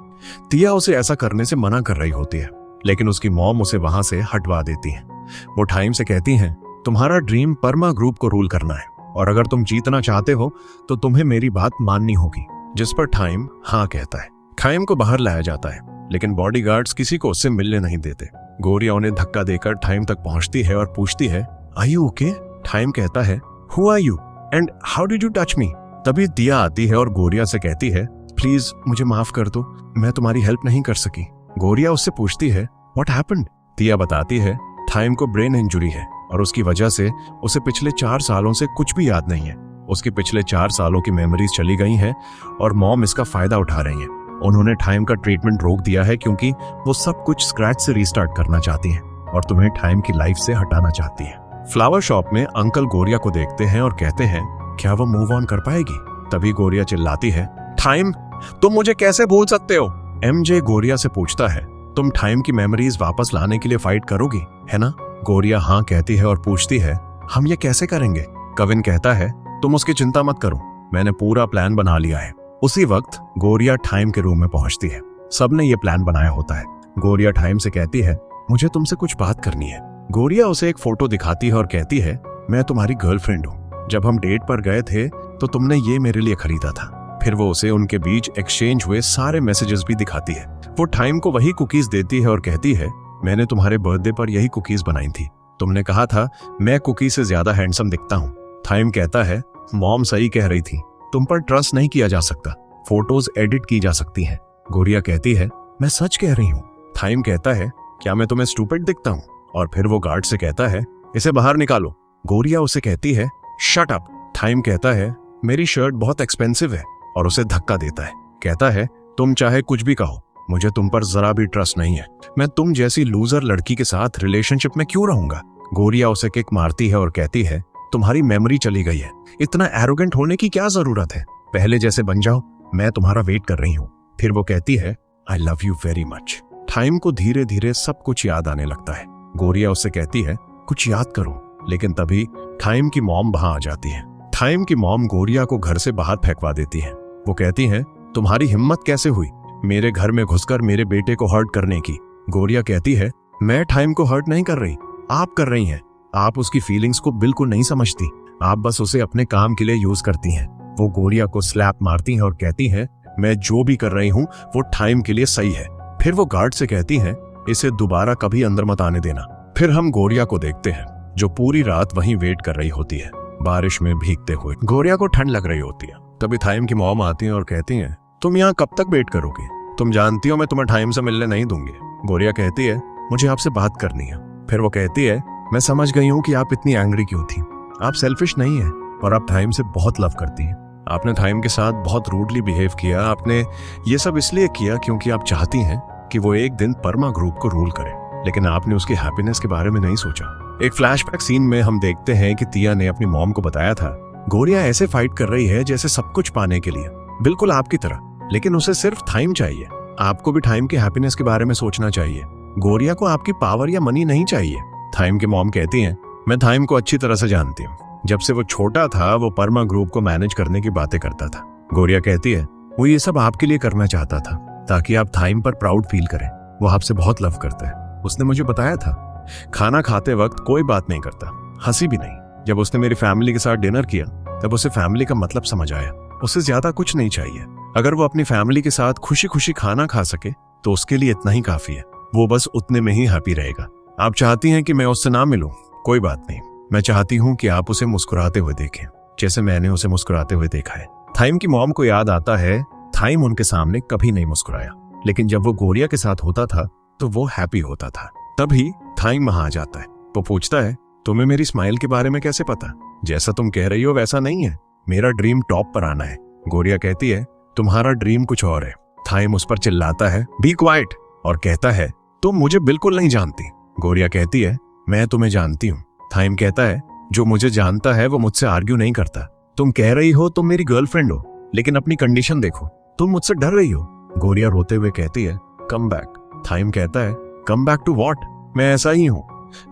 तिया उसे ऐसा करने से मना कर रही होती है, लेकिन उसकी मॉम उसे वहां से हटवा देती है। वो टाइम से कहती हैं, तुम्हारा ड्रीम परमा ग्रुप को रूल करना है और अगर तुम जीतना चाहते हो तो तुम्हें मेरी बात माननी होगी। जिस पर टाइम हाँ कहता है। टाइम को बाहर लाया जाता है, लेकिन बॉडीगार्ड्स किसी को उससे मिलने नहीं देते। गोरिया उन्हें धक्का देकर टाइम तक पहुंचती है और पूछती है, आर यू ओके? टाइम कहता है, who are you and how did you touch me? तभी तिया आती है और गोरिया से कहती है, प्लीज मुझे माफ कर दो, मैं तुम्हारी हेल्प नहीं कर सकी। गोरिया उससे पूछती है, व्हाट हैपेंड? तिया बताती है, टाइम को ब्रेन इंजुरी है और उसकी वजह से उसे पिछले 4 सालों से कुछ भी याद नहीं है। उसके पिछले 4 सालों की मेमोरीज चली गई हैं और मॉम इसका फायदा उठा रही हैं। उन्होंने टाइम का ट्रीटमेंट रोक दिया है क्योंकि वो सब कुछ स्क्रैच से रीस्टार्ट करना चाहती हैं और तुम्हें टाइम की लाइफ से हटाना चाहती हैं। फ्लावर शॉप में अंकल गोरिया को देखते हैं और कहते हैं, क्या वो मूव ऑन कर पाएगी? तभी गोरिया चिल्लाती है, टाइम तुम मुझे कैसे भूल सकते हो? एमजे गोरिया से पूछता है, तुम टाइम की मेमोरीज वापस लाने के लिए फाइट करोगी, है ना? गोरिया हाँ कहती है और पूछती है, हम ये कैसे करेंगे? कविन कहता है, तुम उसकी चिंता मत करो, मैंने पूरा प्लान बना लिया है। उसी वक्त गोरिया टाइम के रूम में पहुंचती है। सबने ये प्लान बनाया होता है। गोरिया टाइम से कहती है, मुझे तुमसे कुछ बात करनी है। गोरिया उसे एक फोटो दिखाती है और कहती है, मैं तुम्हारी गर्लफ्रेंड हूँ। जब हम डेट पर गए थे तो तुमने ये मेरे लिए खरीदा था। फिर वो उसे उनके बीच एक्सचेंज हुए सारे मैसेजेस भी दिखाती है। वो टाइम को वही कुकीज देती है और कहती है, मैंने तुम्हारे बर्थडे पर यही कुकीज बनाई थी। तुमने कहा था मैं कुकीज से ज्यादा हैंडसम दिखता हूँ। टाइम कहता है, मॉम सही कह रही थी, तुम पर ट्रस्ट नहीं किया जा सकता, फोटोज एडिट की जा सकती हैं। गोरिया कहती है, मैं सच कह रही हूँ। टाइम कहता है, क्या मैं तुम्हें स्टूपिड दिखता हूँ? और फिर वो गार्ड से कहता है, इसे बाहर निकालो। गोरिया उसे कहती है, शट अप। टाइम कहता है, मेरी शर्ट बहुत एक्सपेंसिव है और उसे धक्का देता है। कहता है, तुम चाहे कुछ भी कहो, मुझे तुम पर जरा भी ट्रस्ट नहीं है। मैं तुम जैसी लूजर लड़की के साथ रिलेशनशिप में क्यों रहूंगा? गोरिया उसे किक मारती है और कहती है, तुम्हारी मेमोरी चली गई है, इतना एरोगेंट होने की क्या जरूरत है? पहले जैसे बन जाओ, मैं तुम्हारा वेट कर रही हूँ। फिर वो कहती है, I love you very much. Time को धीरे धीरे सब कुछ याद आने लगता है। गोरिया उससे कहती है, कुछ याद करो, लेकिन तभी टाइम की मॉम वहां आ जाती है। टाइम की मॉम गोरिया को घर से बाहर फेंकवा देती है। वो कहती है, तुम्हारी हिम्मत कैसे हुई मेरे घर में घुसकर मेरे बेटे को हर्ट करने की? गोरिया कहती है, मैं टाइम को हर्ट नहीं कर रही, आप कर रही हैं। आप उसकी फीलिंग्स को बिल्कुल नहीं समझती, आप बस उसे अपने काम के लिए यूज करती हैं। वो गोरिया को स्लैप मारती हैं और कहती हैं, मैं जो भी कर रही हूँ वो टाइम के लिए सही है। फिर वो गार्ड से कहती हैं, इसे दोबारा कभी अंदर मत आने देना। फिर हम गोरिया को देखते हैं, जो पूरी रात वहीं वेट कर रही होती है, बारिश में भीगते हुए। गोरिया को ठंड लग रही होती है। तभी टाइम की मॉम आती है और कहती हैं, तुम यहाँ कब तक वेट करोगे? तुम जानती हो मैं तुम्हें टाइम से मिलने नहीं दूंगी। गोरिया कहती है, मुझे आपसे बात करनी है। फिर वो कहती है, मैं समझ गई हूँ कि आप इतनी एंग्री क्यों थी। आप सेल्फिश नहीं है और आप टाइम से बहुत लव करती हैं। आपने टाइम के साथ बहुत रूडली बिहेव किया। आपने ये सब इसलिए किया क्योंकि आप चाहती हैं कि वो एक दिन परमा ग्रुप को रूल करे, लेकिन आपने उसकी हैप्पीनेस के बारे में नहीं सोचा। एक फ्लैशबैक सीन में हम देखते हैं कि तिया ने अपनी मॉम को बताया था, गोरिया ऐसे फाइट कर रही है जैसे सब कुछ पाने के लिए, बिल्कुल आपकी तरह, लेकिन उसे सिर्फ टाइम चाहिए। आपको भी टाइम के हैप्पीनेस के बारे में सोचना चाहिए। गोरिया को आपकी पावर या मनी नहीं चाहिए। टाइम की मॉम कहती हैं, मैं टाइम को अच्छी तरह से जानती हूँ। जब से वो छोटा था वो परमा ग्रुप को मैनेज करने की बातें करता था। गोरिया कहती है, वो ये सब आपके लिए करना चाहता था ताकि आप टाइम पर प्राउड फील करें। वो आपसे बहुत लव करता है। उसने मुझे बताया था, खाना खाते वक्त कोई बात नहीं करता, हंसी भी नहीं। जब उसने मेरी फैमिली के साथ डिनर किया तब उसे फैमिली का मतलब समझ आया। उसे ज्यादा कुछ नहीं चाहिए। अगर वो अपनी फैमिली के साथ खुशी खुशी खाना खा सके तो उसके लिए इतना ही काफी है। वो बस उतने में ही हैप्पी रहेगा। आप चाहती हैं कि मैं उससे ना मिलूं, कोई बात नहीं। मैं चाहती हूं कि आप उसे मुस्कुराते हुए देखें जैसे मैंने उसे मुस्कुराते हुए देखा है। टाइम की मॉम को याद आता है, टाइम उनके सामने कभी नहीं मुस्कुराया, लेकिन जब वो गोरिया के साथ होता था तो वो हैप्पी होता था। तभी टाइम वहां आ जाता है। वो पूछता है, तुम्हें मेरी स्माइल के बारे में कैसे पता? जैसा तुम कह रही हो वैसा नहीं है, मेरा ड्रीम टॉप पर आना है। गोरिया कहती है, तुम्हारा ड्रीम कुछ और है। टाइम उस पर चिल्लाता है, बी क्वाइट, और कहता है, तुम मुझे बिल्कुल नहीं जानती। गोरिया कहती है, मैं तुम्हें जानती हूँ। टाइम कहता है, जो मुझे जानता है वो मुझसे आर्ग्यू नहीं करता। तुम कह रही हो तुम मेरी गर्लफ्रेंड हो, लेकिन अपनी कंडीशन देखो, तुम मुझसे डर रही हो। गोरिया रोते हुए कहती है, कम बैक। टाइम कहता है, कम बैक टू व्हाट? मैं ऐसा ही हूँ,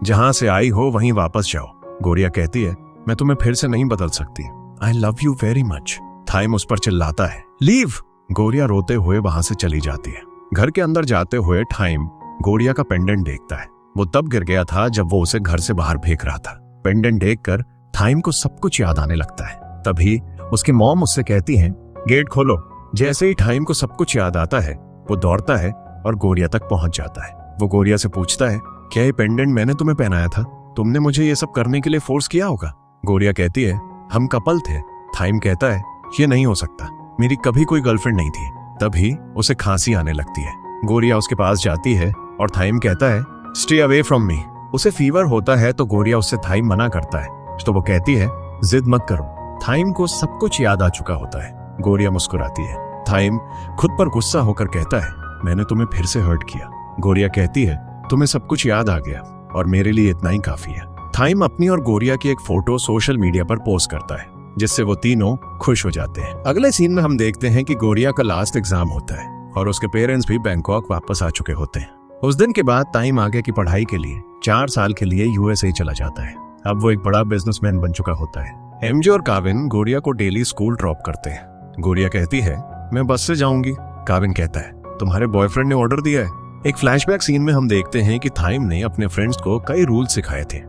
जहां से आई हो वहीं वापस जाओ। गोरिया कहती है, मैं तुम्हें फिर से नहीं बदल सकती। I love you very much. Thyme उस पर चिल्लाता है, लीव। गोरिया रोते हुए वहां से चली जाती है। घर के अंदर जाते हुए थाइम गोरिया का पेंडेंट देखता है। वो तब गिर गया था जब वो उसे घर से बाहर फेंक रहा था। पेंडेंट देखकर थाइम को सब कुछ याद आने लगता है। तभी उसकी मॉम उससे कहती है, गेट खोलो। जैसे ही थाइम को सब कुछ याद आता है, वो दौड़ता है और गोरिया तक पहुंच जाता है। वो गोरिया से पूछता है, क्या ये पेंडेंट मैंने तुम्हें पहनाया था? तुमने मुझे ये सब करने के लिए फोर्स किया होगा। गोरिया कहती है, हम कपल थे। थाइम कहता है, ये नहीं हो सकता, मेरी कभी कोई गर्लफ्रेंड नहीं थी। तभी उसे खांसी आने लगती है। गोरिया उसके पास जाती है और थाइम कहता है, स्टे अवे फ्रॉम मी। उसे फीवर होता है तो गोरिया उससे थाइम मना करता है, तो वो कहती है, जिद मत करो। थाइम को सब कुछ याद आ चुका होता है। गोरिया मुस्कुराती है। थाइम खुद पर गुस्सा होकर कहता है, मैंने तुम्हें फिर से हर्ट किया। गोरिया कहती है, तुम्हें सब कुछ याद आ गया और मेरे लिए इतना ही काफी है। थाइम अपनी और गोरिया की एक फोटो सोशल मीडिया पर पोस्ट करता है, जिससे वो तीनों खुश हो जाते हैं। अगले सीन में हम देखते हैं कि गोरिया का लास्ट एग्जाम होता है और उसके पेरेंट्स भी बैंकॉक वापस आ चुके होते हैं। उस दिन के बाद टाइम आगे की पढ़ाई के लिए 4 साल के लिए यूएसए चला जाता है। अब वो एक बड़ा बिजनेसमैन बन चुका होता है। एमजे और काविन गोरिया को डेली स्कूल ड्रॉप करते हैं। गोरिया कहती है, मैं बस से जाऊंगी। काविन कहता है, तुम्हारे बॉयफ्रेंड ने ऑर्डर दिया है। एक फ्लैशबैक सीन में हम देखते हैं कि थाइम ने अपने फ्रेंड्स को कई रूल सिखाए थे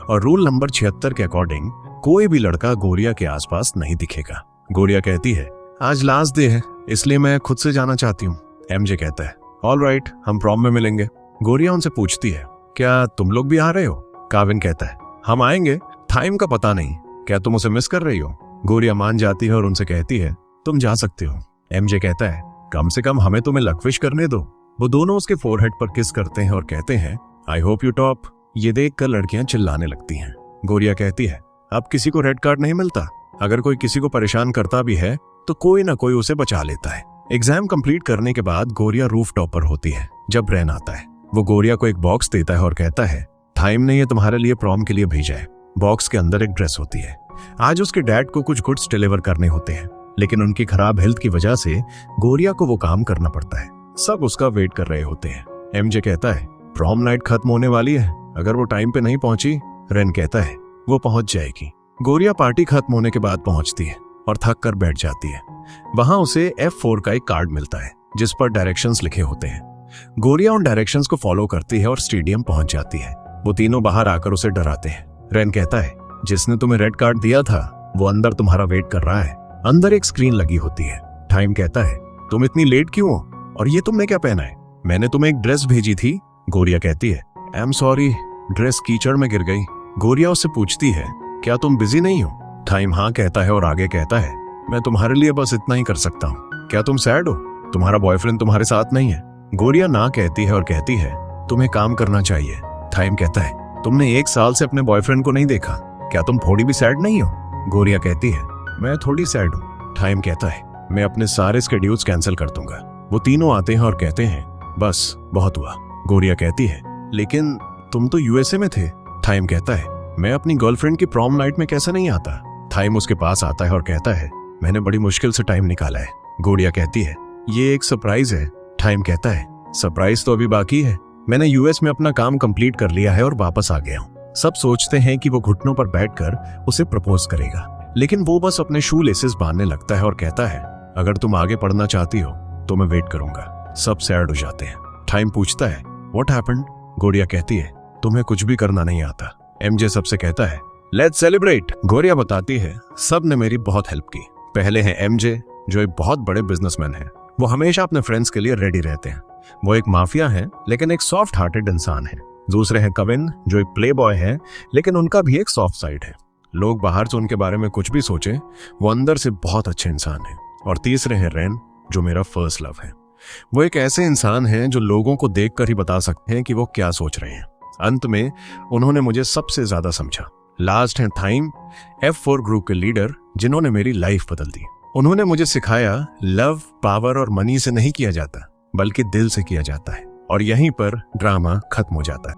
और रूल नंबर 76 के अकॉर्डिंग कोई भी लड़का गोरिया के आसपास नहीं दिखेगा। गोरिया कहती है, आज लास्ट डे है इसलिए मैं खुद से जाना चाहती हूँ। एमजे कहता है, ऑल राइट, हम प्रॉम में मिलेंगे। गोरिया उनसे पूछती है, क्या तुम लोग भी आ रहे हो? काविन कहता है, हम आएंगे, थाइम का पता नहीं, क्या तुम उसे मिस कर रही हो? गोरिया मान जाती है और उनसे कहती है, तुम जा सकते हो। एमजे कहता है, कम से कम हमें तुम्हें लकविश करने दो। वो दोनों उसके फोरहेड पर किस करते हैं और कहते हैं, आई होप यू टॉप। ये देखकर लड़कियां चिल्लाने लगती हैं। गोरिया कहती है, अब किसी को रेड कार्ड नहीं मिलता। अगर कोई किसी को परेशान करता भी है तो कोई ना कोई उसे बचा लेता है। एग्जाम कंप्लीट करने के बाद गोरिया रूफ टॉप पर होती है जब रेन आता है। वो गोरिया को एक बॉक्स देता है और कहता है, थाइम ने ये तुम्हारे लिए प्रॉम के लिए भेजा है। बॉक्स के अंदर एक ड्रेस होती है। आज उसके डैड को कुछ गुड्स डिलीवर करने होते हैं, लेकिन उनकी खराब हेल्थ की वजह से गोरिया को वो काम करना पड़ता है। सब उसका वेट कर रहे होते हैं। एमजे कहता है, प्रॉम नाइट खत्म होने वाली है, अगर वो टाइम पे नहीं पहुंची। रेन कहता है, वो पहुंच जाएगी। गोरिया पार्टी खत्म होने के बाद पहुंचती है और थक कर बैठ जाती है। वहां उसे F4 का एक कार्ड मिलता है जिस पर डायरेक्शंस लिखे होते हैं। गोरिया उन डायरेक्शंस को फॉलो करती है और स्टेडियम पहुंच जाती है। वो तीनों बाहर आकर उसे डराते हैं। रेन कहता है, जिसने तुम्हें रेड कार्ड दिया था वो अंदर तुम्हारा वेट कर रहा है। अंदर एक स्क्रीन लगी होती है। टाइम कहता है, तुम इतनी लेट क्यों हो और ये तुमने क्या पहना है? मैंने तुम्हें एक ड्रेस भेजी थी। गोरिया कहती है, आई एम सॉरी, ड्रेस कीचड़ में गिर गई। गोरिया उससे पूछती है, क्या तुम बिजी नहीं हो? टाइम हाँ कहता है और आगे कहता है, मैं तुम्हारे लिए बस इतना ही कर सकता हूँ। क्या तुम सैड हो? तुम्हारा बॉयफ्रेंड तुम्हारे साथ नहीं है। गोरिया ना कहती है और कहती है, तुम्हें काम करना चाहिए। टाइम कहता है, तुमने 1 साल से अपने बॉयफ्रेंड को नहीं देखा, क्या तुम थोड़ी भी सैड नहीं हो? गोरिया कहती है, मैं थोड़ी सैड हूँ। टाइम कहता है, मैं अपने सारे स्केड्यूल्स कैंसिल कर दूंगा। वो तीनों आते हैं और कहते हैं, बस बहुत हुआ। गोरिया कहती है, लेकिन तुम तो यूएसए में थे। टाइम कहता है, मैं अपनी गर्लफ्रेंड की प्रॉम नाइट में कैसे नहीं आता? टाइम उसके पास आता है और कहता है, मैंने बड़ी मुश्किल से टाइम निकाला है। गोरिया कहती है, ये एक सरप्राइज है। टाइम कहता है, सरप्राइज तो अभी बाकी है। मैंने यूएस में अपना काम कंप्लीट कर लिया है और वापस आ गया हूँ। सब सोचते हैं कि वो घुटनों पर बैठकर उसे प्रपोज करेगा, लेकिन वो बस अपने शू लेसेस बांधने लगता है और कहता है, अगर तुम आगे पढ़ना चाहती हो तो मैं वेट करूंगा। सब सैड हो जाते हैं। टाइम पूछता है, व्हाट हैपेंड? गोरिया कहती है, तुम्हें कुछ भी करना नहीं आता। एमजे सबसे कहता है, लेट्स सेलिब्रेट। गोरिया बताती है, सब ने मेरी बहुत हेल्प की। पहले है एमजे, जो एक बहुत बड़े बिजनेसमैन है। वो हमेशा अपने फ्रेंड्स के लिए रेडी रहते हैं। वो एक माफिया है लेकिन एक सॉफ्ट हार्टेड इंसान है। दूसरे हैं कविन, जो एक प्ले बॉय है लेकिन उनका भी एक सॉफ्ट साइड है। लोग बाहर से उनके बारे में कुछ भी सोचे, वो अंदर से बहुत अच्छे इंसान है। और तीसरे हैं रेन, जो मेरा फर्स्ट लव है। वो एक ऐसे इंसान हैं जो लोगों को देखकर ही बता सकते हैं कि वो क्या सोच रहे हैं। अंत में उन्होंने मुझे सबसे ज्यादा समझा। लास्ट है थाइम, F4 ग्रुप के लीडर, जिन्होंने मेरी लाइफ बदल दी। उन्होंने मुझे सिखाया, लव, पावर और मनी से नहीं किया जाता, बल्कि दिल से किया जाता है। और यहीं पर ड्रामा खत्म हो जाता है।